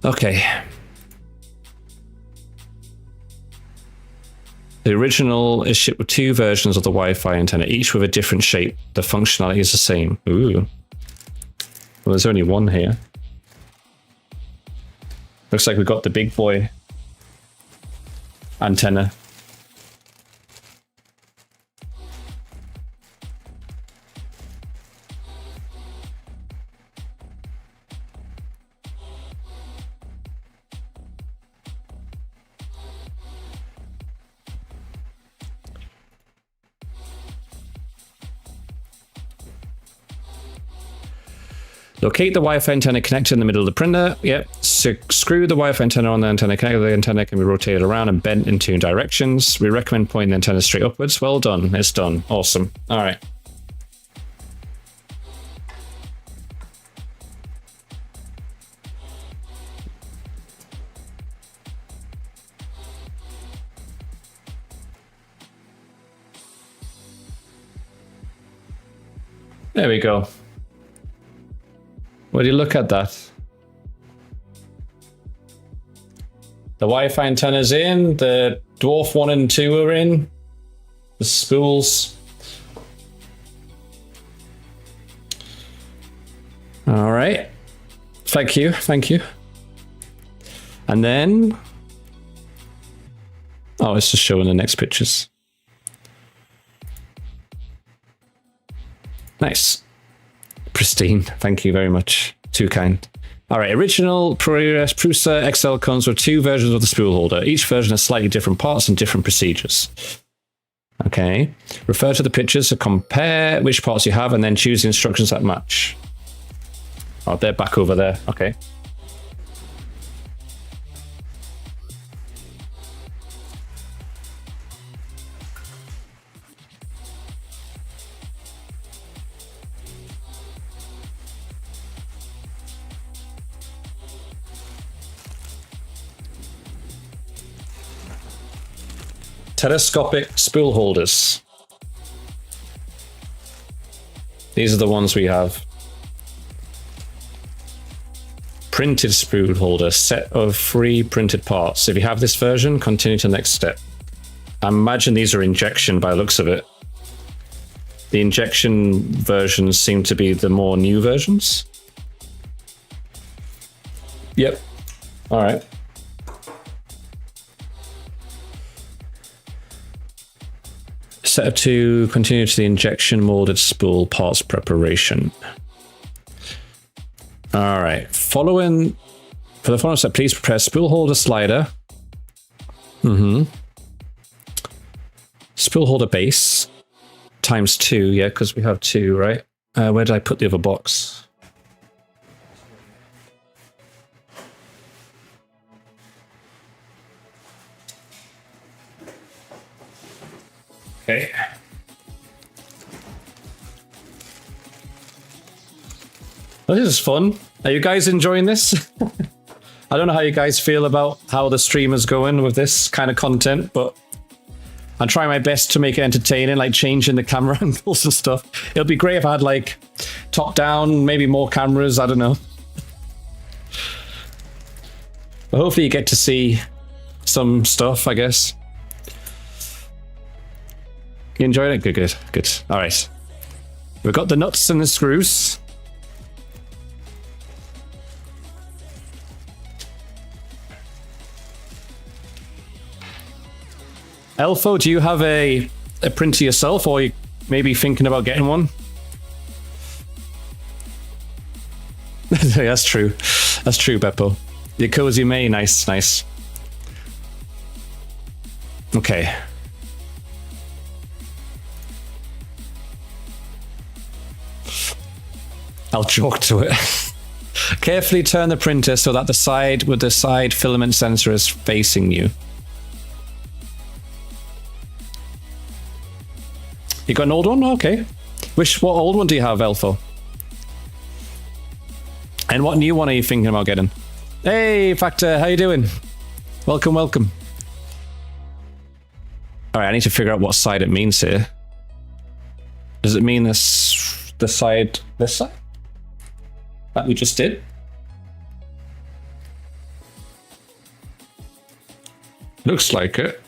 Okay. The original is shipped with 2 versions of the Wi-Fi antenna, each with a different shape. The functionality is the same. Ooh. Well, there's only one here. Looks like we've got the big boy antenna. Locate the Wi-Fi antenna connected in the middle of the printer. Yep. So screw the Wi-Fi antenna on the antenna. Connect the antenna can be rotated around and bent in 2 directions. We recommend pointing the antenna straight upwards. Well done. It's done. Awesome. All right. There we go. Would you look at that? The Wi-Fi antenna's in, the dwarf 1 and 2 are in, the spools. All right. Thank you, thank you. And then, oh, it's just showing the next pictures. Nice. Pristine. Thank you very much. Too kind. All right. Original Prusa XL comes with 2 versions of the spool holder. Each version has slightly different parts and different procedures. Okay. Refer to the pictures to compare which parts you have and then choose the instructions that match. Oh, they're back over there. Okay. Telescopic spool holders. These are the ones we have. Printed spool holder, set of 3 printed parts. If you have this version, continue to the next step. I imagine these are injection by the looks of it. The injection versions seem to be the more new versions. Yep. All right. Set of 2, continue to the injection molded spool parts preparation. All right. For the following step, please prepare spool holder slider. Spool holder base times 2. Yeah, because we have 2, right? Where did I put the other box? Okay. Well, this is fun. Are you guys enjoying this? I don't know how you guys feel about how the stream is going with this kind of content, but I'm trying my best to make it entertaining, like changing the camera angles and stuff. It'll be great if I had like top down, maybe more cameras, I don't know. But hopefully you get to see some stuff, I guess. You enjoyed it? Good, good, good. All right. We've got the nuts and the screws. Elfo, do you have a printer yourself, or are you maybe thinking about getting one? That's true. That's true, Beppo. Your cozy May, nice, nice. Okay. I'll chalk to it. Carefully turn the printer so that the side with the side filament sensor is facing you. You got an old one? Okay. What old one do you have, Elfo? And what new one are you thinking about getting? Hey, Factor, how you doing? Welcome, welcome. All right, I need to figure out what side it means here. Does it mean this side, this side? That we just did? Looks like it.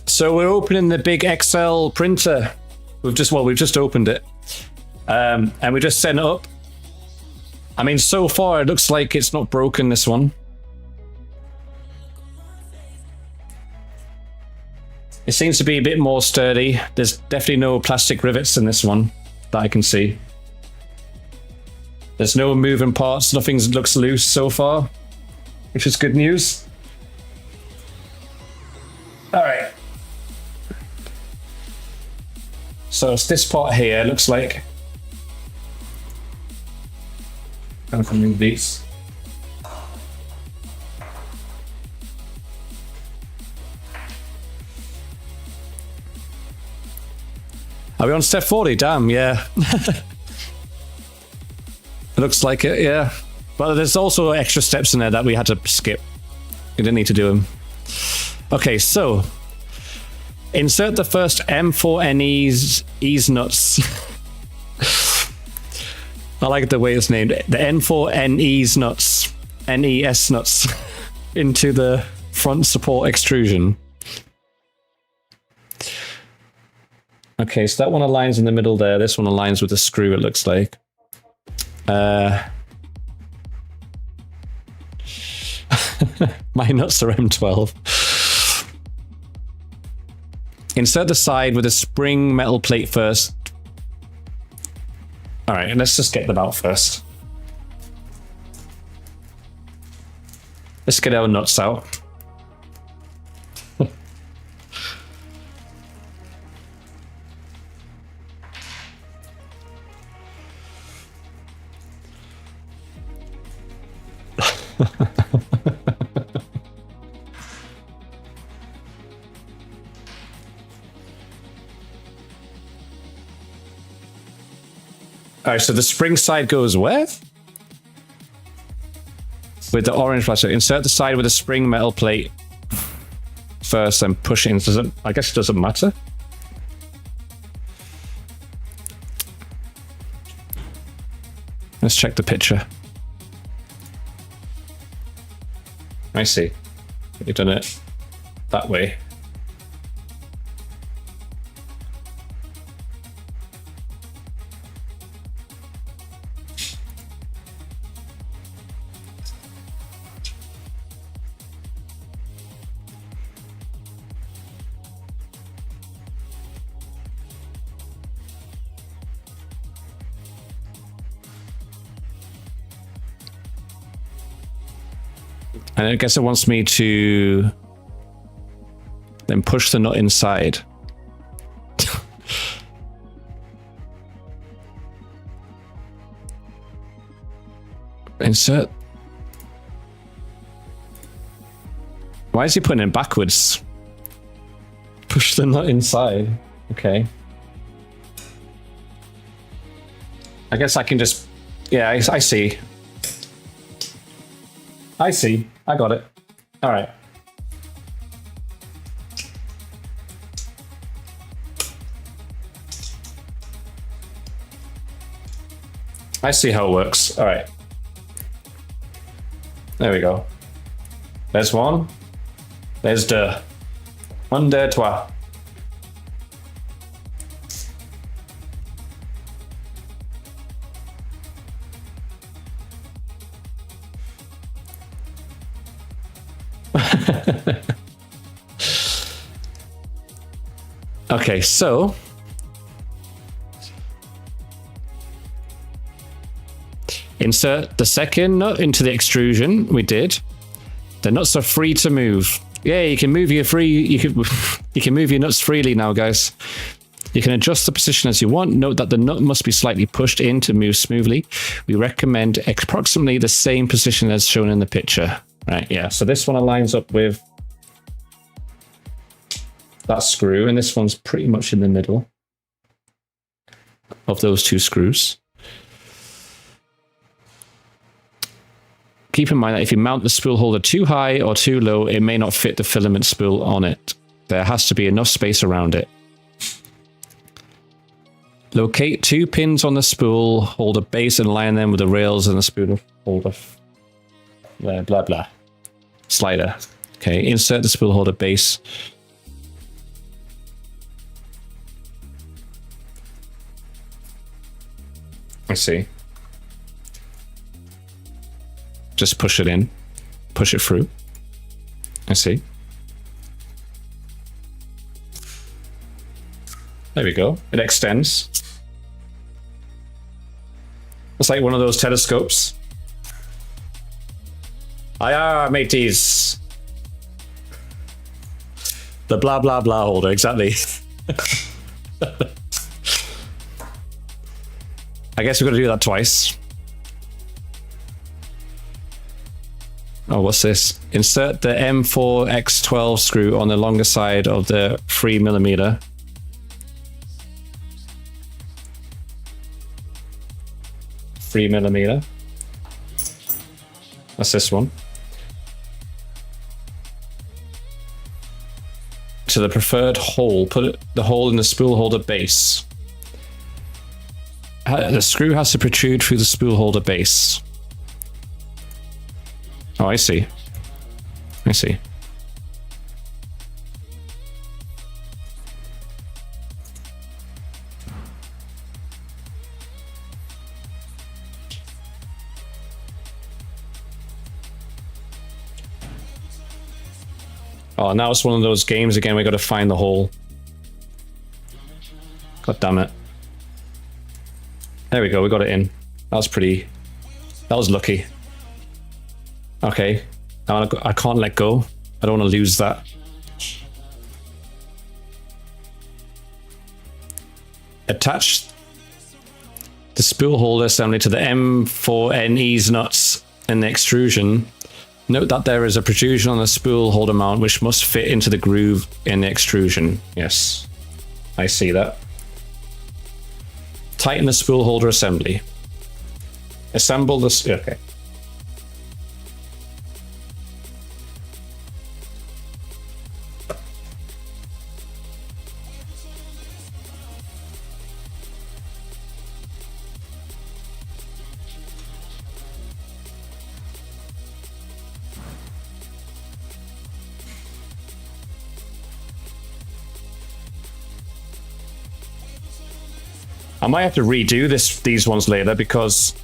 So we're opening the big XL printer. We've just opened it. And we just set it up. I mean, so far it looks like it's not broken, this one. It seems to be a bit more sturdy. There's definitely no plastic rivets in this one that I can see. There's no moving parts. Nothing looks loose so far, which is good news. All right. So it's this part here, looks like. I'm going to move these. Are we on step 40? Damn, yeah. Looks like it, yeah. But there's also extra steps in there that we had to skip. We didn't need to do them. Okay, so insert the first M4NE's ease nuts. I like the way it's named. The N4NE's nuts, NES nuts, into the front support extrusion. Okay, so that one aligns in the middle there. This one aligns with the screw, it looks like. My nuts are M12. Insert the side with a spring metal plate first. All right, let's just get them out first. Let's get our nuts out. All right, so the spring side goes where? With the orange plastic. Insert the side with a spring metal plate first and push it in. I guess it doesn't matter. Let's check the picture. I see. You've done it that way. And I guess it wants me to then push the nut inside. Insert. Why is he putting it backwards? Push the nut inside. Okay. I guess I can just... Yeah, I see. I see. I got it. All right. I see how it works. All right. There we go. There's one. There's deux. Un, deux, trois. Okay, so insert the second nut into the extrusion. We did. The nuts are free to move. Yeah, you can move your you can move your nuts freely now, guys. You can adjust the position as you want. Note that the nut must be slightly pushed in to move smoothly. We recommend approximately the same position as shown in the picture. Right, yeah. So this one aligns up with that screw, and this one's pretty much in the middle of those two screws. Keep in mind that if you mount the spool holder too high or too low, it may not fit the filament spool on it. There has to be enough space around it. Locate 2 pins on the spool, hold a base and line them with the rails and the spool holder. Blah, blah, blah. Slider. Okay, insert the spool holder base. I see. Just push it in. Push it through. I see. There we go. It extends. It's like one of those telescopes. Aye, mateys. The blah blah blah holder, exactly. I guess we've got to do that twice. Oh, what's this? Insert the M4X12 screw on the longer side of the 3mm. That's this one. To the preferred hole. Put the hole in the spool holder base. The screw has to protrude through the spool holder base. Oh, I see. I see. Oh, now it's one of those games again. We got to find the hole. God damn it. There we go. We got it in. That was pretty. That was lucky. Okay. Now I can't let go. I don't want to lose that. Attach the spool holder assembly to the M4Ne's nuts in the extrusion. Note that there is a protrusion on the spool holder mount which must fit into the groove in the extrusion. Yes, I see that. Tighten the spool holder assembly. Assemble this. Okay. I might have to redo these ones later because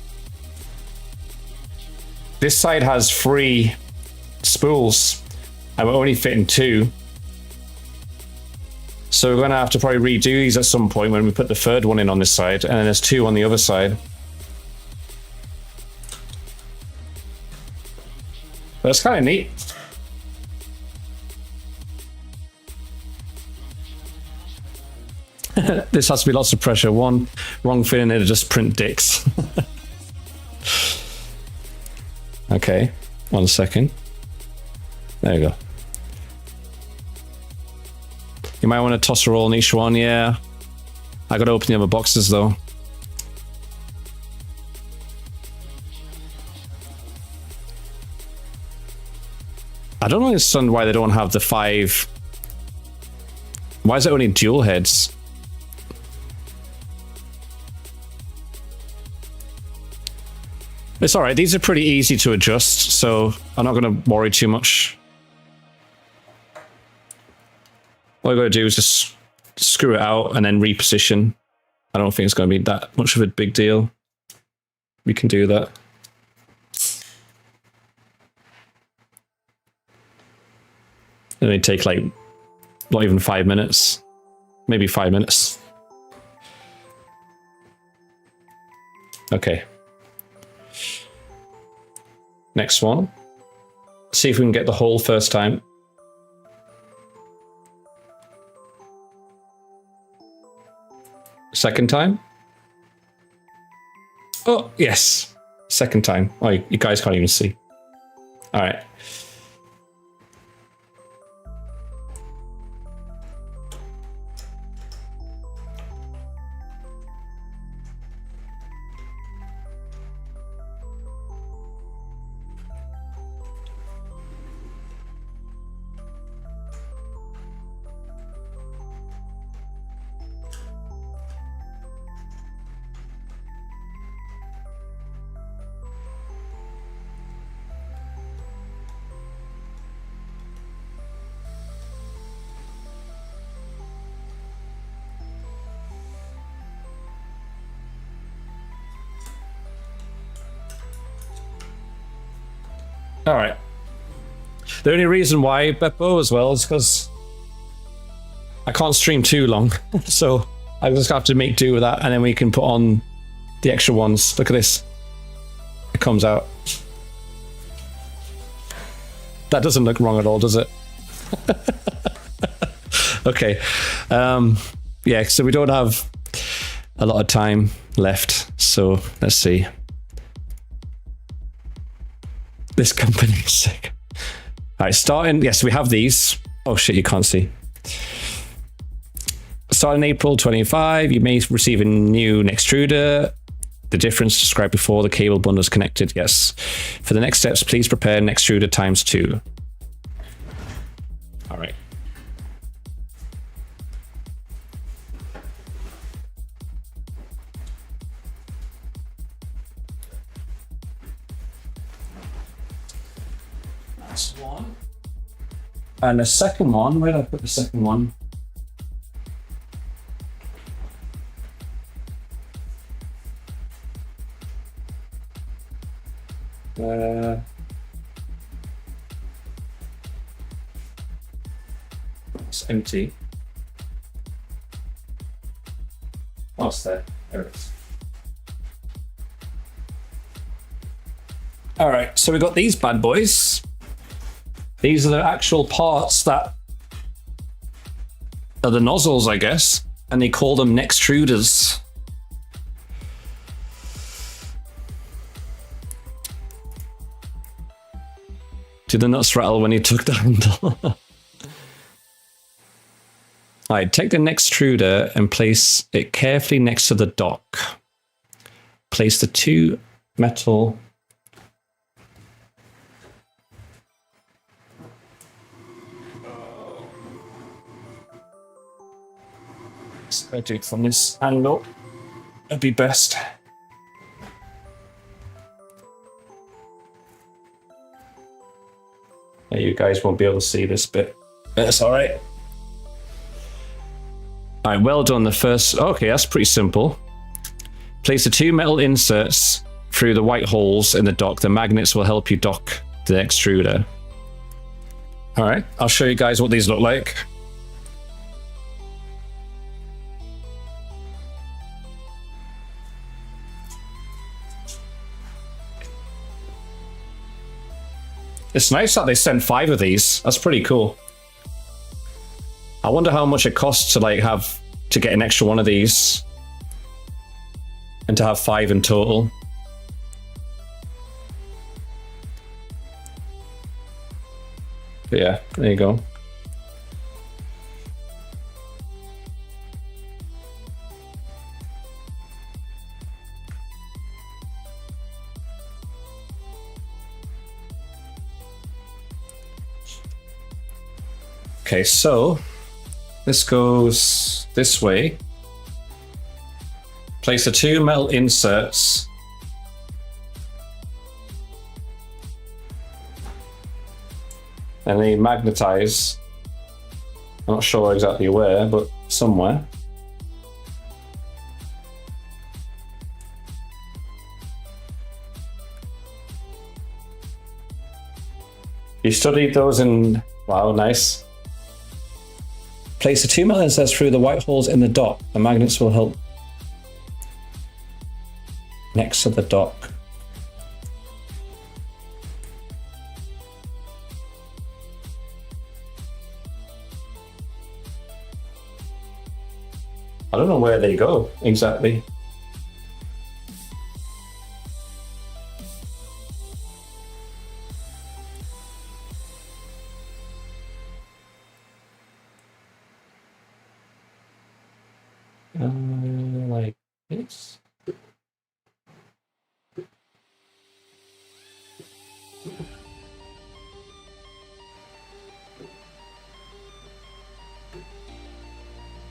this side has 3 spools and we're only fitting 2. So we're going to have to probably redo these at some point when we put the 3rd one in on this side, and then there's 2 on the other side. But it's kind of neat. This has to be lots of pressure. One wrong fit and it'll just print dicks. Okay, 1 second. There you go. You might want to toss a roll in each one, yeah. I gotta open the other boxes though. I don't understand why they don't have the 5. Why is it only dual heads? It's alright, these are pretty easy to adjust, so I'm not going to worry too much. All I got to do is just screw it out and then reposition. I don't think it's going to be that much of a big deal. We can do that. It only take like, not even 5 minutes. Maybe 5 minutes. Okay. Next one. See if we can get the hole first time. Second time. Oh, yes. Second time. Oh, you guys can't even see. All right. All right. The only reason why, Beppo, as well, is because I can't stream too long. So I just have to make do with that, and then we can put on the extra ones. Look at this. It comes out. That doesn't look wrong at all, does it? Okay. Yeah, so we don't have a lot of time left. So let's see. This company is sick. All right, starting. Yes, we have these. Oh shit, you can't see. Starting April 25, you may receive a new extruder. The difference described before, the cable bundle is connected. Yes. For the next steps, please prepare an extruder ×2. All right. That's one. And the second one, where did I put the second one? It's empty. What's that? There it is. All right, so we got these bad boys. These are the actual parts that are the nozzles, I guess, and they call them extruders. Did the nuts rattle when he took the handle? All right, take the extruder and place it carefully next to the dock. Place the two metal I do it from this angle. That'd be best. Yeah, you guys won't be able to see this bit. That's all right. All right, well done. The first. Okay, that's pretty simple. Place the two metal inserts through the white holes in the dock. The magnets will help you dock the extruder. All right, I'll show you guys what these look like. It's nice that they sent 5 of these. That's pretty cool. I wonder how much it costs to to get an extra one of these and to have 5 in total. But yeah, there you go. Okay, so this goes this way. Place the two metal inserts. And they magnetize. I'm not sure exactly where, but somewhere. You studied those in... Wow, nice. Place the two metal inserts through the white holes in the dock. The magnets will help next to the dock. I don't know where they go exactly. Like this.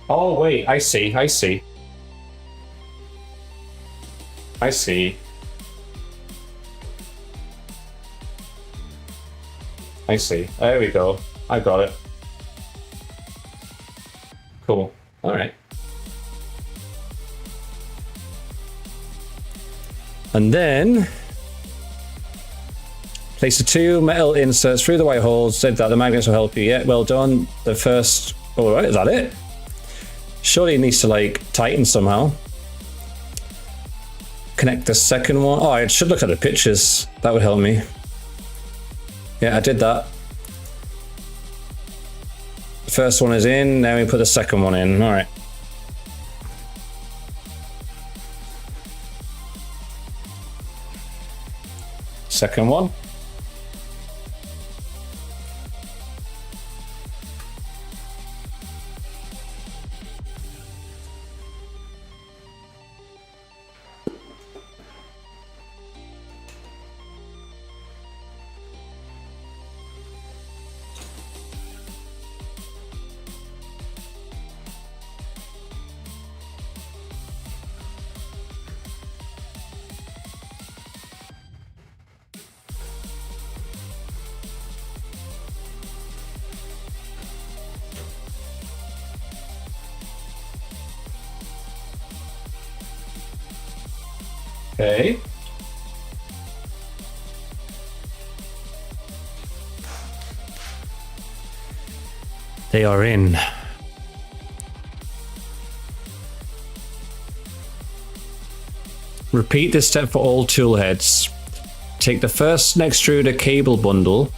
Oh wait, I see. I see. I see. I see. There we go. I got it. Cool. All right. And then Place the 2 metal inserts through the white holes. Said that the magnets will help you. Yeah, well done. The first. All right, is that it? Surely it needs to like tighten somehow. Connect the second one. Oh, I should look at the pictures. That would help me. Yeah, I did that. The first one is in. Now we put the second one in. All right. Second one. Okay. They are in. Repeat this step for all tool heads. Take the first extruder cable bundle.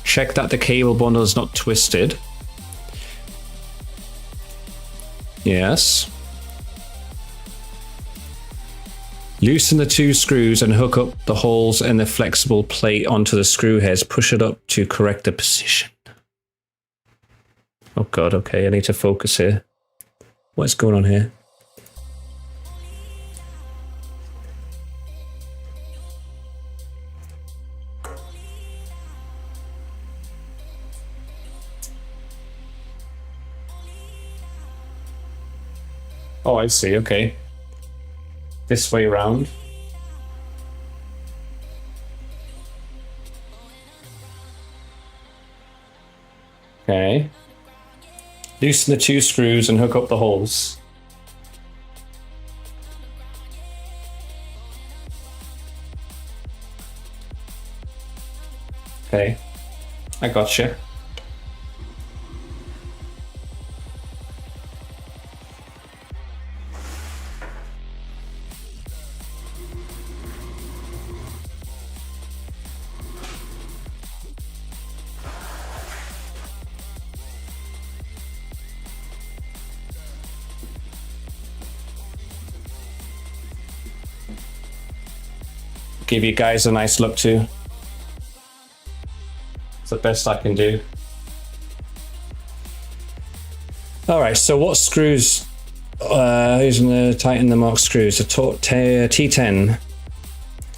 Check that the cable bundle is not twisted. Yes. Loosen the 2 screws and hook up the holes in the flexible plate onto the screw heads. Push it up to correct the position. Oh god, okay, I need to focus here. What's going on here? Oh, I see, okay. This way around. Okay. Loosen the 2 screws and hook up the holes. Okay. I gotcha. Give you guys a nice look too. It's the best I can do. All right, so what screws? Who's gonna tighten the marked screws? The T10,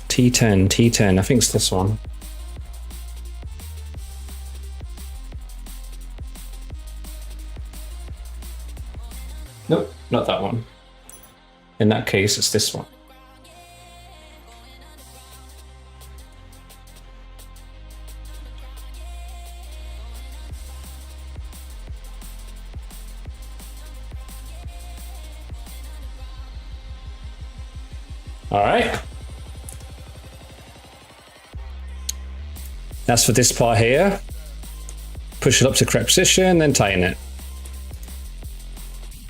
T10. I think it's this one. Nope, not that one. In that case, it's this one. All right. That's for this part here. Push it up to correct position, then tighten it.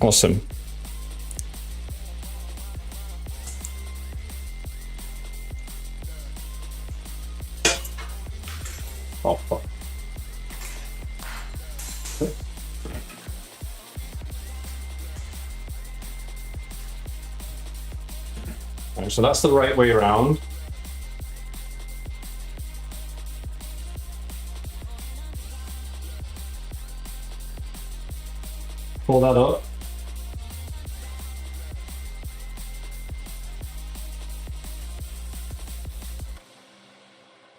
Awesome. Oh, fuck. Right, so that's the right way around. Pull that up.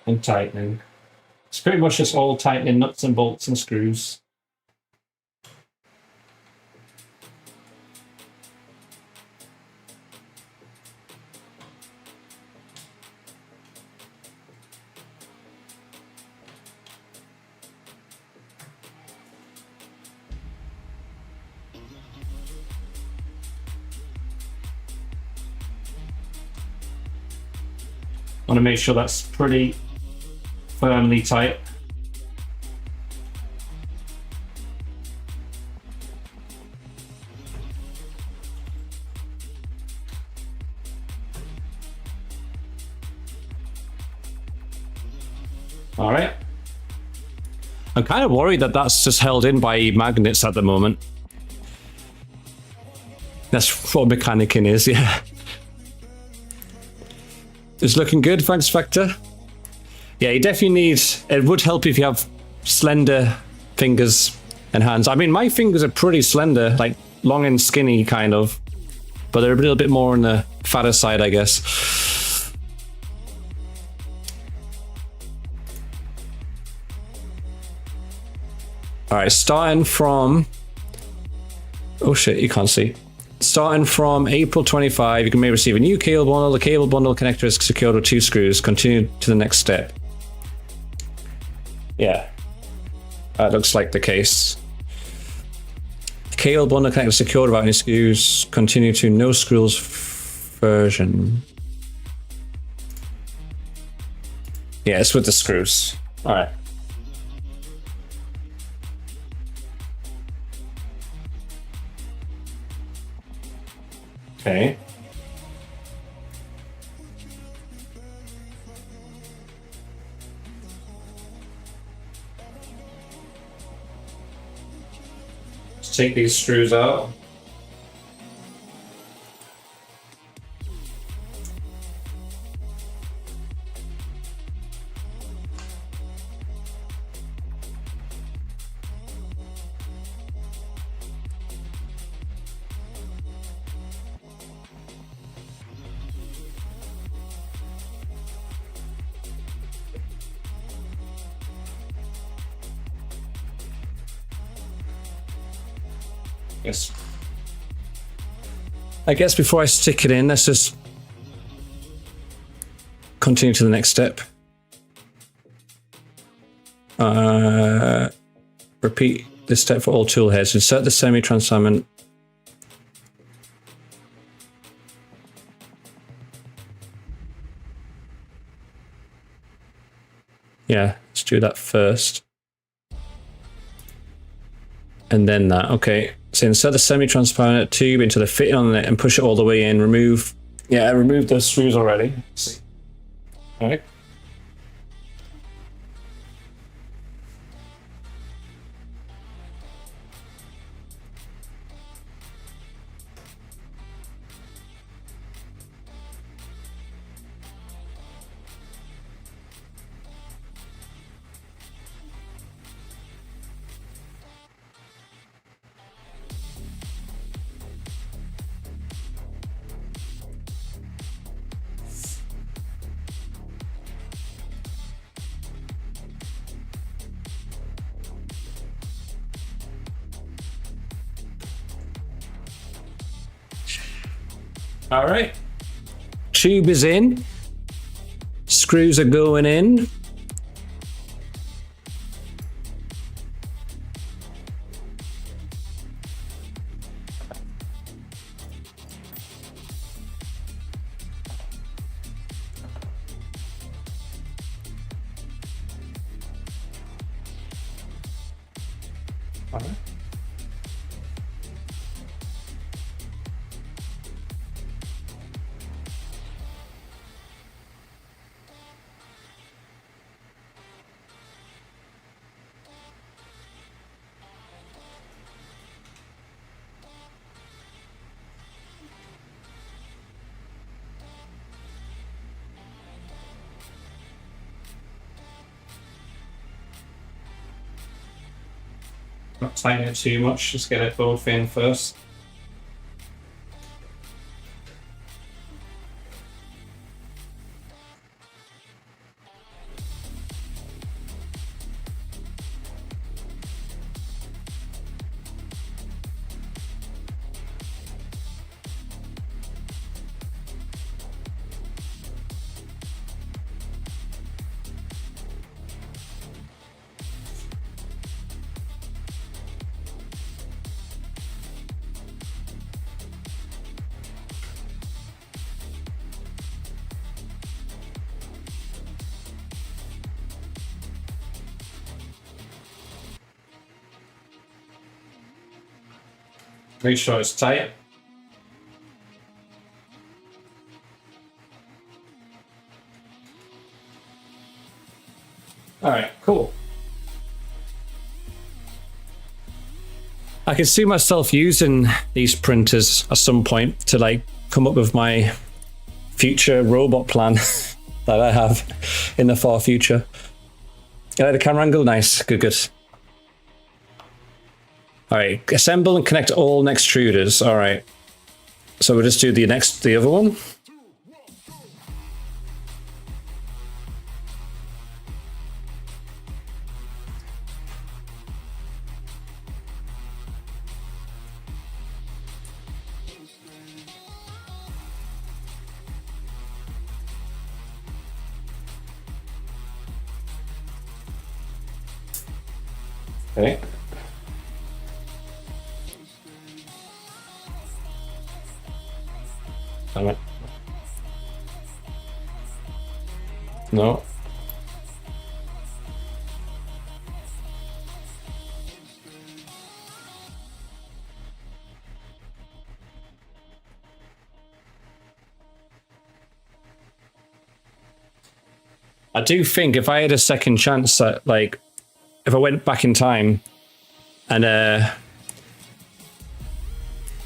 And tightening. It's pretty much just all tightening nuts and bolts and screws. Want to make sure that's pretty firmly tight. All right. I'm kind of worried that that's just held in by magnets at the moment. That's what mechanicking is, yeah. It's looking good, thanks, Vector. Yeah, you definitely need... It would help if you have slender fingers and hands. I mean, my fingers are pretty slender, like long and skinny, kind of. But they're a little bit more on the fatter side, I guess. All right, starting from... Oh shit, you can't see. Starting from April 25, you may receive a new cable bundle. The cable bundle connector is secured with 2 screws. Continue to the next step. Yeah, that looks like the case. Cable bundle connector secured without any screws. Continue to no screws version. Yeah, it's with the screws. All right. Okay. Let's take these screws out. Yes. I guess before I stick it in, let's just continue to the next step. Repeat this step for all tool heads. Insert the semi-transparent. Yeah, let's do that first. And then that, okay. So insert the semi-transparent tube into the fitting on it and push it all the way in. Remove, yeah, I removed those screws already. See. All right. All right, tube is in, screws are going in. All right. Not tighten it too much, just get it both in first. Make sure it's tight. All right, cool. I can see myself using these printers at some point to like come up with my future robot plan that I have in the far future. The camera angle, nice, good. All right, assemble and connect all extruders. All right, so we'll just do the other one. Okay. Damn it. No. I do think if I had a second chance that, like, if I went back in time and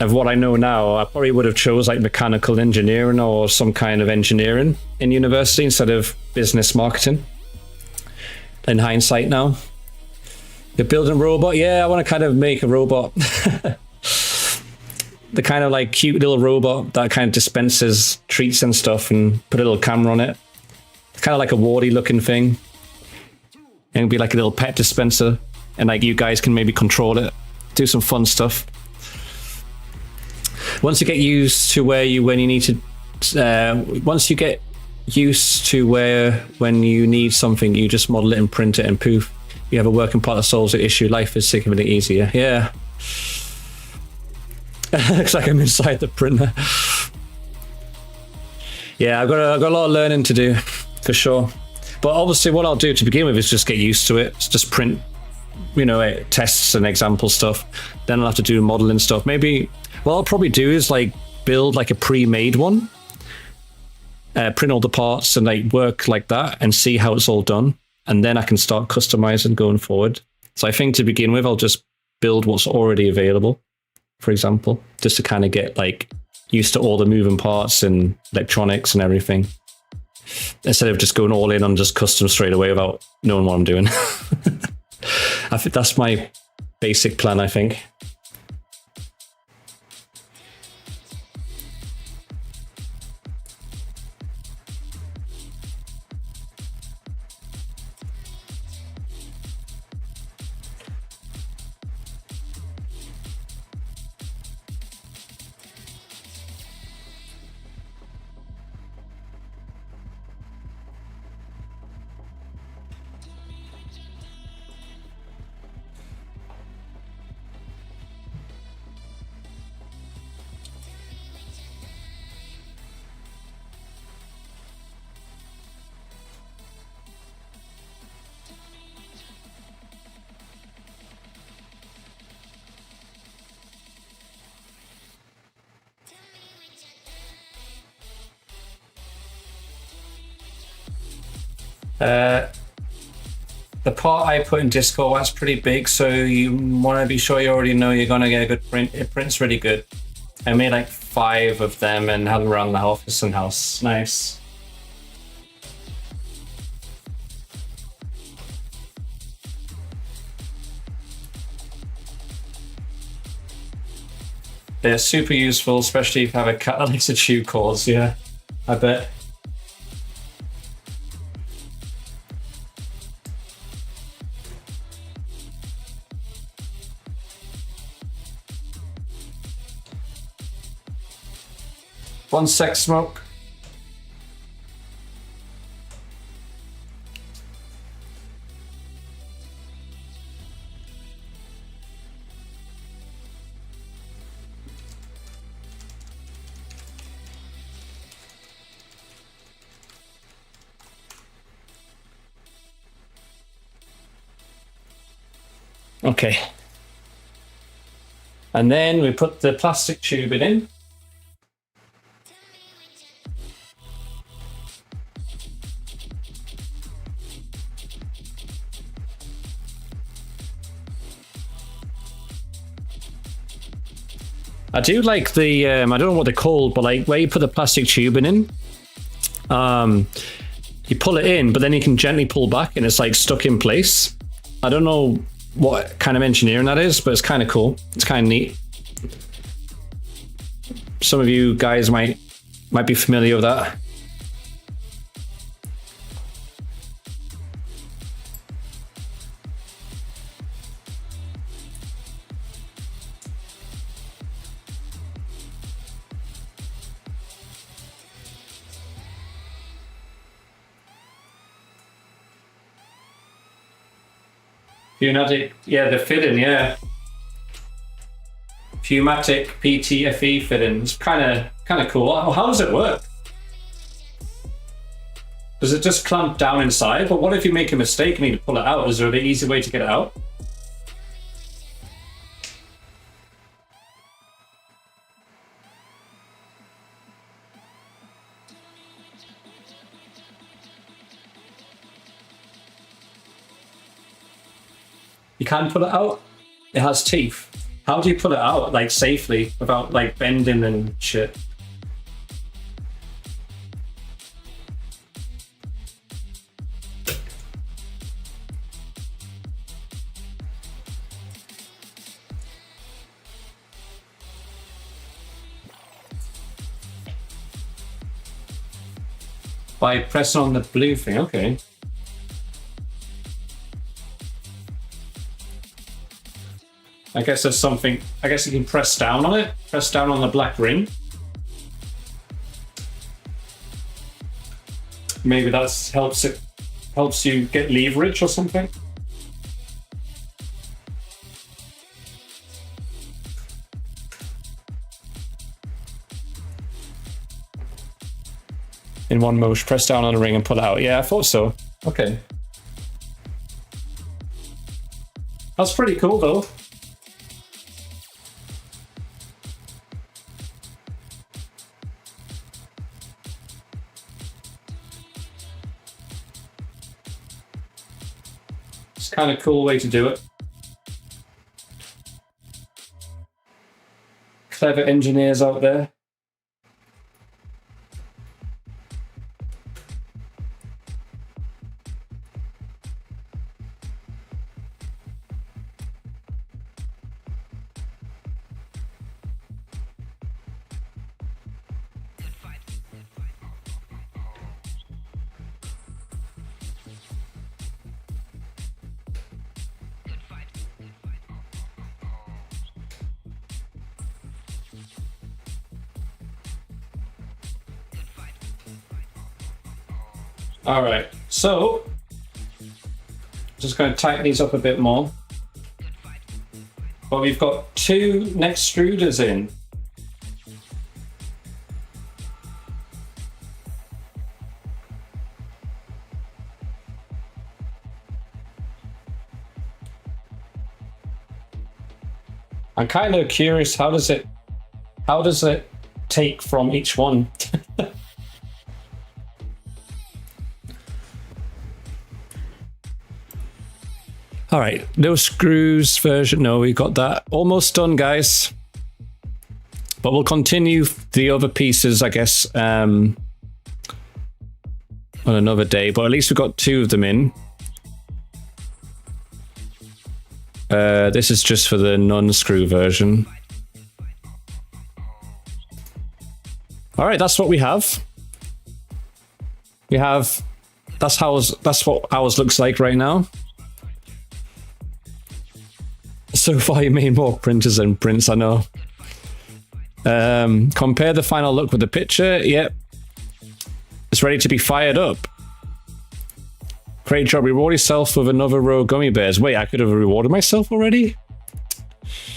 of what I know now, I probably would have chose like mechanical engineering or some kind of engineering in university instead of business marketing. In hindsight now. You're building a robot? Yeah, I want to kind of make a robot. The kind of like cute little robot that kind of dispenses treats and stuff and put a little camera on it. It's kind of like a warty looking thing. And it'd be like a little pet dispenser. And like you guys can maybe control it. Do some fun stuff. Once you get used to when you need to, once you get used to when you need something, you just model it and print it and poof, you have a working part that solves the issue. Life is significantly easier. Yeah. Looks like I'm inside the printer. Yeah, I've got a lot of learning to do, for sure. But obviously what I'll do to begin with is just get used to it. It's just print, tests and example stuff. Then I'll have to do modeling stuff. Maybe what I'll probably do is like build like a pre-made one, print all the parts and like work like that and see how it's all done. And then I can start customizing going forward. So I think to begin with, I'll just build what's already available, for example, just to kind of get like used to all the moving parts and electronics and everything. Instead of just going all in on just custom straight away without knowing what I'm doing. I think that's my basic plan, I think. The part I put in Discord, that's pretty big, so you want to be sure you already know you're going to get a good print. It prints really good. I made like 5 of them and had them around the office and house. Nice. They're super useful, especially if you have a cat that likes to chew cords, yeah, I bet. One sec, Smoke. Okay. And then we put the plastic tubing in. I do like the, I don't know what they're called, but like where you put the plastic tubing in, you pull it in, but then you can gently pull back and it's like stuck in place. I don't know what kind of engineering that is, but it's kind of cool. It's kind of neat. Some of you guys might be familiar with that. Pneumatic, yeah, the fitting, yeah. Pneumatic PTFE fittings, kind of cool. How does it work? Does it just clamp down inside? But what if you make a mistake and need to pull it out? Is there an easy way to get it out? You can pull it out? It has teeth. How do you pull it out, like, safely, without, like, bending and shit? By pressing on the blue thing, okay. I guess there's something, I guess you can press down on it, press down on the black ring. Maybe that helps you get leverage or something. In one motion, press down on the ring and pull it out. Yeah, I thought so. Okay. That's pretty cool though. Kind of cool way to do it. Clever engineers out there. All right, so just going to tighten these up a bit more. But we've got 2 neck extruders in. I'm kind of curious, how does it take from each one? All right, no screws version. No, we got that almost done, guys. But we'll continue the other pieces, I guess, on another day. But at least we've got 2 of them in. This is just for the non-screw version. All right, that's what we have. We have. That's what ours looks like right now. So far, you made more printers than prints, I know. Compare the final look with the picture. Yep. It's ready to be fired up. Great job. Reward yourself with another row of gummy bears. Wait, I could have rewarded myself already?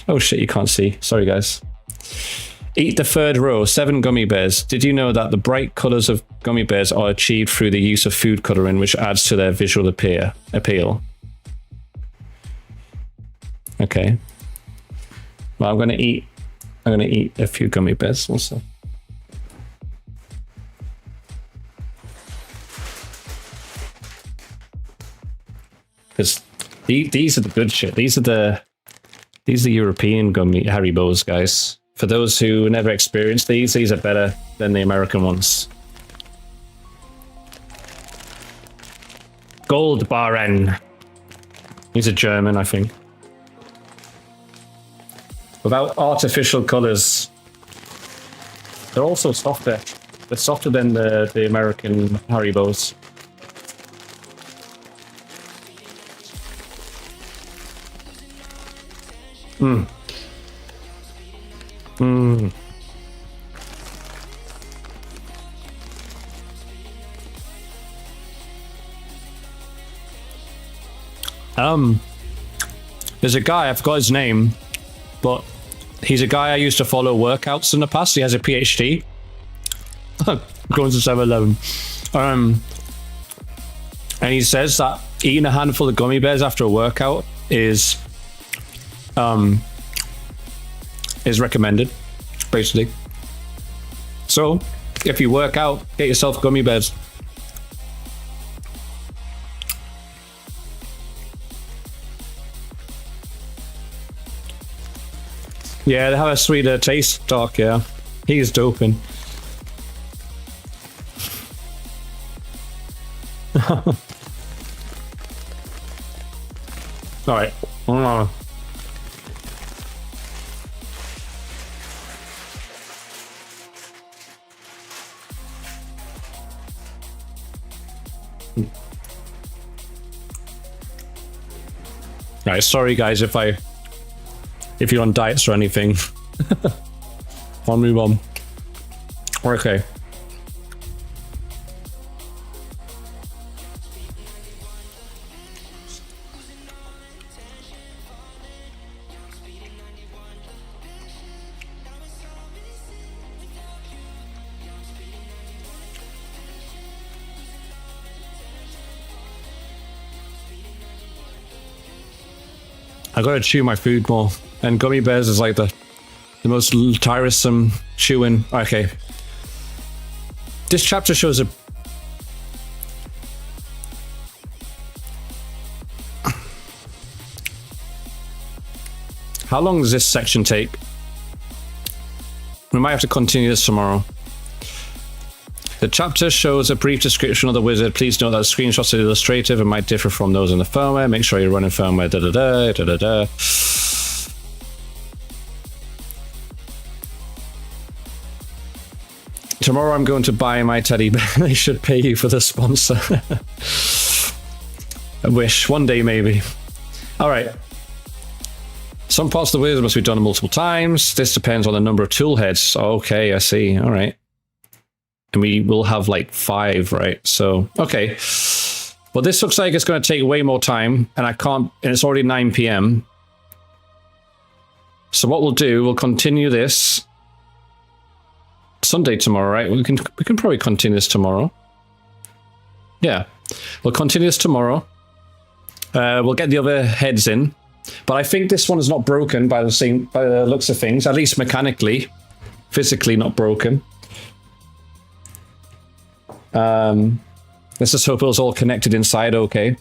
Oh shit, you can't see. Sorry, guys. Eat the 3rd row, 7 gummy bears. Did you know that the bright colors of gummy bears are achieved through the use of food coloring, which adds to their visual appeal? Okay. Well, I'm gonna eat a few gummy bears also. Because these are the good shit. These are the European gummy Haribos, guys. For those who never experienced these are better than the American ones. Gold Baren. These are German, I think. Without artificial colors. They're also softer. They're softer than the American Haribos. Mm. Mm. There's a guy, I forgot his name, but he's a guy I used to follow workouts in the past. He has a PhD. Going to 7-Eleven. And he says that eating a handful of gummy bears after a workout is recommended, basically. So, if you work out, get yourself gummy bears. Yeah, they have a sweeter taste, Doc, yeah. He's doping. Alright. Right, sorry guys if you're on diets or anything. I'll move on. Okay. I gotta chew my food more, and gummy bears is like the most tiresome chewing. Okay, this chapter shows a how long does this section take? We might have to continue this tomorrow. The chapter shows a brief description of the wizard. Please note that screenshots are illustrative and might differ from those in the firmware. Make sure you're running firmware. Tomorrow I'm going to buy my teddy bear. They should pay you for the sponsor. I wish. One day, maybe. All right. Some parts of the wizard must be done multiple times. This depends on the number of tool heads. Okay, I see. All right. And we will have like 5, right? So, okay. Well, this looks like it's going to take way more time, and I can't, and it's already 9 PM. So what we'll do, we'll continue this Sunday tomorrow, right? We can probably continue this tomorrow. Yeah, we'll continue this tomorrow. We'll get the other heads in, but I think this one is not broken by the looks of things, at least mechanically, physically not broken. Let's just hope it was all connected inside okay.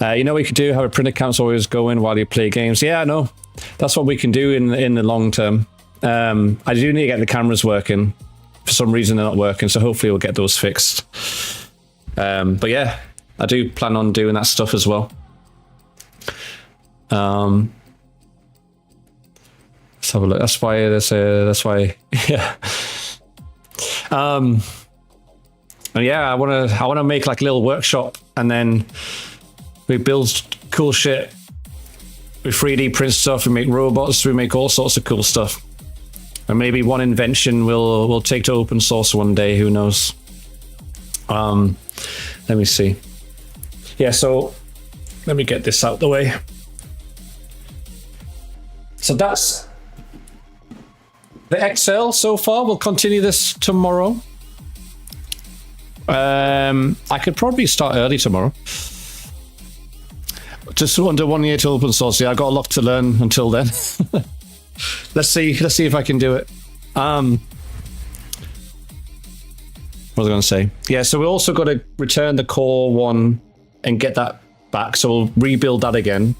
You know what you could do? Have a print account always going while you play games. Yeah, I know. That's what we can do in the long term. I do need to get the cameras working. For some reason they're not working, so hopefully we'll get those fixed. But yeah, I do plan on doing that stuff as well. Let's have a look. That's why yeah. And yeah, I wanna make like a little workshop, and then we build cool shit. We 3D print stuff, we make robots, we make all sorts of cool stuff. And maybe one invention will take to open source one day, who knows. Let me see. Yeah, so let me get this out the way. So that's the XL so far. We'll continue this tomorrow. I could probably start early tomorrow. just under 1 year to open source. Yeah, I got a lot to learn until then. Let's see if I can do it. What was I going to say? Yeah, so we also got to return the core one and get that back. So we'll rebuild that again.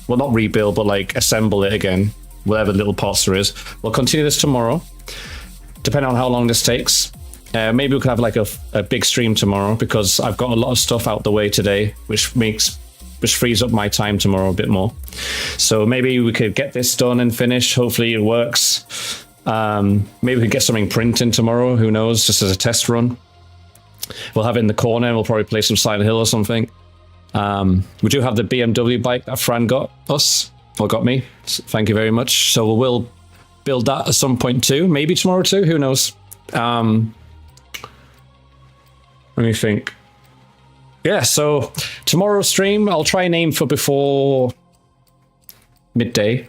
Well, not rebuild, but like assemble it again, whatever little parts there is. We'll continue this tomorrow, depending on how long this takes. Maybe we could have like a big stream tomorrow, because I've got a lot of stuff out the way today, which frees up my time tomorrow a bit more. So maybe we could get this done and finish. Hopefully it works. Maybe we could get something printing tomorrow. Who knows? Just as a test run. We'll have it in the corner. We'll probably play some Silent Hill or something. We do have the BMW bike that Fran got us, or got me. So thank you very much. So we will build that at some point too. Maybe tomorrow too. Who knows? Let me think. Yeah, so tomorrow's stream, I'll try and aim for before midday.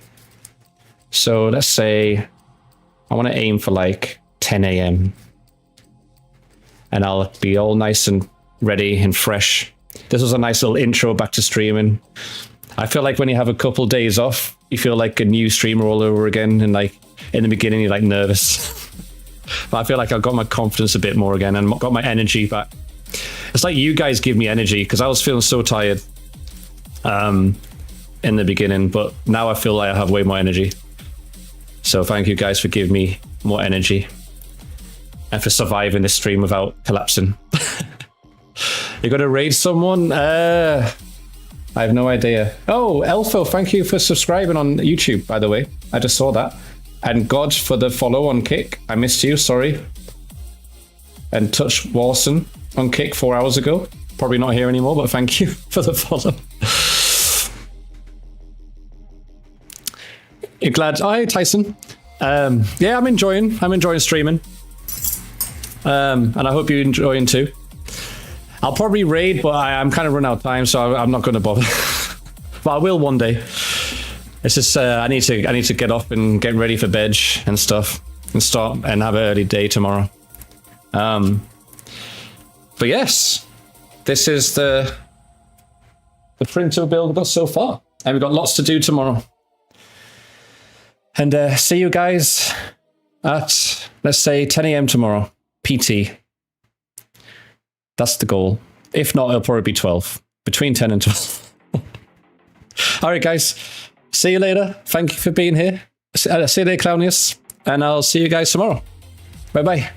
So let's say I want to aim for like 10 a.m. and I'll be all nice and ready and fresh. This was a nice little intro back to streaming. I feel like when you have a couple days off, you feel like a new streamer all over again. And like in the beginning, you're like nervous. But I feel like I've got my confidence a bit more again and got my energy back. It's like you guys give me energy, because I was feeling so tired in the beginning, but now I feel like I have way more energy. So thank you guys for giving me more energy and for surviving this stream without collapsing. You're going to raid someone? I have no idea. Oh, Elfo, thank you for subscribing on YouTube, by the way. I just saw that. And God for the follow on Kick. I missed you, sorry. And Touch Warson on Kick 4 hours ago. Probably not here anymore, but thank you for the follow. You're glad? Hi, Tyson. Yeah, I'm enjoying streaming. And I hope you're enjoying too. I'll probably raid, but I'm kind of run out of time, so I'm not going to bother. But I will one day. It's just I need to get up and get ready for bed and stuff, and start and have an early day tomorrow. But yes, this is the printer build we've got so far, and we've got lots to do tomorrow. And see you guys at, let's say, 10 a.m. tomorrow, PT. That's the goal. If not, it'll probably be 12, between 10 and 12. All right, guys. See you later. Thank you for being here. See you later, Clownius. And I'll see you guys tomorrow. Bye-bye.